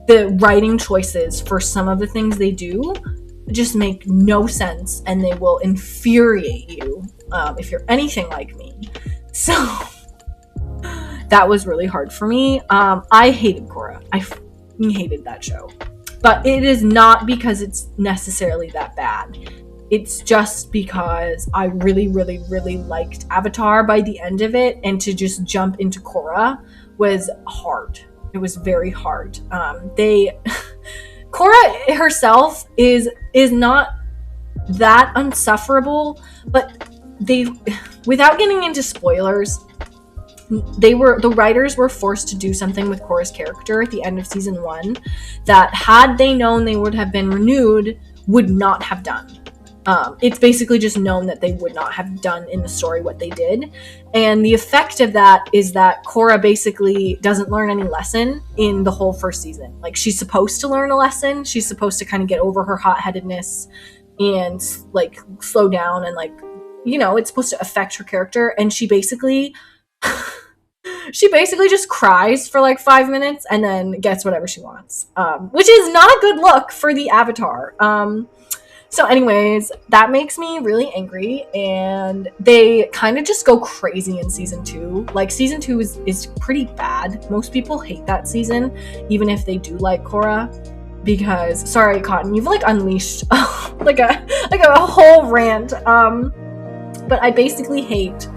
the writing choices for some of the things they do just make no sense, and they will infuriate you if you're anything like me. So that was really hard for me. I hated Korra. I hated that show. But it is not because it's necessarily that bad. It's just because I really, really, really liked Avatar by the end of it, and to just jump into Korra was hard. It was very hard. Korra herself is not that unsufferable, but without getting into spoilers, the writers were forced to do something with Korra's character at the end of season 1 that, had they known they would have been renewed, would not have done. It's basically just known that they would not have done in the story what they did. And the effect of that is that Korra basically doesn't learn any lesson in the whole first season. Like, she's supposed to learn a lesson. She's supposed to kind of get over her hot-headedness and, like, slow down and, like, you know, it's supposed to affect her character. And she basically just cries for like 5 minutes and then gets whatever she wants, which is not a good look for the Avatar. So anyways, that makes me really angry, and they kind of just go crazy in season 2. Like, season 2 is pretty bad. Most people hate that season, even if they do like Korra, because, sorry, Cotton, you've like unleashed like a whole rant. But I basically hate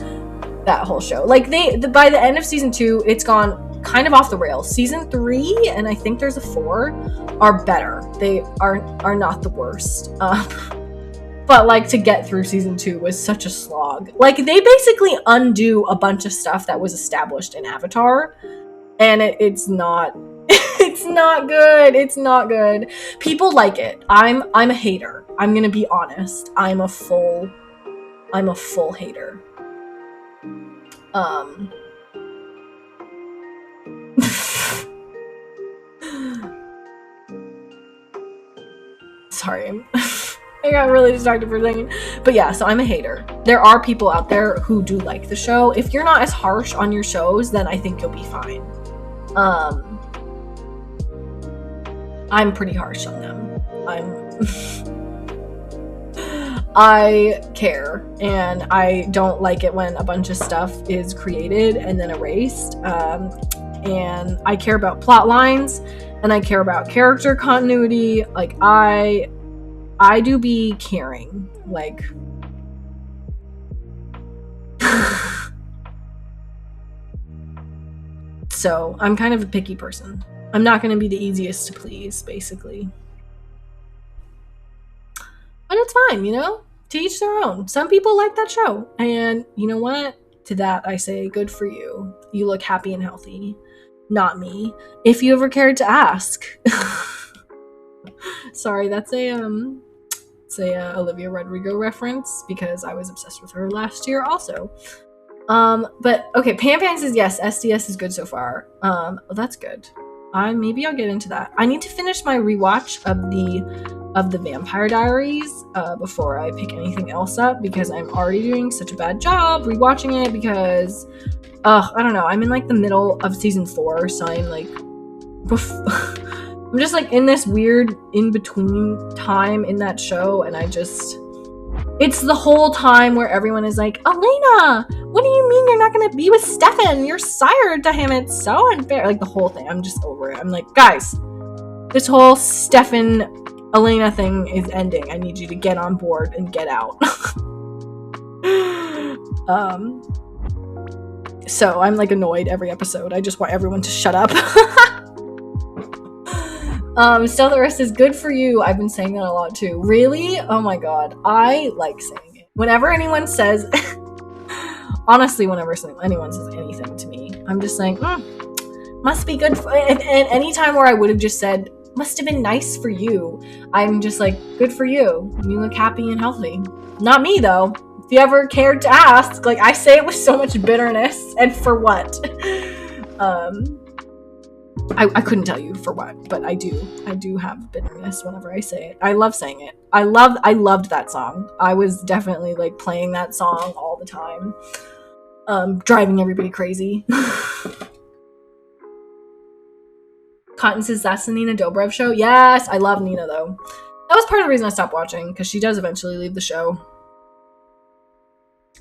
that whole show. Like, by the end of season 2, it's gone kind of off the rails. Season 3, and I think there's a 4, are better. They are not the worst. But like, to get through season 2 was such a slog. Like, they basically undo a bunch of stuff that was established in Avatar, and it's not it's not good. It's not good. People like it. I'm a hater. I'm gonna be honest. I'm a full hater. Sorry, I got really distracted for a second. But yeah, so I'm a hater. There are people out there who do like the show. If you're not as harsh on your shows, then I think you'll be fine. I'm pretty harsh on them. I care, and I don't like it when a bunch of stuff is created and then erased. And I care about plot lines, and I care about character continuity. Like, I do be caring. Like, so I'm kind of a picky person. I'm not going to be the easiest to please, basically. But it's fine, you know? To each their own. Some people like that show. And you know what? To that, I say, good for you. You look happy and healthy. Not me. If you ever cared to ask. Sorry, that's a Olivia Rodrigo reference, because I was obsessed with her last year also. But okay, Pam says yes, SDS is good so far. Well, that's good. Maybe I'll get into that. I need to finish my rewatch of the of the Vampire Diaries before I pick anything else up, because I'm already doing such a bad job rewatching it, because I don't know, I'm in like the middle of season 4, so I'm like I'm just like in this weird in-between time in that show, and it's the whole time where everyone is like, Elena, what do you mean you're not gonna be with Stefan? You're sired to him. It's so unfair. Like the whole thing. I'm just over it. I'm like, guys, this whole Stefan Elena thing is ending. I need you to get on board and get out. So I'm like annoyed every episode. I just want everyone to shut up. Stealth is good for you. I've been saying that a lot too. Really? Oh my god. I like saying it. Whenever anyone says, honestly, whenever anyone says anything to me, I'm just saying, must be good. And any time where I would have just said, must have been nice for you, I'm just like, good for you. You look happy and healthy. Not me though. If you ever cared to ask, like I say it with so much bitterness, and for what? I couldn't tell you for what, but I do have bitterness whenever I say it. I love saying it. I loved that song. I was definitely like playing that song all the time, driving everybody crazy. Cotton says that's the Nina Dobrev show. Yes, I love Nina though. That was part of the reason I stopped watching, because she does eventually leave the show.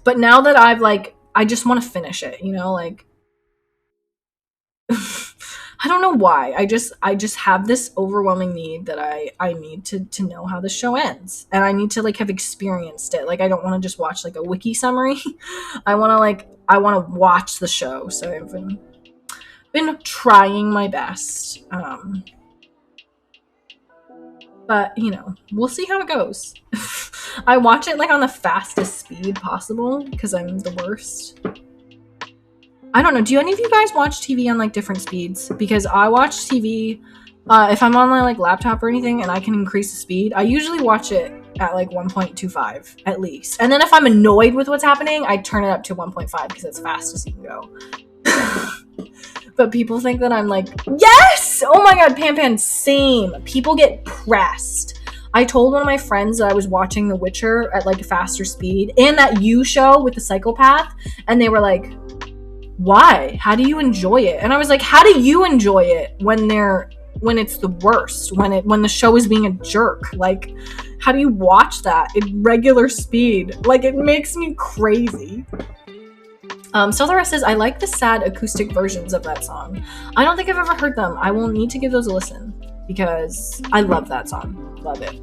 But now that I just want to finish it, you know, like I don't know why. I just have this overwhelming need that I need to know how the show ends. And I need to like have experienced it. Like I don't want to just watch like a wiki summary. I want to watch the show. So I've been trying my best. But, you know, we'll see how it goes. I watch it like on the fastest speed possible because I'm the worst. I don't know. Do any of you guys watch TV on like different speeds? Because I watch TV if I'm on my like laptop or anything and I can increase the speed. I usually watch it at like 1.25 at least. And then if I'm annoyed with what's happening, I turn it up to 1.5 because it's fast as you can go. But people think that I'm like, yes! Oh my god, Pan, same. People get pressed. I told one of my friends that I was watching The Witcher at like a faster speed and that You show with the psychopath, and they were like, why? How do you enjoy it? And I was like, how do you enjoy it when it's the worst, when the show is being a jerk? Like, how do you watch that at regular speed? Like, it makes me crazy. So the rest is, I like the sad acoustic versions of that song. I don't think I've ever heard them. I will need to give those a listen because I love that song. Love it.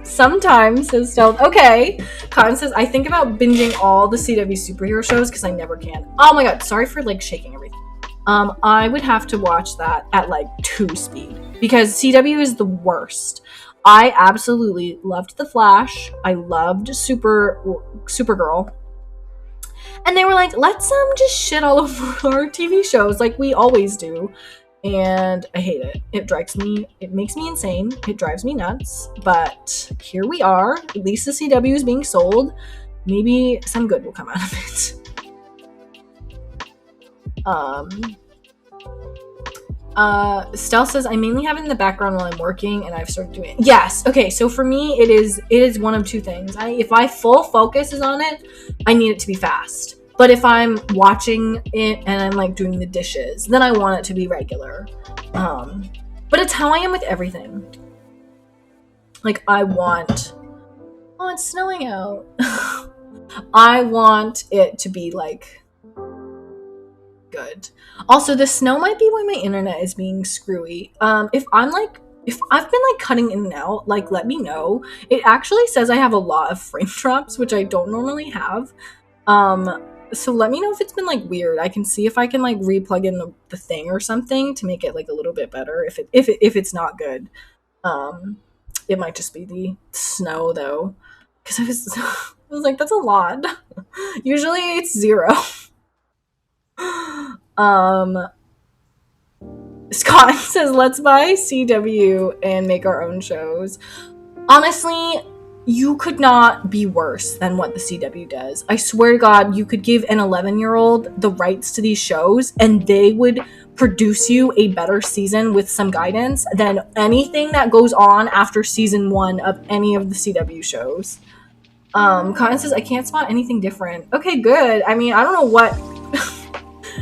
Sometimes, says Stealth. Okay. Cotton says, I think about binging all the CW superhero shows because I never can. Oh my god, sorry for like shaking everything. I would have to watch that at like 2 speed because CW is the worst. I absolutely loved The Flash. I loved Supergirl. And they were like, let's just shit all over our TV shows like we always do. And I hate it. It makes me insane. It drives me nuts. But here we are. At least the CW is being sold. Maybe some good will come out of it. Stealth says, I mainly have it in the background while I'm working and I've started doing it. Yes. Okay. So for me, it is one of two things. If my full focus is on it, I need it to be fast. But if I'm watching it and I'm like doing the dishes, then I want it to be regular. But it's how I am with everything. Like it's snowing out. I want it to be like good. Also, the snow might be why my internet is being screwy. If I've been like cutting in and out, like let me know. It actually says I have a lot of frame drops, which I don't normally have. So let me know if it's been like weird. I can see if I can like replug in the thing or something to make it like a little bit better. If it's not good, it might just be the snow though, because I was like, that's a lot. Usually it's 0. Scott says, let's buy CW and make our own shows. Honestly, you could not be worse than what the CW does. I swear to God, you could give an 11-year-old the rights to these shows and they would produce you a better season with some guidance than anything that goes on after season 1 of any of the CW shows. Cotton says, I can't spot anything different. Okay, good. I mean, I don't know what...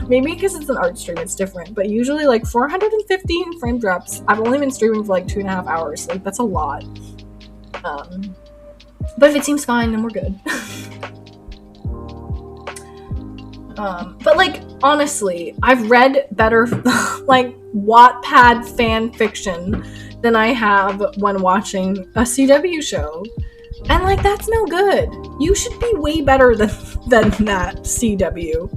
Maybe because it's an art stream, it's different. But usually, like, 415 frame drops. I've only been streaming for, like, 2.5 hours. Like, that's a lot. But if it seems fine, then we're good. But, like, honestly, I've read better, like, Wattpad fan fiction than I have when watching a CW show. And, like, that's no good. You should be way better than that, CW.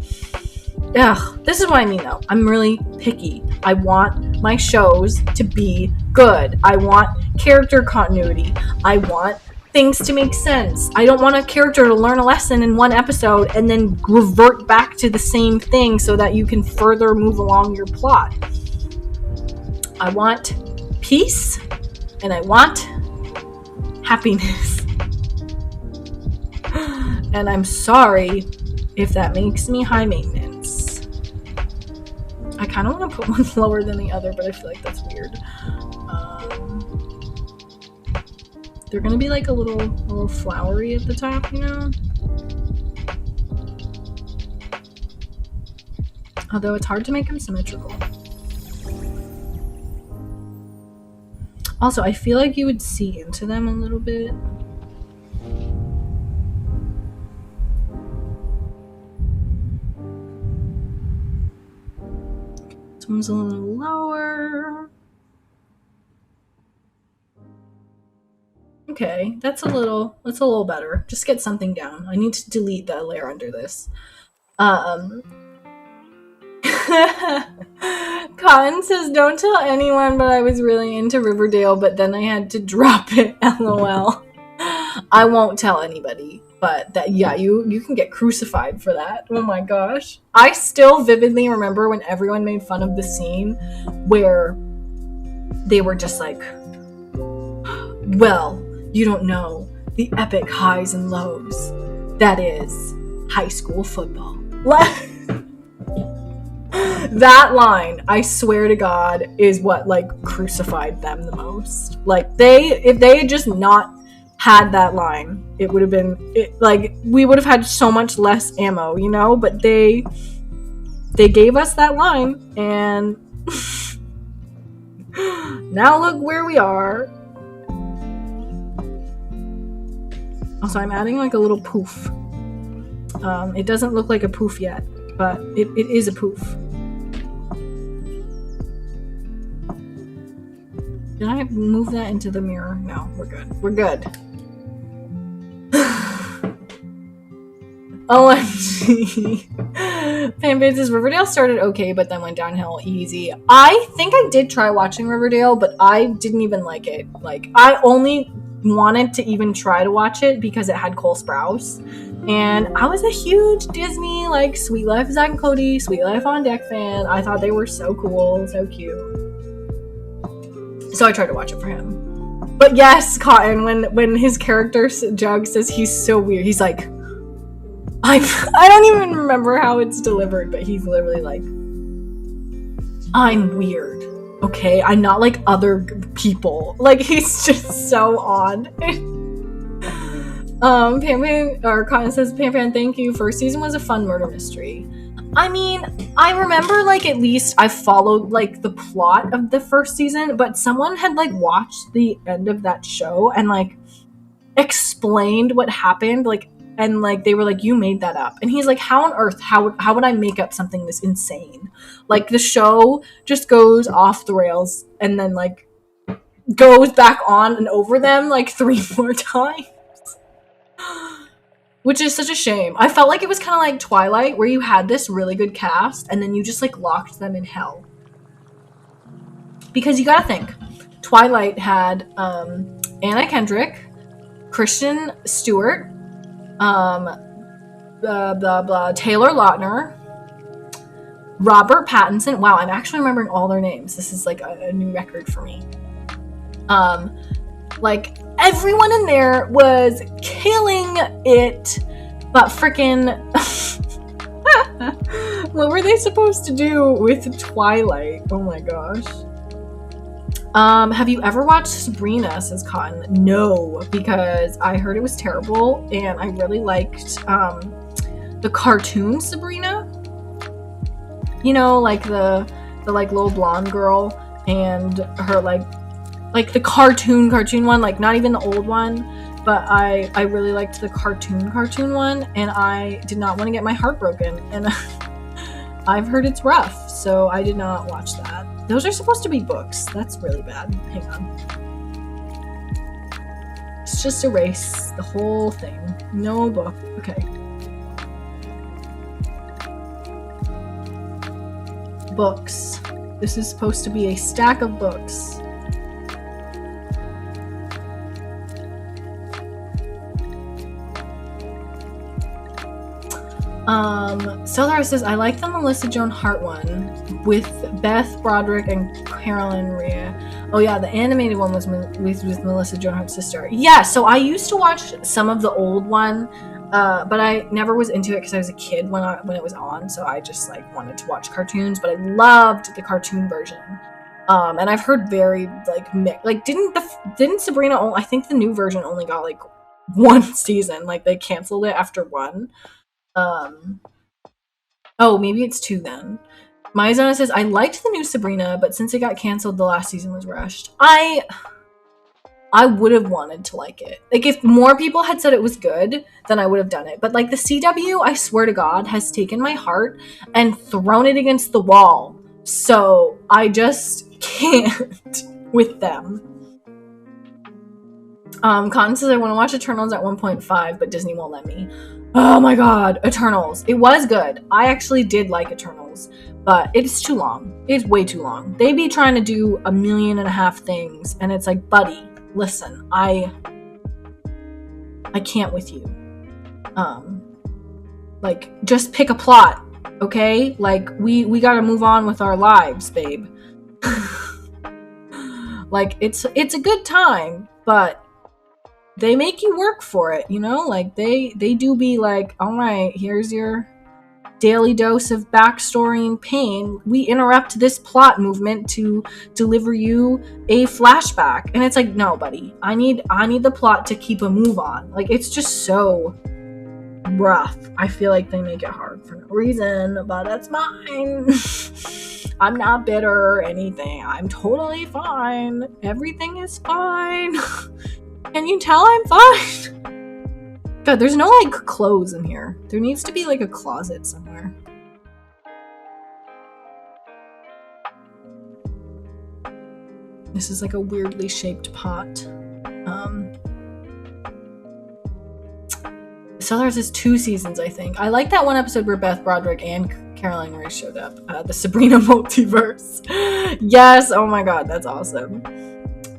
Ugh, this is what I mean, though. I'm really picky. I want my shows to be good. I want character continuity. I want things to make sense. I don't want a character to learn a lesson in one episode and then revert back to the same thing so that you can further move along your plot. I want peace, and I want happiness. And I'm sorry if that makes me high maintenance. I kind of want to put one lower than the other, but I feel like that's weird. They're gonna be like a little flowery at the top, you know? Although it's hard to make them symmetrical. Also, I feel like you would see into them a little bit. This one's a little lower. Okay, that's a little better. Just get something down. I need to delete the layer under this. Cotton says, don't tell anyone, but I was really into Riverdale, but then I had to drop it, LOL. I won't tell anybody, but that, yeah, you can get crucified for that. Oh my gosh. I still vividly remember when everyone made fun of the scene where they were just like, well, you don't know the epic highs and lows that is high school football. That line, I swear to God, is what, like, crucified them the most. Like, if they had just not had that line, it would have been, we would have had so much less ammo, you know? But they gave us that line, and now look where we are. Also, I'm adding, like, a little poof. It doesn't look like a poof yet, but it is a poof. Did I move that into the mirror? No, we're good. We're good. OMG. Fanbase says Riverdale started okay, but then went downhill easy. I think I did try watching Riverdale, but I didn't even like it. Like, I only wanted to even try to watch it because it had Cole Sprouse. And I was a huge Disney, like, Sweet Life of Zack and Cody, Sweet Life on Deck fan. I thought they were so cool, so cute. So I tried to watch it for him. But yes, Cotton, when his character, Jug, says he's so weird, he's like, I don't even remember how it's delivered, but he's literally like, I'm weird, okay? I'm not like other people. Like, he's just so odd. Cotton says, Pam, thank you. First season was a fun murder mystery. I mean, I remember, like, at least I followed, like, the plot of the first season, but someone had, like, watched the end of that show and, like, explained what happened, like, and, like, they were like, you made that up. And he's like, how on earth, how would I make up something this insane? Like, the show just goes off the rails and then, like, goes back on and over them, like, 3 more times. Which is such a shame. I felt like it was kind of like Twilight, where you had this really good cast, and then you just, like, locked them in hell. Because you gotta think. Twilight had, Anna Kendrick, Kristen Stewart, Taylor Lautner, Robert Pattinson. Wow, I'm actually remembering all their names. This is, like, a new record for me. Like, everyone in there was killing it, but freaking What were they supposed to do with Twilight? Oh my gosh. Have you ever watched Sabrina, says Cotton? No, because I heard it was terrible, and I really liked the cartoon Sabrina. You know, like the like little blonde girl and her like the cartoon one, like not even the old one, but I really liked the cartoon one, and I did not want to get my heart broken, and I've heard it's rough, so I did not watch that. Those are supposed to be books. That's really bad. Hang on. Let's just erase the whole thing. No book. Okay. Books. This is supposed to be a stack of books. Stellar says, I like the Melissa Joan Hart one with Beth Broderick and Carolyn Rhea. Oh yeah, the animated one was with Melissa Joan Hart's sister. Yeah, so I used to watch some of the old one, but I never was into it because I was a kid when it was on, so I just like wanted to watch cartoons, but I loved the cartoon version. And I've heard very like didn't Sabrina I think the new version only got like one season, like they canceled it after one. Oh, maybe it's two then. Maizona says, I liked the new Sabrina, but since it got canceled, the last season was rushed. I would have wanted to like it. Like, if more people had said it was good, then I would have done it. But, like, the CW, I swear to God, has taken my heart and thrown it against the wall. So, I just can't with them. Cotton says, I want to watch Eternals at 1.5, but Disney won't let me. Oh my god, Eternals. It was good. I actually did like Eternals, but it's too long. It's way too long. They be trying to do 1.5 million things, and it's like, buddy, listen, I can't with you. Like, just pick a plot, okay? Like, we gotta move on with our lives, babe. Like, it's a good time, but they make you work for it, you know? Like, they do be like, all right, here's your daily dose of backstory and pain. We interrupt this plot movement to deliver you a flashback. And it's like, no, buddy, I need the plot to keep a move on. Like, it's just so rough. I feel like they make it hard for no reason, but that's mine. I'm not bitter or anything. I'm totally fine. Everything is fine. Can you tell I'm fine? God, there's no, like, clothes in here. There needs to be, like, a closet somewhere. This is, like, a weirdly shaped pot. Sellers is 2 seasons, I think. I like that one episode where Beth Broderick and Caroline Rhea showed up. The Sabrina multiverse. Yes! Oh my god, that's awesome.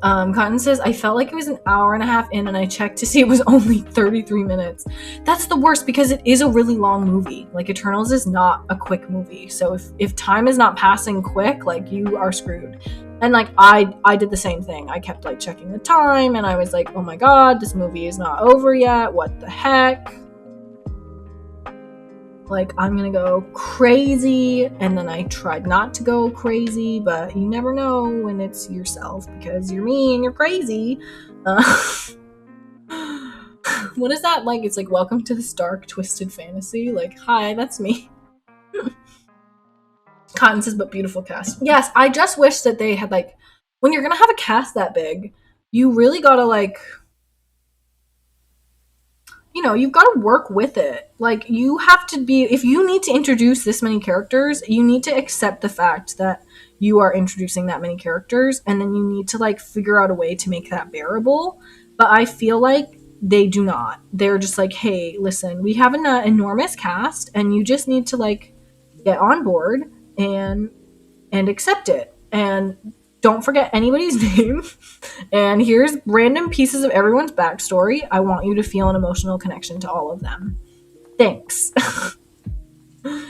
Cotton says, I felt like it was an hour and a half in, and I checked to see it was only 33 minutes. That's the worst, because it is a really long movie. Like, Eternals is not a quick movie. So if time is not passing quick, like, you are screwed. And, like, I did the same thing. I kept, like, checking the time, and I was like, oh my god, this movie is not over yet. What the heck? Like, I'm gonna go crazy, and then I tried not to go crazy, but you never know when it's yourself, because you're me and you're crazy. What is that like? It's like, welcome to this dark, twisted fantasy. Like, hi, that's me. Cotton says, but beautiful cast. Yes, I just wish that they had, like, when you're gonna have a cast that big, you really gotta, like, you know, you've got to work with it. Like, you have to be, if you need to introduce this many characters, you need to accept the fact that you are introducing that many characters, and then you need to, like, figure out a way to make that bearable. But I feel like they do not. They're just like, hey, listen, we have an enormous cast, and you just need to, like, get on board and accept it. And don't forget anybody's name. And here's random pieces of everyone's backstory. I want you to feel an emotional connection to all of them. Thanks.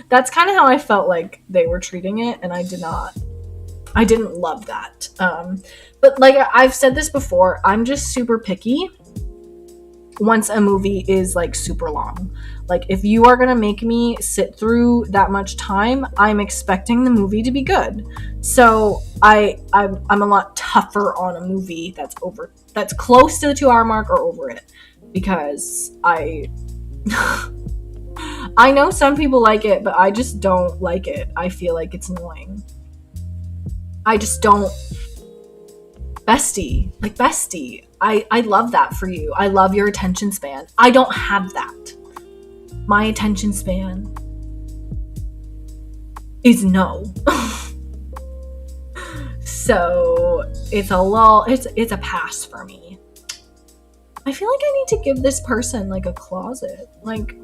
That's kind of how I felt like they were treating it, and I didn't love that. But, like, I've said this before, I'm just super picky once a movie is, like, super long. Like, if you are gonna make me sit through that much time, I'm expecting the movie to be good. So I'm a lot tougher on a movie that's close to the 2 hour mark or over it, because I know some people like it, but I just don't like it. I feel like it's annoying. I just don't. Bestie, I love that for you. I love your attention span. I don't have that. My attention span is no. So it's a pass for me. I feel like I need to give this person like a closet. Like,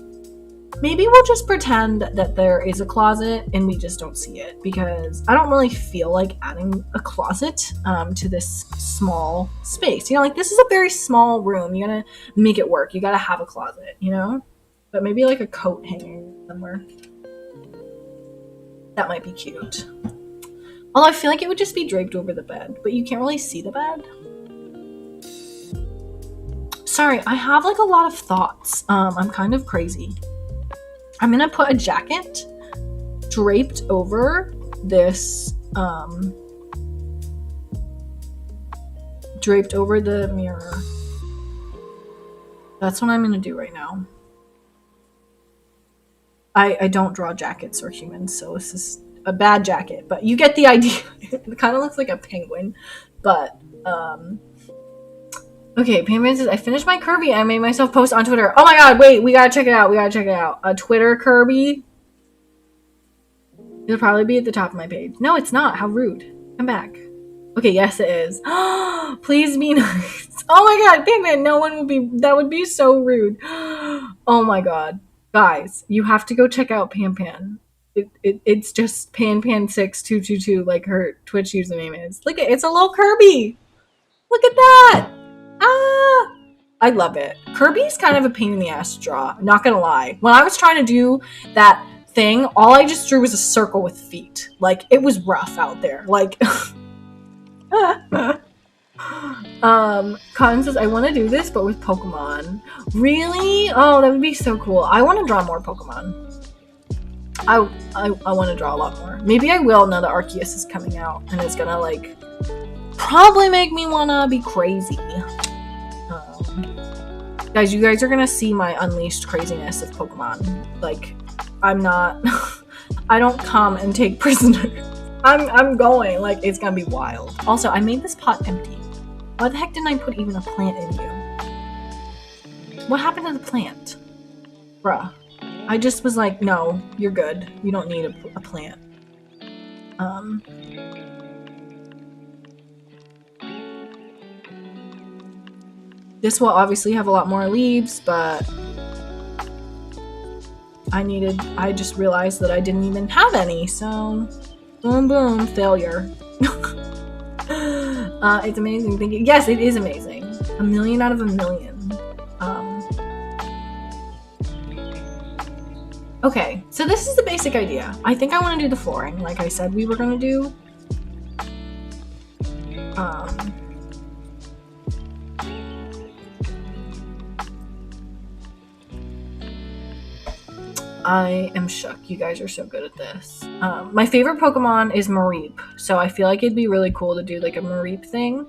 maybe we'll just pretend that there is a closet and we just don't see it, because I don't really feel like adding a closet to this small space. You know, like, this is a very small room. You gotta make it work. You gotta have a closet, you know? But maybe like a coat hanging somewhere. That might be cute. Although I feel like it would just be draped over the bed, but you can't really see the bed. Sorry, I have like a lot of thoughts. I'm kind of crazy. I'm gonna put a jacket draped over this, draped over the mirror. That's what I'm gonna do right now. I don't draw jackets or humans, so this is a bad jacket, but you get the idea. It kind of looks like a penguin, but, okay, Pam says, I finished my Kirby and I made myself post on Twitter. Oh my god, wait, we gotta check it out. A Twitter Kirby. It'll probably be at the top of my page. No, it's not. How rude. Come back. Okay, yes, it is. Please be nice. Oh my god, Pam, no one would be. That would be so rude. Oh my god. Guys, you have to go check out Pan. It's just Pan6222, like her Twitch username is. Look, it's a little Kirby. Look at that. I love it. Kirby's kind of a pain in the ass to draw, not gonna lie. When I was trying to do that thing, all I just drew was a circle with feet. Like, it was rough out there. Like, Colin says, I want to do this, but with Pokemon. Really? Oh, that would be so cool. I want to draw more Pokemon. I want to draw a lot more. Maybe I will now that Arceus is coming out, and it's gonna, like, probably make me wanna be crazy. Guys, you guys are gonna see my unleashed craziness of Pokemon. Like, I'm not. I don't come and take prisoners. I'm going. Like, it's gonna be wild. Also, I made this pot empty. Why the heck didn't I put even a plant in you? What happened to the plant? Bruh. I just was like, no, you're good. You don't need a plant. This will obviously have a lot more leaves, but I just realized that I didn't even have any, so boom, boom, failure. It's amazing. Thank you. Yes, it is amazing. 1,000,000 out of 1,000,000. Okay, so this is the basic idea. I think I want to do the flooring, like I said we were going to do. I am shook. You guys are so good at this. My favorite Pokemon is Mareep, so I feel like it'd be really cool to do like a Mareep thing.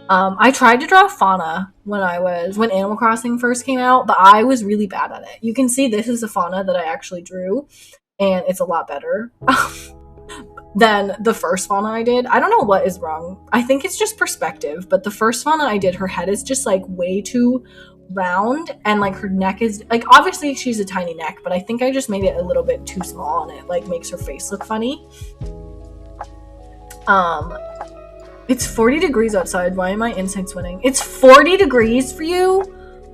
I tried to draw Fauna when Animal Crossing first came out, but I was really bad at it. You can see this is a Fauna that I actually drew, and it's a lot better than the first Fauna I did. I don't know what is wrong. I think it's just perspective, but the first Fauna I did, her head is just like way too round, and like her neck is like, obviously she's a tiny neck, but I think I just made it a little bit too small and it like makes her face look funny. It's 40 degrees outside. Why am I inside swimming? It's 40 degrees for you?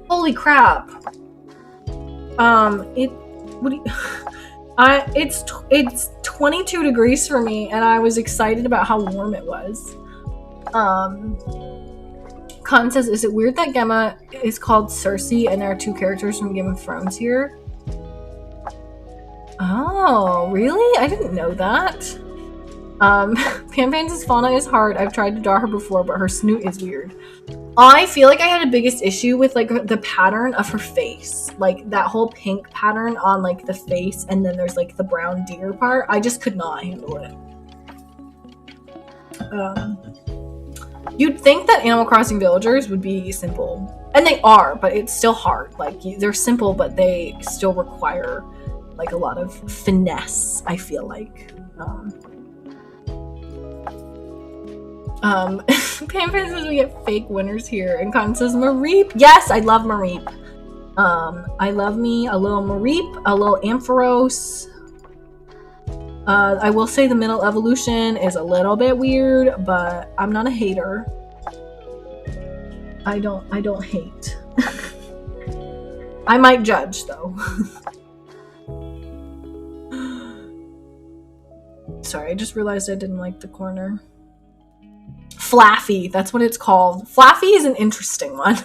Holy crap. It's 22 degrees for me, and I was excited about how warm it was. Con says, is it weird that Gemma is called Cersei and there are 2 characters from Game of Thrones here? Oh, really? I didn't know that. Pam Pan's Fauna is hard. I've tried to draw her before, but her snoot is weird. I feel like I had a biggest issue with like the pattern of her face, like that whole pink pattern on like the face, and then there's like the brown deer part. I just could not handle it. You'd think that Animal Crossing villagers would be simple, and they are, but it's still hard. Like they're simple, but they still require like a lot of finesse, I feel like. Pampan says we get fake winners here, and Cotton says Mareep. Yes, I love Mareep. I love me a little Mareep, a little Ampharos. I will say the middle evolution is a little bit weird, but I'm not a hater. I don't hate. I might judge though. Sorry, I just realized I didn't like the corner. Flaffy, that's what it's called. Flaffy is an interesting one.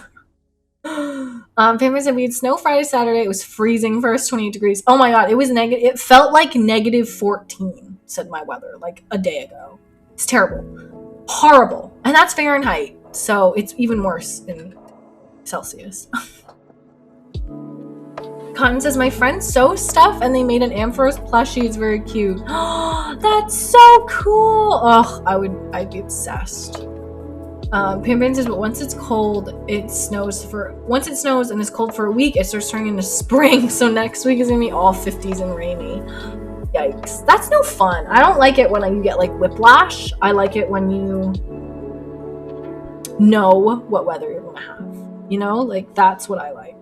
Pamper said we had snow Friday, Saturday. It was freezing first, 28 degrees. Oh my god, it was negative. It felt like negative 14, said my weather, like a day ago. It's terrible. Horrible. And that's Fahrenheit, so it's even worse in Celsius. Cotton says, my friends sew stuff and they made an Ampharos plushie. It's very cute. That's so cool. Oh, I'd be obsessed. Pampan says, but once it snows and it's cold for a week, it starts turning into spring. So next week is gonna be all 50s and rainy. Yikes. That's no fun. I don't like it when you get like whiplash. I like it when you know what weather you're gonna have. You know, like that's what I like.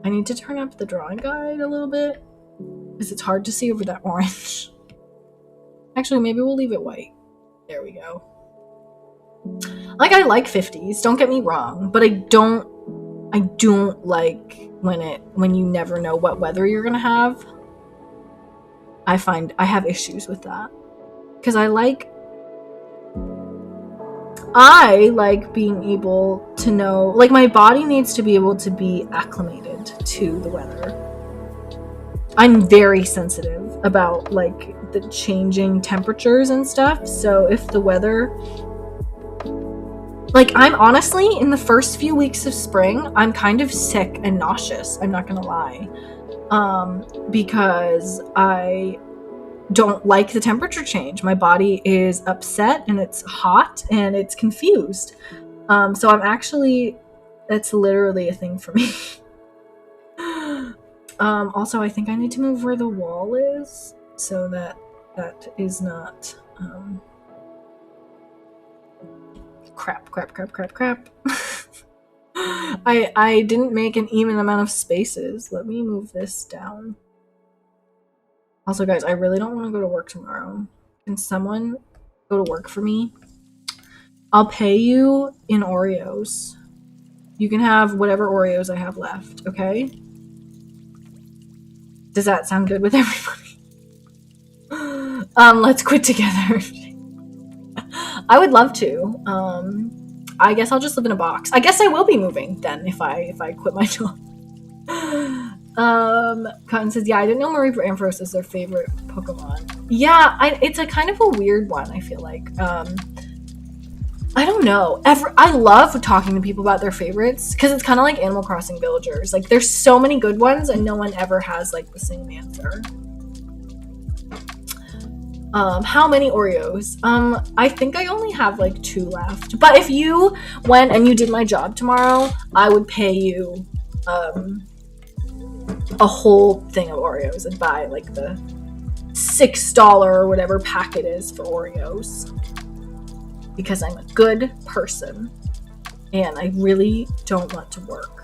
I need to turn up the drawing guide a little bit because it's hard to see over that orange. Actually, maybe we'll leave it white. There we go. Like, I like 50s, don't get me wrong, but I don't like when you never know what weather you're gonna have. I have issues with that because I like being able to know, like, my body needs to be able to be acclimated to the weather. I'm very sensitive about like the changing temperatures and stuff, so if the weather, like, I'm honestly, in the first few weeks of spring, I'm kind of sick and nauseous, I'm not gonna lie, because I don't like the temperature change. My body is upset and it's hot and it's confused. So I'm actually, that's literally a thing for me. Also, I think I need to move where the wall is so that is not crap. I didn't make an even amount of spaces. Let me move this down. Also, guys, I really don't want to go to work tomorrow. Can someone go to work for me? I'll pay you in Oreos. You can have whatever Oreos I have left, okay? Does that sound good with everybody? Let's quit together. I would love to. I guess I'll just live in a box. I guess I will be moving then if I quit my job. Cotton says, yeah, I didn't know Mareep or Ampharos is their favorite Pokemon. Yeah, it's a kind of a weird one, I feel like. I don't know. I love talking to people about their favorites because it's kind of like Animal Crossing villagers. Like, there's so many good ones and no one ever has like the same answer. How many Oreos? I think I only have like 2 left. But if you went and you did my job tomorrow, I would pay you a whole thing of Oreos and buy like the $6 or whatever packet is for Oreos. Because I'm a good person and I really don't want to work.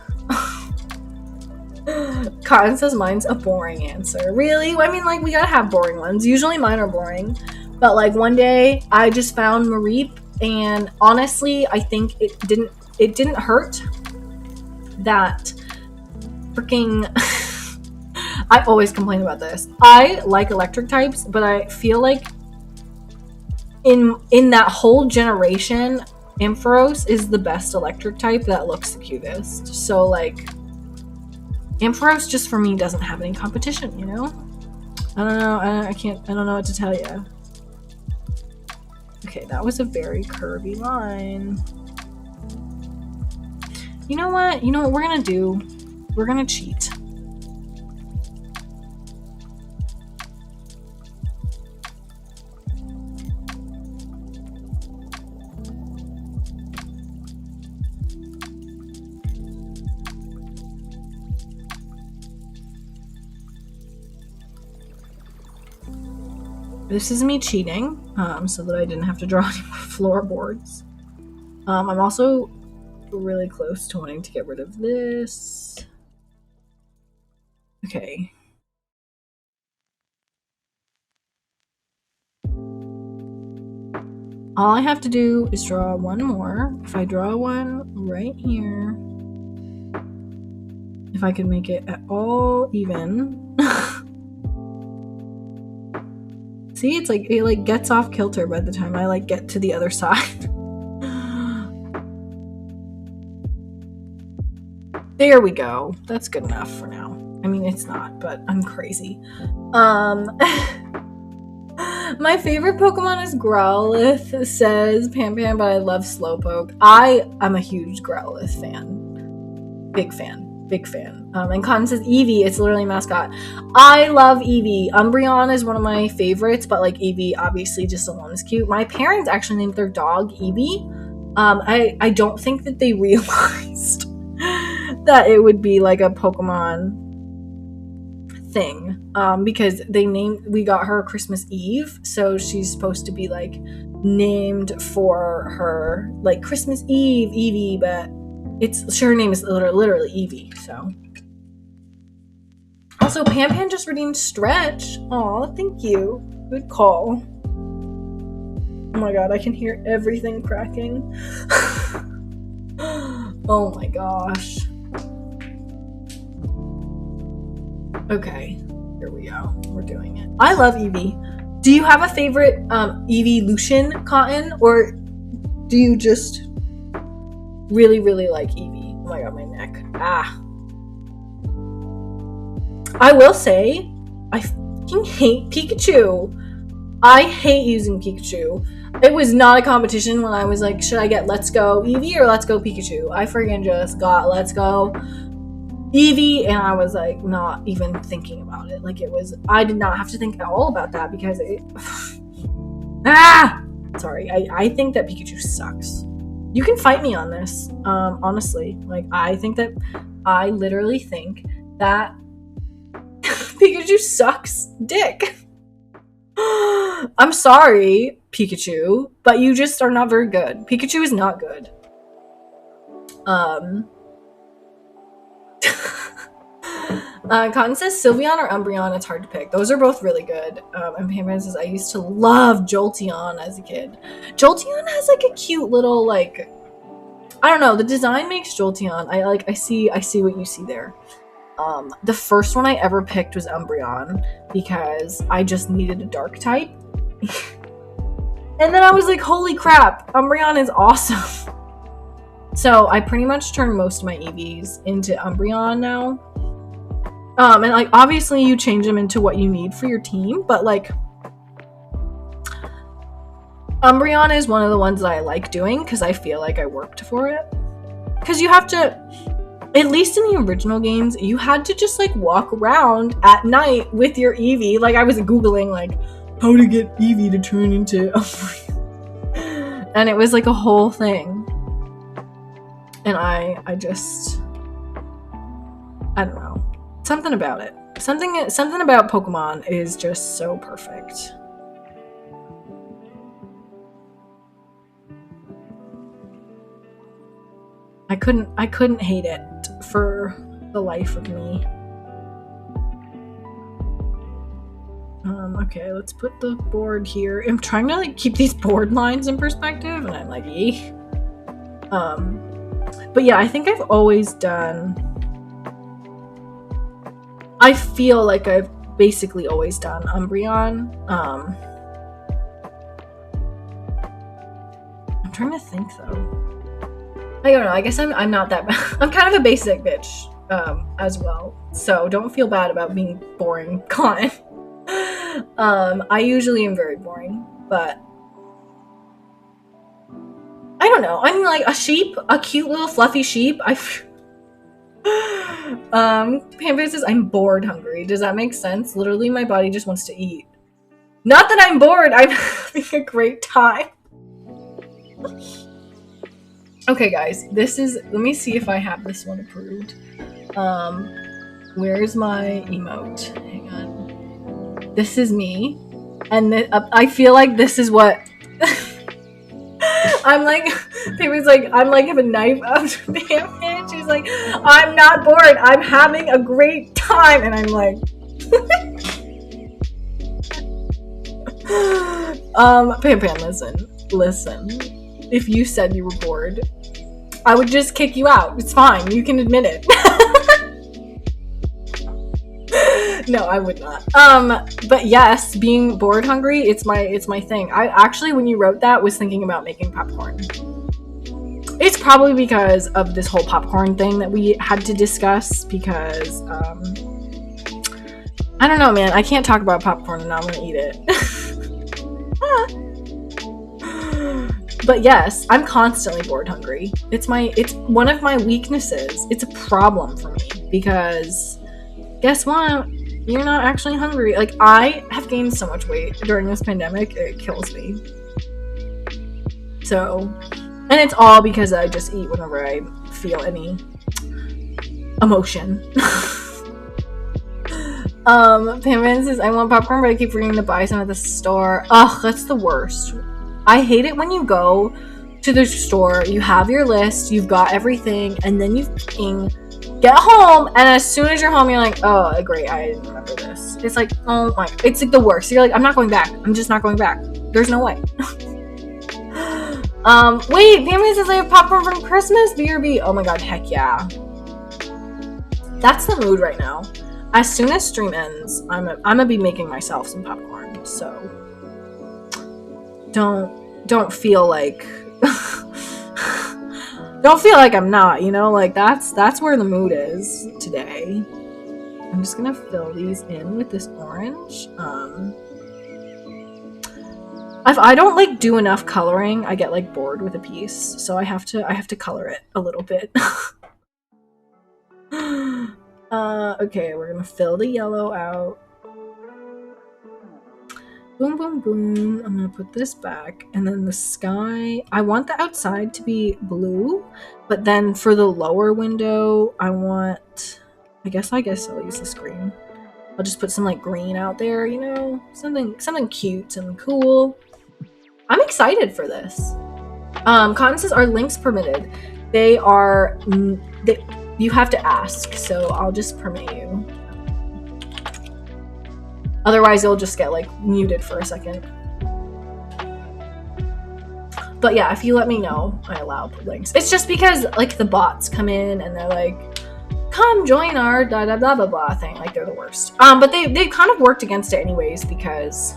Cotton says mine's a boring answer. Really? I mean, like, we gotta have boring ones. Usually mine are boring. But like one day I just found Mareep and honestly I think it didn't hurt that freaking I always complain about this. I like electric types, but I feel like in that whole generation, Ampharos is the best electric type that looks the cutest. So like, Ampharos just for me doesn't have any competition, you know? I don't know. I don't know what to tell you. Okay, that was a very curvy line. You know what? You know what we're gonna do? We're gonna cheat. This is me cheating, so that I didn't have to draw any more floorboards. I'm also really close to wanting to get rid of this. Okay. All I have to do is draw one more. If I draw one right here, if I can make it at all even. See, it's like it gets off kilter by the time I get to the other side. There we go. That's good enough for now. I mean, it's not, but I'm crazy. My favorite Pokemon is Growlithe, says Pam Pam, but I love Slowpoke. I am a huge Growlithe fan. Big fan. And Cotton says Eevee, it's literally a mascot. I love Eevee. Umbreon is one of my favorites, but Eevee obviously just alone is cute. My parents actually named their dog Eevee. I don't think that they realized that it would be a Pokemon thing, because we got her Christmas Eve, so she's supposed to be named for her Christmas Eve Eevee, but her name is literally Eevee. So also Pam Pam just redeemed Stretch. Aw, thank you, good call. Oh my god, I can hear everything cracking. Oh my gosh. Okay, here we go. We're doing it. I love Eevee. Do you have a favorite Eeveelution, Cotton? Or do you just really, really like Eevee? Oh my god, my neck. I will say, I fucking hate Pikachu. I hate using Pikachu. It was not a competition when I was should I get Let's Go Eevee or Let's Go Pikachu? I friggin' just got Let's Go Eevee, and I was not even thinking about it. I did not have to think at all about that because sorry, I think that Pikachu sucks. You can fight me on this, honestly. I literally think that Pikachu sucks dick. I'm sorry, Pikachu, but you just are not very good. Pikachu is not good. Cotton says Sylveon or Umbreon, it's hard to pick. Those are both really good. And Pam says I used to love Jolteon as a kid. Jolteon has a cute little I don't know, the design makes Jolteon. I see what you see there. The first one I ever picked was Umbreon because I just needed a dark type. And then I was holy crap, Umbreon is awesome. So I pretty much turned most of my Eevees into Umbreon now. And obviously you change them into what you need for your team, but Umbreon is one of the ones that I like doing because I feel I worked for it. Because you have to, at least in the original games, you had to just walk around at night with your Eevee. I was Googling how to get Eevee to turn into Umbreon. And it was a whole thing. And I don't know. Something about it. Something about Pokemon is just so perfect. I couldn't hate it for the life of me. Okay, let's put the board here. I'm trying to keep these board lines in perspective, and I'm eeh. But yeah, I think I've always done. I feel I've basically always done Umbreon. I'm trying to think though. I don't know. I guess I'm not that bad. I'm kind of a basic bitch as well. So don't feel bad about being boring, Cotton. I usually am very boring, but don't know. I mean, like a sheep, a cute little fluffy sheep. Pamper says, I'm bored hungry. Does that make sense? Literally, my body just wants to eat. Not that I'm bored. I'm having a great time. Okay, guys. This is... Let me see if I have this one approved. Where's my emote? Hang on. This is me. And I feel like this is what... I'm like... Pamper's like, I'm like if a knife up to Pam. She's like, I'm not bored. I'm having a great time. And I'm like... Pam, listen. If you said you were bored, I would just kick you out. It's fine. You can admit it. No, I would not. But yes, being bored hungry, it's my thing. I actually, when you wrote that, was thinking about making popcorn. It's probably because of this whole popcorn thing that we had to discuss, because, I don't know, man. I can't talk about popcorn and not want to eat it. But yes, I'm constantly bored hungry. It's one of my weaknesses. It's a problem for me, because guess what? You're not actually hungry. Like, I have gained so much weight during this pandemic, it kills me. So, and it's all because I just eat whenever I feel any emotion. Pam says, I want popcorn, but I keep forgetting to buy some at the store. Ugh, that's the worst. I hate it when you go to the store, you have your list, you've got everything, and then you get home, and as soon as you're home, you're like, oh, great, I didn't remember this. It's like, oh my, it's like the worst. You're like, I'm not going back. I'm just not going back. There's no way. Wait, Pam says I have popcorn from Christmas, BRB. Oh my god, heck yeah. That's the mood right now. As soon as stream ends, I'm gonna be making myself some popcorn, so don't feel like don't feel like I'm not, you know, like that's where the mood is today. I'm just gonna fill these in with this orange. If I don't like do enough coloring, I get like bored with a piece, so I have to color it a little bit. Okay, we're gonna fill the yellow out. Boom, boom, boom. I'm gonna put this back, and then the sky. I want the outside to be blue, but then for the lower window, I guess I'll use this green. I'll just put some like green out there, you know, something cute and cool. I'm excited for this. Cotton says, are links permitted? They are. You have to ask, so I'll just permit you. Otherwise, you'll just get, like, muted for a second. But yeah, if you let me know, I allow links. It's just because, like, the bots come in and they're like, come join our da-da-blah-blah-blah thing. Like, they're the worst. But they kind of worked against it anyways, because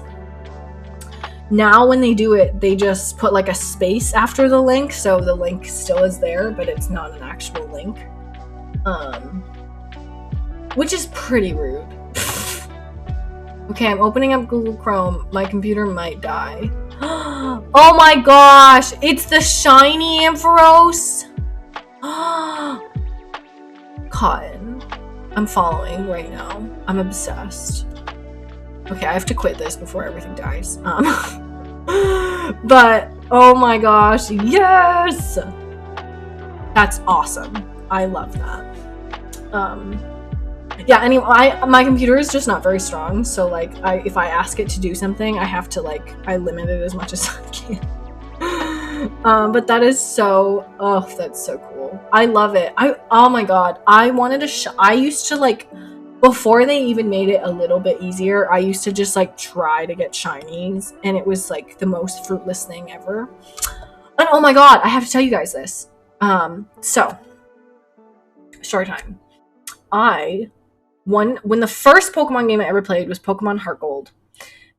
now when they do it, they just put, like, a space after the link, so the link still is there, but it's not an actual link. Which is pretty rude. Okay, I'm opening up Google Chrome. My computer might die. Oh my gosh! It's the shiny Ampharos! Cotton. I'm following right now. I'm obsessed. Okay, I have to quit this before everything dies. But, oh my gosh, yes! That's awesome. I love that. Yeah, anyway, my computer is just not very strong, so, like, if I ask it to do something, I have to, like, I limit it as much as I can. But that is so, oh, that's so cool. I love it. Oh my god, I wanted to, I used to, like, before they even made it a little bit easier, I used to just, like, try to get shinies, and it was, like, the most fruitless thing ever. And oh my god, I have to tell you guys this. So, story time. When the first Pokemon game I ever played was Pokemon Heart Gold.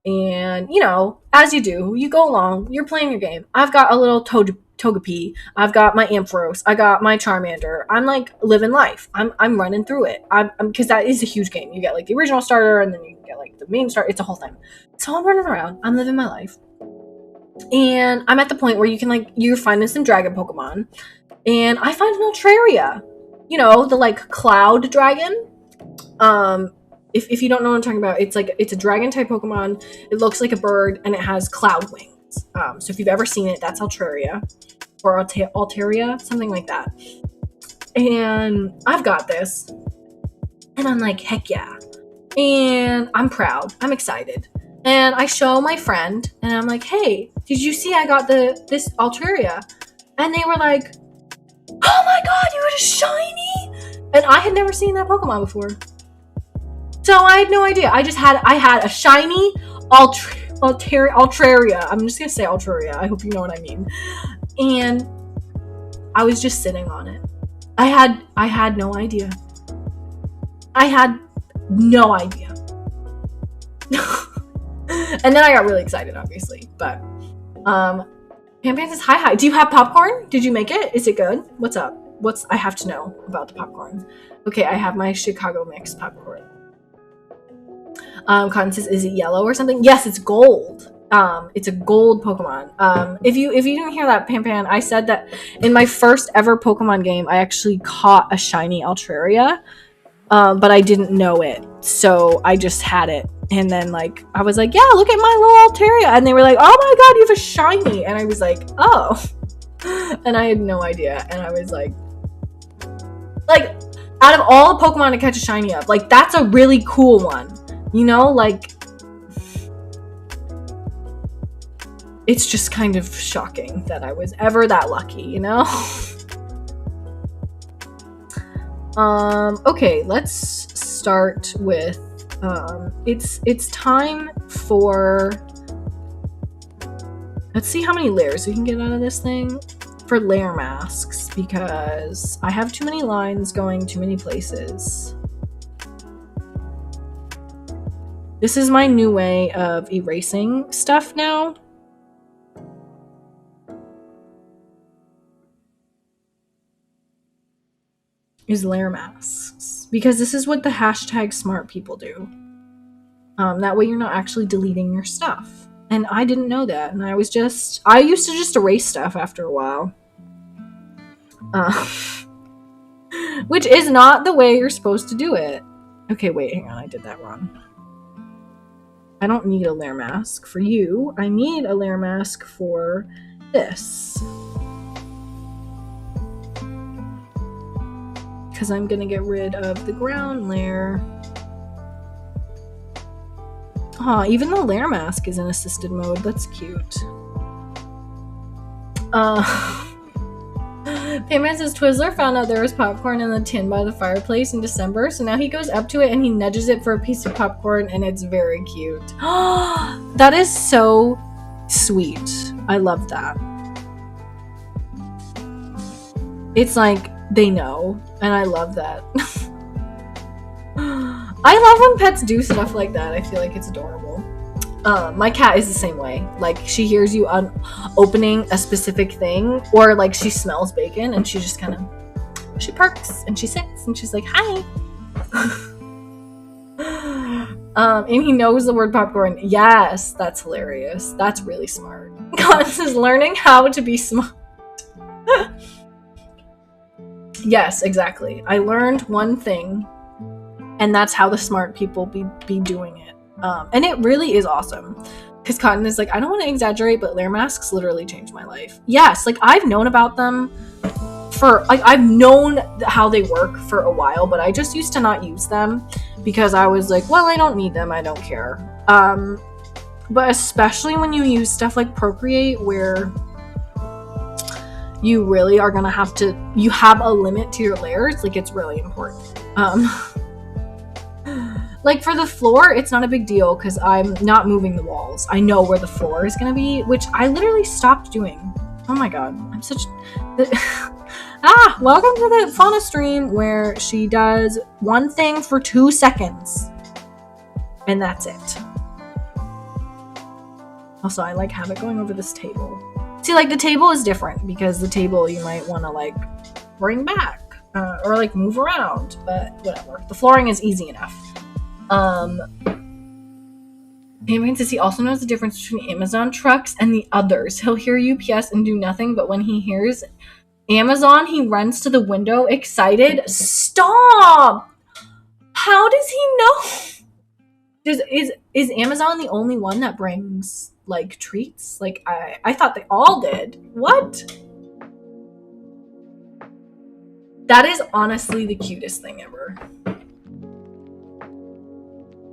And, you know, as you do, you go along, you're playing your game. I've got a little Togepi. I've got my Ampharos. I got my Charmander. I'm, like, living life. I'm running through it. Because that is a huge game. You get, like, the original starter, and then you get, like, the main starter. It's a whole thing. So I'm running around. I'm living my life. And I'm at the point where you can, like, you're finding some dragon Pokemon. And I find an Altaria. You know, the, like, cloud dragon. If you don't know what I'm talking about, it's like, it's a dragon type Pokemon. It looks like a bird and it has cloud wings. So if you've ever seen it, that's Altaria. Or Altaria, something like that. And I've got this. And I'm like, heck yeah. And I'm proud. I'm excited. And I show my friend, and I'm like, hey, did you see I got this Altaria? And they were like, oh my god, you had a shiny? And I had never seen that Pokemon before. So I had no idea. I had a shiny Altaria. I'm just gonna say Altaria. I hope you know what I mean. And I was just sitting on it. I had no idea. I had no idea. And then I got really excited, obviously. But Pan says, hi. Do you have popcorn? Did you make it? Is it good? What's up? I have to know about the popcorn. Okay, I have my Chicago mix popcorn. Cotton says, is it yellow or something? Yes, it's gold. It's a gold Pokemon. If you didn't hear that, Pan, I said that in my first ever Pokemon game, I actually caught a shiny Altaria, but I didn't know it, so I just had it. And then, like, I was like, yeah, look at my little Altaria, and they were like, oh my god, you have a shiny, and I was like, oh, and I had no idea, and I was like, out of all the Pokemon to catch a shiny of, like, that's a really cool one, you know, like, it's just kind of shocking that I was ever that lucky, you know? Okay, let's start with, it's time for, let's see how many layers we can get out of this thing for layer masks, because I have too many lines going too many places. This is my new way of erasing stuff now. Is layer masks, because this is what the hashtag smart people do. That way you're not actually deleting your stuff. And I didn't know that, and I used to just erase stuff after a while. Which is not the way you're supposed to do it. Okay, wait, hang on, I did that wrong. I don't need a layer mask for you. I need a layer mask for this. Because I'm gonna get rid of the ground layer. Aw, even the layer mask is in assisted mode. That's cute. Payman says Twizzler found out there was popcorn in the tin by the fireplace in December, so now he goes up to it and he nudges it for a piece of popcorn, and it's very cute. That is so sweet. I love that. It's like they know, and I love that. I love when pets do stuff like that. I feel like it's adorable. My cat is the same way. Like, she hears you opening a specific thing, or like she smells bacon, and she just kind of, she perks and she sits and she's like, hi. And he knows the word popcorn. Yes, that's hilarious. That's really smart. Cons is learning how to be smart. Yes, exactly. I learned one thing, and that's how the smart people be doing it. And it really is awesome. Because Cotton is like, I don't want to exaggerate, but layer masks literally changed my life. Yes, like, I've known about them for, like, I've known how they work for a while, but I just used to not use them because I was like, well, I don't need them, I don't care. But especially when you use stuff like Procreate, where you really are gonna have to, you have a limit to your layers, like, it's really important. Like, for the floor, it's not a big deal because I'm not moving the walls. I know where the floor is gonna be, which I literally stopped doing. Oh my god, I'm such... welcome to the Fauna stream where she does one thing for 2 seconds. And that's it. Also, I like have it going over this table. See, like, the table is different because the table you might want to, like, bring back or, like, move around, but whatever. The flooring is easy enough. Ant-Man says he also knows the difference between Amazon trucks and the others. He'll hear UPS and do nothing, but when he hears Amazon, he runs to the window, excited. Stop! How does he know? Is Amazon the only one that brings, like, treats? Like, I thought they all did. What? That is honestly the cutest thing ever.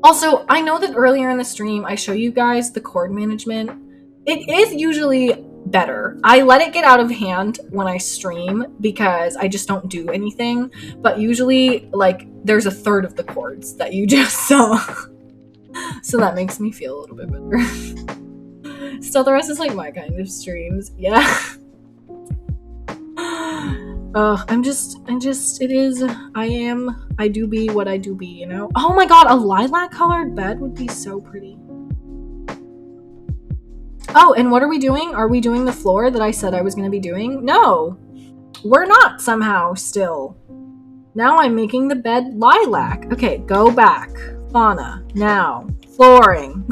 Also, I know that earlier in the stream, I show you guys the cord management. It is usually better. I let it get out of hand when I stream because I just don't do anything. But usually, like, there's a third of the cords that you just saw. So that makes me feel a little bit better. Still, the rest is like my kind of streams. Yeah. I do be what I do be, you know? Oh my god, a lilac colored bed would be so pretty. Oh, and what are we doing? Are we doing the floor that I said I was going to be doing? No, we're not somehow still. Now I'm making the bed lilac. Okay, go back. Fauna. Now. Flooring.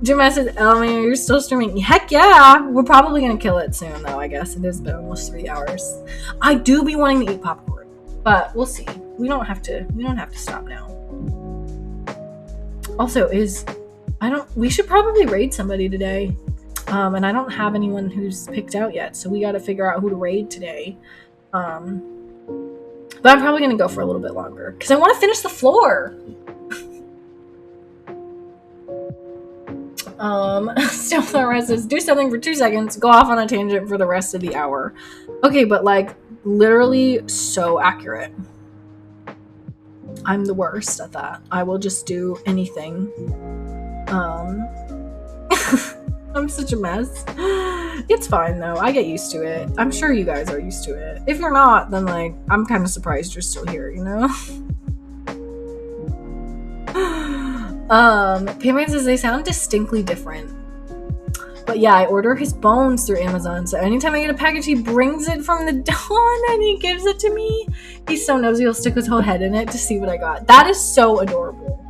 Jim says, Elmi, you're still streaming. Heck yeah! We're probably gonna kill it soon, though, I guess. It has been almost 3 hours. I do be wanting to eat popcorn, but we'll see. We don't have to stop now. Also, we should probably raid somebody today. And I don't have anyone who's picked out yet, so we gotta figure out who to raid today. But I'm probably gonna go for a little bit longer, because I want to finish the floor! Still says, do something for 2 seconds, go off on a tangent for the rest of the hour. Okay, but like, literally so accurate. I'm the worst at that. I will just do anything. I'm such a mess. It's fine though, I get used to it. I'm sure you guys are used to it. If you're not, then like, I'm kind of surprised you're still here, you know? Payment says they sound distinctly different. But yeah, I order his bones through Amazon, so anytime I get a package, he brings it from the dawn and he gives it to me. He's so nosy, he'll stick his whole head in it to see what I got. That is so adorable.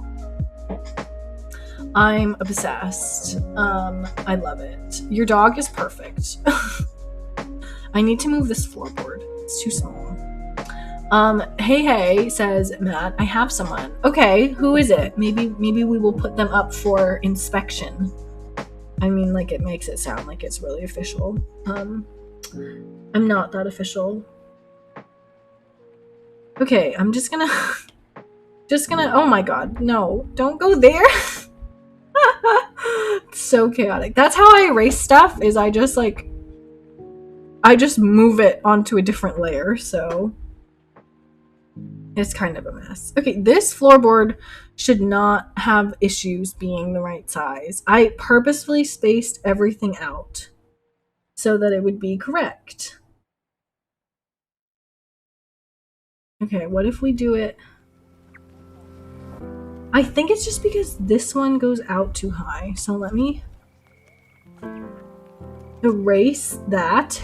I'm obsessed. I love it. Your dog is perfect. I need to move this floorboard. It's too small. Hey, says Matt, I have someone. Okay, who is it? Maybe we will put them up for inspection. I mean, like, it makes it sound like it's really official. I'm not that official. Okay, I'm just gonna, oh my god, no, don't go there. It's so chaotic. That's how I erase stuff, is I just move it onto a different layer, so it's kind of a mess. Okay, this floorboard should not have issues being the right size. I purposefully spaced everything out so that it would be correct. Okay, what if we do it? I think it's just because this one goes out too high. So let me erase that.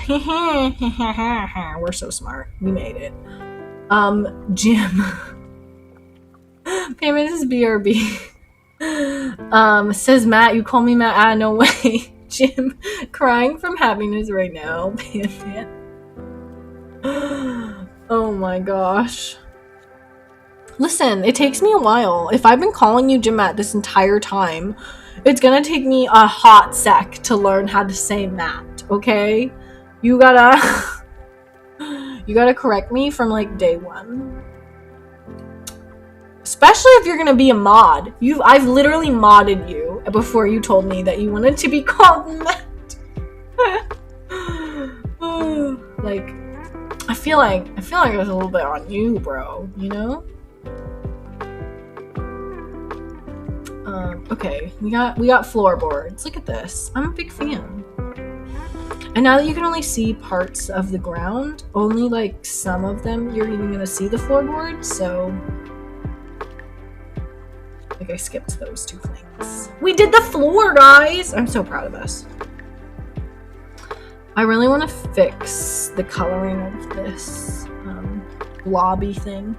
We're so smart. We made it. Jim. Payment is BRB. Says Matt, you call me Matt? Ah, no way. Jim, crying from happiness right now. Oh my gosh. Listen, it takes me a while. If I've been calling you Jim Matt this entire time, it's gonna take me a hot sec to learn how to say Matt, okay? You gotta correct me from like day one. Especially if you're gonna be a mod. I've literally modded you before you told me that you wanted to be called Matt. Like, I feel like it was a little bit on you, bro, you know? Okay, we got floorboards. Look at this. I'm a big fan. And now that you can only see parts of the ground, only like some of them you're even gonna see the floorboard, so like I skipped those 2 things. We did the floor, guys! I'm so proud of us. I really want to fix the coloring of this blobby thing.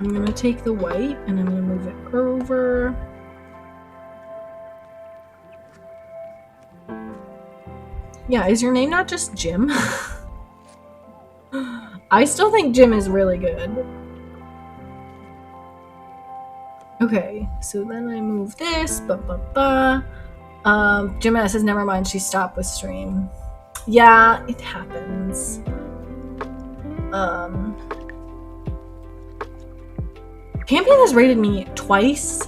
I'm gonna take the white and I'm gonna move it over. Yeah, is your name not just Jim? I still think Jim is really good. Okay, so then I move this. Jim says, never mind, she stopped with stream. Yeah, it happens. Campion has rated me twice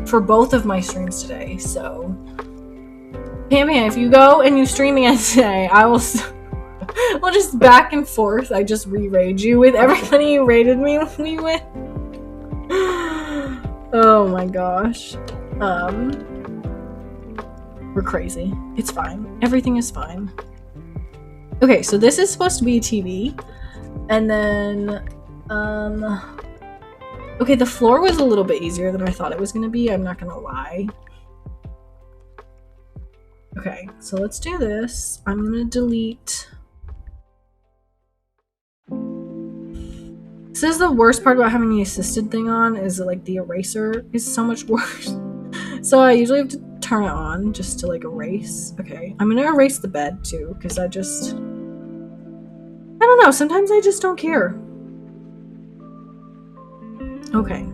for both of my streams today, so Campion, if you go and you stream again today, I will we'll just back and forth. I just re-raid you with everybody you rated me with. Oh my gosh. We're crazy. It's fine. Everything is fine. Okay, so this is supposed to be a TV. And then, okay, the floor was a little bit easier than I thought it was going to be. I'm not going to lie. Okay, so let's do this. I'm going to delete. This is the worst part about having the assisted thing on, is like the eraser is so much worse. So I usually have to turn it on just to like erase. Okay, I'm going to erase the bed too, because I don't know, sometimes I just don't care. Okay.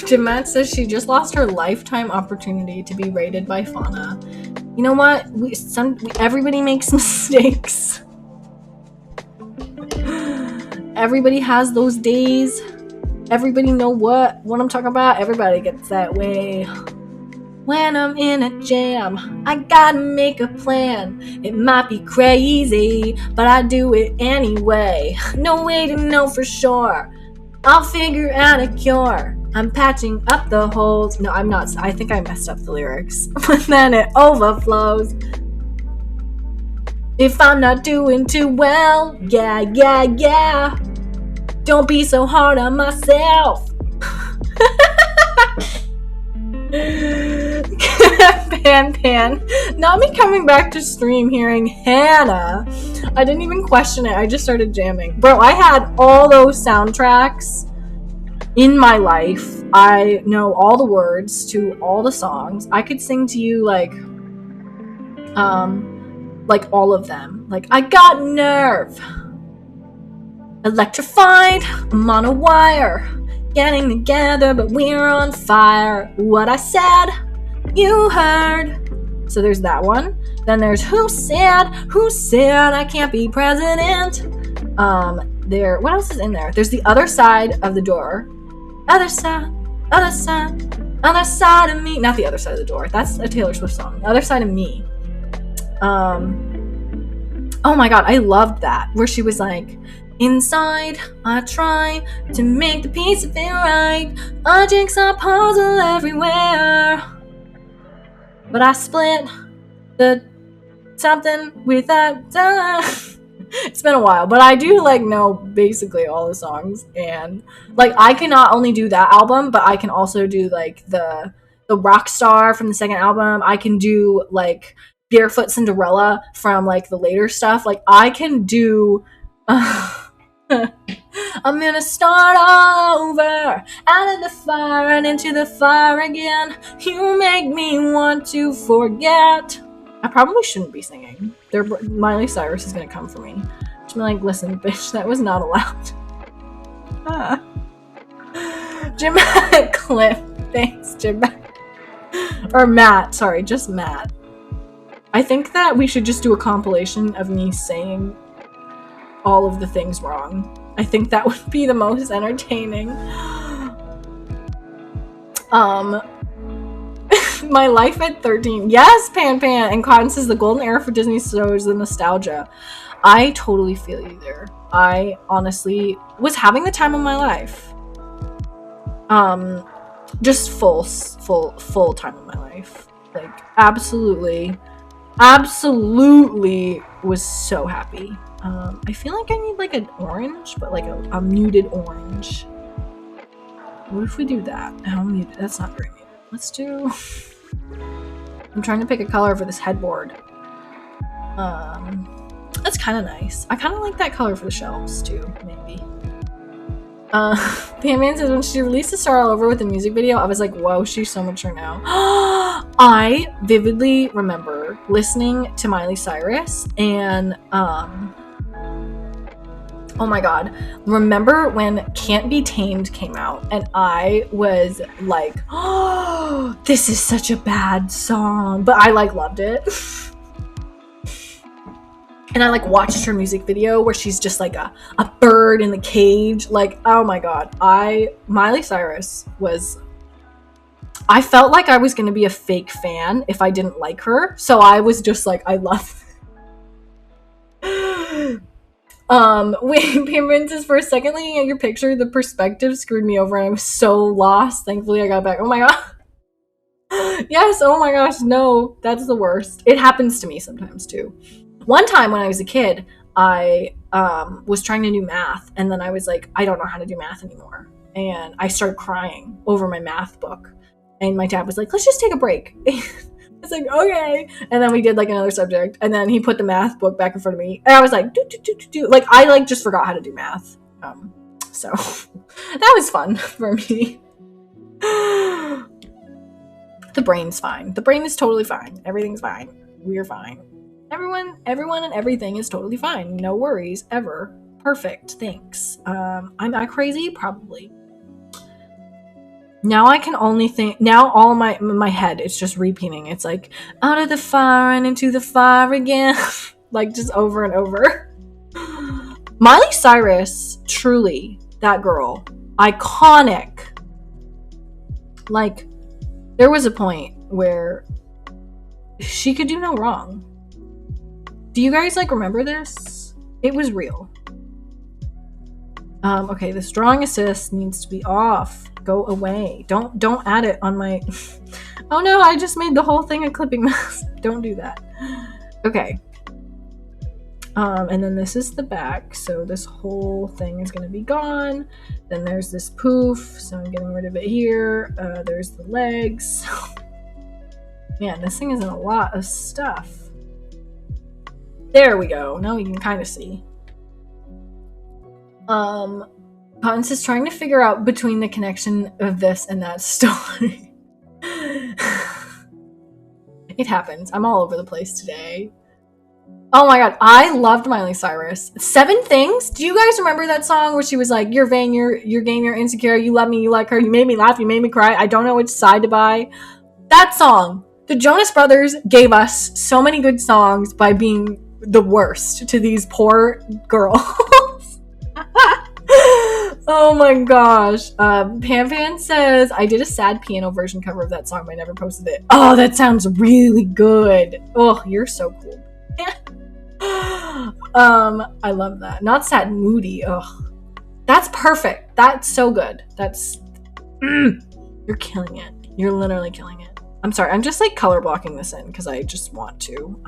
Jeanette says she just lost her lifetime opportunity to be rated by Fauna. You know what? Everybody makes mistakes. Everybody has those days. Everybody know what I'm talking about. Everybody gets that way. When I'm in a jam, I gotta make a plan. It might be crazy, but I do it anyway. No way to know for sure. I'll figure out a cure. I'm patching up the holes. No, I'm not. I think I messed up the lyrics. But then it overflows. If I'm not doing too well, yeah. Don't be so hard on myself. Pan. Not me coming back to stream hearing Hannah. I didn't even question it. I just started jamming. Bro, I had all those soundtracks in my life. I know all the words to all the songs. I could sing to you like all of them. Like, I got nerve. Electrified. I'm on a wire. Getting together, but we're on fire. What I said, you heard. So there's that one. Then there's who said I can't be president. What else is in there? There's the other side of the door. Other side of me. Not the other side of the door. That's a Taylor Swift song. The other side of me. Oh my god, I loved that. Where she was like, inside, I try to make the piece of it right. A jigsaw puzzle everywhere. But I split the something with that. It's been a while, but I do like know basically all the songs, and like I can not only do that album, but I can also do like the Rockstar from the second album. I can do like Barefoot Cinderella from like the later stuff. Like I can do. I'm gonna start all over, out of the fire and into the fire again. You make me want to forget. I probably shouldn't be singing. Miley Cyrus is gonna come for me. She's like, listen, bitch, that was not allowed. Jim Cliff. Thanks, Jim. Or Matt. Sorry, just Matt. I think that we should just do a compilation of me saying all of the things wrong. I think that would be the most entertaining. My life at 13. Yes, Pan. And Cotton says the golden era for Disney shows the nostalgia. I totally feel you there. I honestly was having the time of my life. Just full time of my life. Like absolutely was so happy. I feel like I need like an orange, but like a muted orange. What if we do that? How muted? That's not very muted. Let's do. I'm trying to pick a color for this headboard. That's kind of nice. I kind of like that color for the shelves too, maybe. Pam says when she released the Star All Over with the music video, I was like, whoa, she's so mature now. I vividly remember listening to Miley Cyrus and oh my god, remember when Can't Be Tamed came out and I was like, oh, this is such a bad song, but I like loved it. And I like watched her music video where she's just like a bird in the cage. Like, oh my god. Miley Cyrus was... I felt like I was going to be a fake fan if I didn't like her. So I was just like, I love... Wait, Pam says, for a second looking at your picture, the perspective screwed me over and I was so lost. Thankfully, I got back. Oh my god. Yes, oh my gosh, no. That's the worst. It happens to me sometimes too. One time when I was a kid, I was trying to do math, and then I was like, I don't know how to do math anymore. And I started crying over my math book. And my dad was like, let's just take a break. I was like, okay. And then we did like another subject, and then he put the math book back in front of me, and I was like, do. Like, I like just forgot how to do math. So that was fun for me. The brain's fine. The brain is totally fine. Everything's fine. We're fine. Everyone and everything is totally fine. No worries, ever. Perfect, thanks. Am I crazy? Probably. Now I can only think, now all my head, it's just repeating. It's like, out of the fire and into the fire again. Like, just over and over. Miley Cyrus, truly, that girl. Iconic. Like, there was a point where she could do no wrong. Do you guys, like, remember this? It was real. Okay, this drawing assist needs to be off. Go away. Don't add it on my... Oh no, I just made the whole thing a clipping mess. Don't do that. Okay. And then this is the back, so this whole thing is going to be gone. Then there's this poof, so I'm getting rid of it here. There's the legs. Man, this thing is in a lot of stuff. There we go. Now we can kind of see. Hans is trying to figure out between the connection of this and that story. It happens. I'm all over the place today. Oh my god, I loved Miley Cyrus. 7 Things? Do you guys remember that song where she was like, you're vain, you're game, you're insecure, you love me, you like her, you made me laugh, you made me cry, I don't know which side to buy. That song. The Jonas Brothers gave us so many good songs by being the worst to these poor girls. Oh my gosh. Pan says, I did a sad piano version cover of that song, but I never posted it. Oh, that sounds really good. Oh, you're so cool. I love that. Not sad, moody. Ugh. That's perfect. That's so good. That's... You're killing it. You're literally killing it. I'm sorry. I'm just like color blocking this in because I just want to.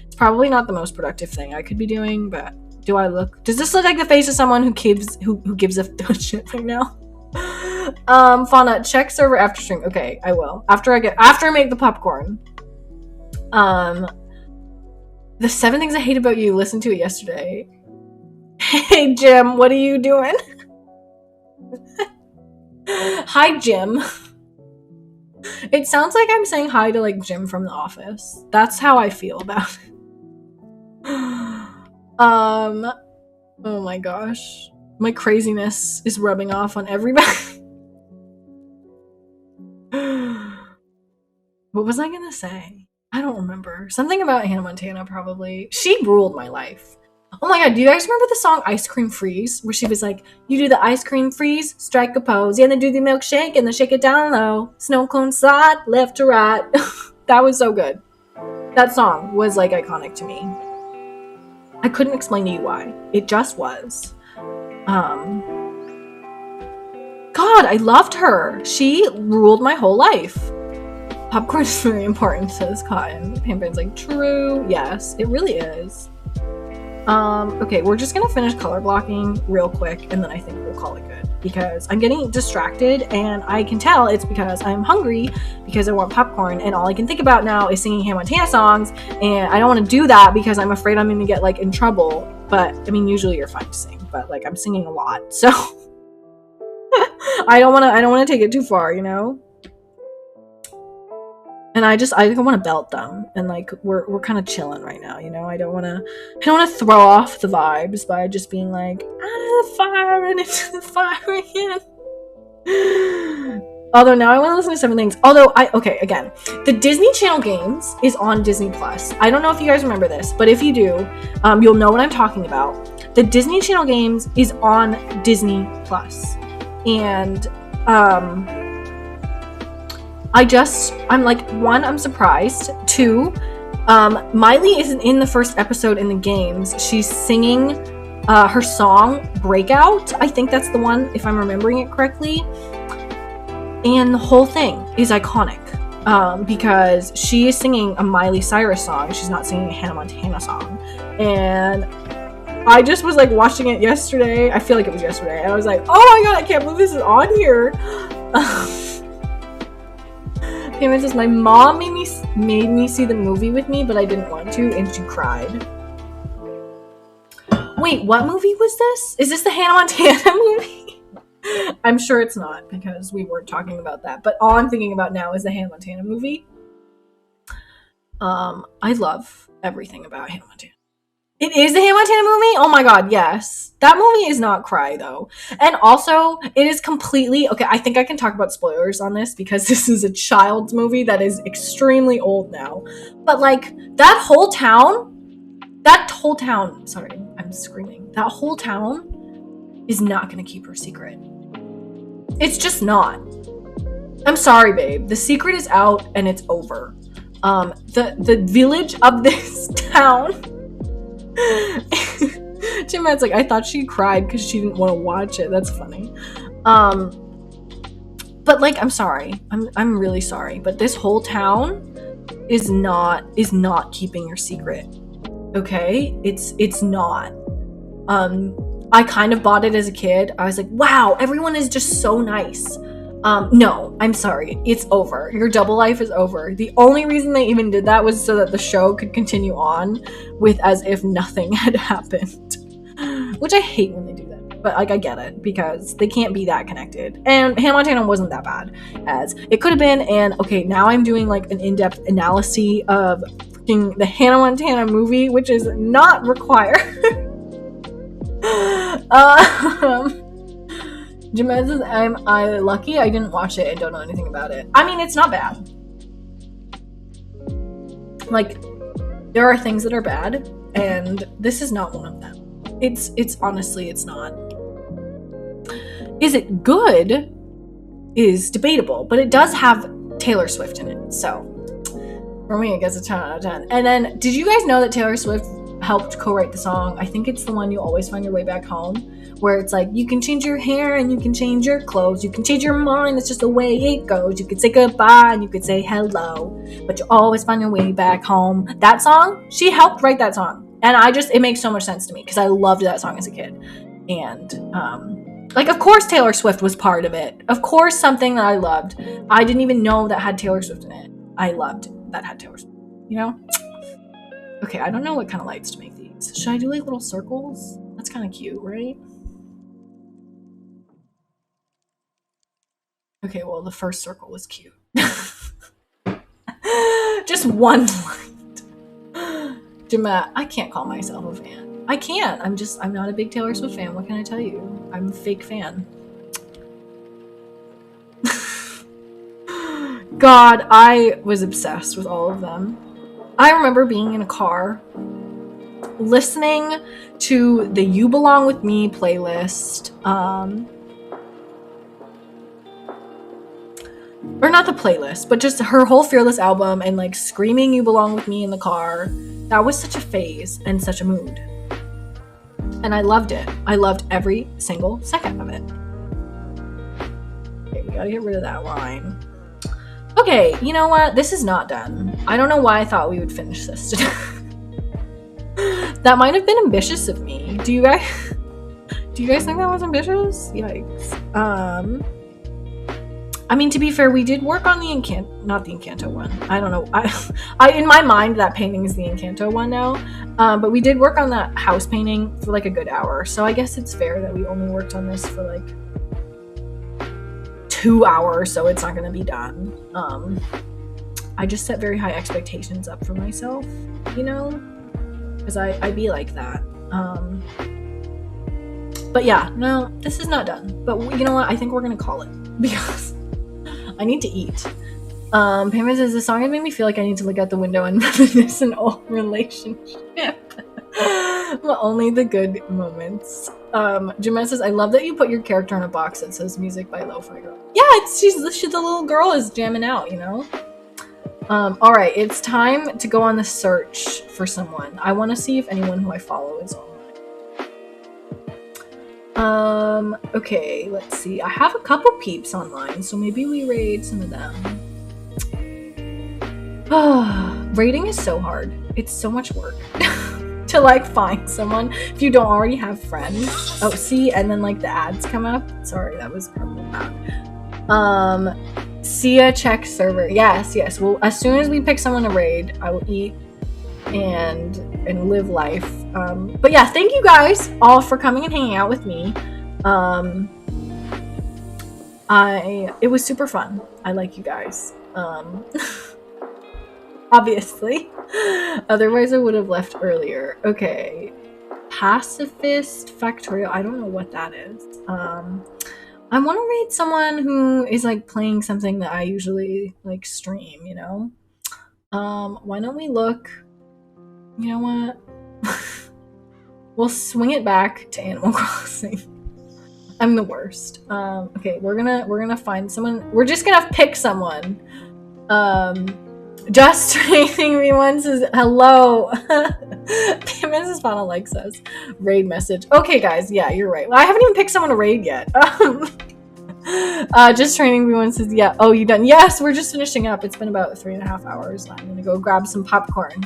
It's probably not the most productive thing I could be doing, but does this look like the face of someone who gives a shit right now? Fauna, check server after stream. Okay, I will. After I make the popcorn. The 7 Things I Hate About You, listened to it yesterday. Hey Jim, what are you doing? Hi Jim. It sounds like I'm saying hi to like Jim from The Office. That's how I feel about it. Oh my gosh. My craziness is rubbing off on everybody. What was I gonna say? I don't remember. Something about Hannah Montana, probably. She ruled my life. Oh my god, do you guys remember the song Ice Cream Freeze? Where she was like, you do the ice cream freeze, strike a pose, yeah, then do the milkshake, and then shake it down low. Snow cone slide, left to right. That was so good. That song was like iconic to me. I couldn't explain to you why. It just was. God, I loved her. She ruled my whole life. Popcorn is very important, says Cotton. Pamper's like, true. Yes, it really is. Okay, we're just gonna finish color blocking real quick, and then I think we'll call it good. because I'm getting distracted, and I can tell it's because I'm hungry because I want popcorn, and all I can think about now is singing Hannah Montana songs, and I don't want to do that because I'm afraid I'm going to get like in trouble. But I mean, usually you're fine to sing, but like I'm singing a lot, so I don't want to take it too far, you know. And I want to belt them, and like we're kind of chilling right now, you know. I don't want to throw off the vibes by just being like out of the fire and into the fire again. Although now I want to listen to some things. Again, the Disney Channel Games is on Disney Plus. I don't know if you guys remember this, but if you do, you'll know what I'm talking about. The Disney Channel Games is on Disney Plus, and I'm like, one, I'm surprised. Two, Miley isn't in the first episode in the games. She's singing her song Breakout. I think that's the one, if I'm remembering it correctly. And the whole thing is iconic because she is singing a Miley Cyrus song. She's not singing a Hannah Montana song. And I just was like watching it yesterday. I feel like it was yesterday. I was like, oh my god, I can't believe this is on here. Cameron says, my mom made me see the movie with me, but I didn't want to, and she cried. Wait, what movie was this? Is this the Hannah Montana movie? I'm sure it's not, because we weren't talking about that. But all I'm thinking about now is the Hannah Montana movie. I love everything about Hannah Montana. It is the Hannah Montana movie? Oh my god, yes. That movie is not cry, though. And also, it is completely... Okay, I think I can talk about spoilers on this, because this is a child's movie that is extremely old now. But, like, that whole town... Sorry, I'm screaming. That whole town is not going to keep her secret. It's just not. I'm sorry, babe. The secret is out, and it's over. The village of this town... Jeanette's like, I thought she cried because she didn't want to watch it. That's funny. But like, I'm sorry. I'm really sorry. But this whole town is not keeping your secret. Okay? It's not. I kind of bought it as a kid. I was like, wow, everyone is just so nice. No, I'm sorry. It's over. Your double life is over. The only reason they even did that was so that the show could continue on with as if nothing had happened. Which I hate when they do that. But, like, I get it. Because they can't be that connected. And Hannah Montana wasn't that bad as it could have been. And, okay, now I'm doing, like, an in-depth analysis of freaking the Hannah Montana movie, which is not required. Jamed says, I lucky I didn't watch it and don't know anything about it. I mean, it's not bad. Like, there are things that are bad, and this is not one of them. It's honestly, it's not. Is it good? Is debatable, but it does have Taylor Swift in it, so for me, it gets a 10 out of 10. And then, did you guys know that Taylor Swift helped co-write the song? I think it's the one, You Always Find Your Way Back Home, where it's like, you can change your hair and you can change your clothes, you can change your mind, it's just the way it goes, you could say goodbye and you could say hello, but you always find your way back home. That song, she helped write that song, and it makes so much sense to me because I loved that song as a kid. And like, of course Taylor Swift was part of it. Of course, something that I loved. I didn't even know that had Taylor Swift in it. I loved that had Taylor Swift, you know? Okay, I don't know what kind of lights to make these. Should I do like little circles? That's kind of cute, right? Okay, well, the first circle was cute. Just one light. Jeanette, I can't call myself a fan. I can't. I'm not a big Taylor Swift fan. What can I tell you? I'm a fake fan. God, I was obsessed with all of them. I remember being in a car listening to the You Belong With Me playlist. Or not the playlist, but just her whole Fearless album, and like screaming You Belong With Me in the car. That was such a phase and such a mood. And I loved it. I loved every single second of it. Okay, we gotta get rid of that line. Okay, you know what? This is not done. I don't know why I thought we would finish this today. That might have been ambitious of me. Do Do you guys think that was ambitious? Yikes. I mean, to be fair, we did work on the not the Encanto one. I don't know. I in my mind, that painting is the Encanto one now. But we did work on that house painting for like a good hour. So I guess it's fair that we only worked on this for like 2 hours, so it's not going to be done. I just set very high expectations up for myself, you know? Because I be like that. But yeah, no, this is not done. But you know what? I think we're going to call it. Because I need to eat. Pamela says, the song has made me feel like I need to look out the window and reminisce an old relationship. But only the good moments. Jamette says, I love that you put your character in a box that says music by Lo-Fi Girl. Yeah, she's the little girl is jamming out, you know? Alright, it's time to go on the search for someone. I want to see if anyone who I follow is online. Okay, let's see. I have a couple peeps online, so maybe we raid some of them. Raiding is so hard. It's so much work to like find someone if you don't already have friends. Oh, see, and then like the ads come up. Sorry, that was probably bad. Sia check server. Yes. Well, as soon as we pick someone to raid, I will eat and live life. But yeah, thank you guys all for coming and hanging out with me. It was super fun. I like you guys. Obviously. Otherwise I would have left earlier. Okay. Pacifist Factorial. I don't know what that is. I want to raid someone who is like playing something that I usually like stream, you know? Why don't we look? You know what? We'll swing it back to Animal Crossing. I'm the worst. Okay, we're gonna find someone. We're just gonna pick someone. Just Training Me One says hello. Mrs. Fana likes us. Raid message. Okay, guys. Yeah, you're right. Well, I haven't even picked someone to raid yet. Just Training Me One says yeah. Oh, you done? Yes, we're just finishing up. It's been about 3.5 hours. I'm gonna go grab some popcorn.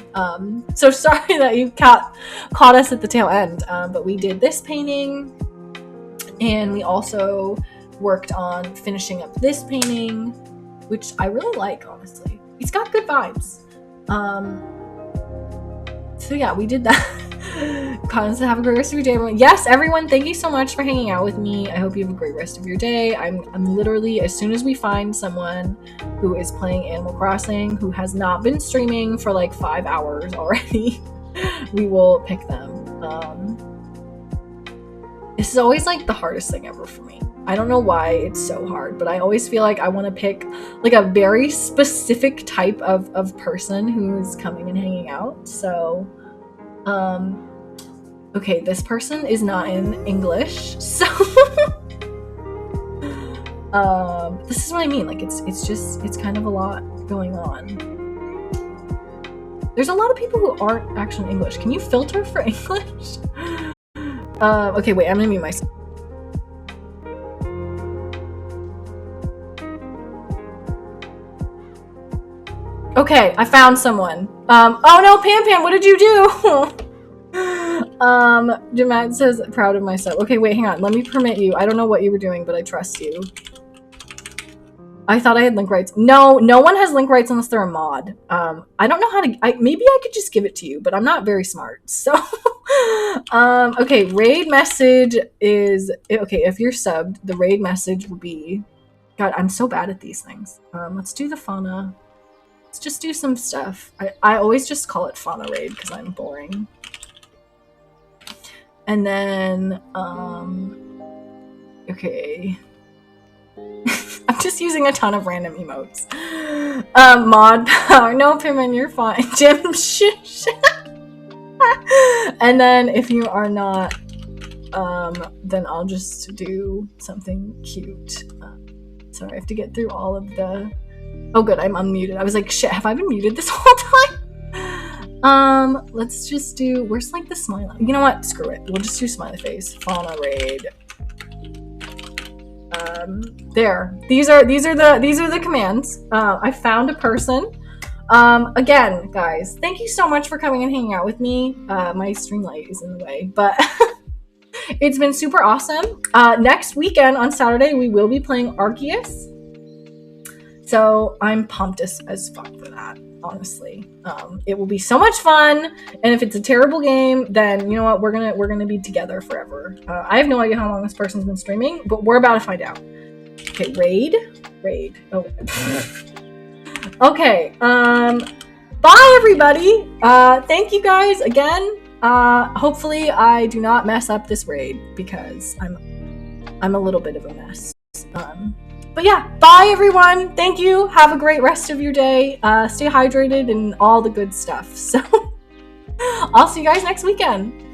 So sorry that you caught us at the tail end. But we did this painting, and we also worked on finishing up this painting, which I really like, honestly. It's got good vibes. So yeah, we did that. Cons, have a great rest of your day, everyone. Yes, everyone, thank you so much for hanging out with me. I hope you have a great rest of your day. I'm literally, as soon as we find someone who is playing Animal Crossing, who has not been streaming for like 5 hours already, we will pick them. This is always like the hardest thing ever for me. I don't know why it's so hard, but I always feel like I want to pick like a very specific type of person who's coming and hanging out. So, okay, this person is not in English, so this is what I mean. Like it's kind of a lot going on. There's a lot of people who aren't actually English. Can you filter for English? Okay, wait, I'm gonna mute myself. Okay, I found someone. Oh no, Pam, what did you do? Jamad says, proud of myself. Okay, wait, hang on. Let me permit you. I don't know what you were doing, but I trust you. I thought I had link rights. No one has link rights unless they're a mod. I don't know how to, maybe I could just give it to you, but I'm not very smart, so. Okay, raid message is, okay, if you're subbed, the raid message will be, God, I'm so bad at these things. Let's do the fauna. Let's just do some stuff. I always just call it fauna raid because I'm boring. And then, okay. I'm just using a ton of random emotes. Mod power. No, Piman, you're fine. Jim, shh. And then if you are not, then I'll just do something cute. Sorry, I have to get through all of the... Oh good, I'm unmuted. I was like, shit, have I been muted this whole time? Let's just do... Where's like the smiley... You know what? Screw it. We'll just do smiley face. Fauna raid. There. These are the commands. I found a person. Again, guys, thank you so much for coming and hanging out with me. My stream light is in the way, but It's been super awesome. Next weekend on Saturday, we will be playing Arceus. So I'm pumped as fuck for that, honestly. It will be so much fun, and if it's a terrible game, then you know what, we're gonna be together forever. I have no idea how long this person's been streaming, but we're about to find out. Okay, raid. Oh. Okay. Bye everybody. Thank you guys again. Hopefully I do not mess up this raid because I'm a little bit of a mess. But yeah, bye everyone. Thank you. Have a great rest of your day. Stay hydrated and all the good stuff. So I'll see you guys next weekend.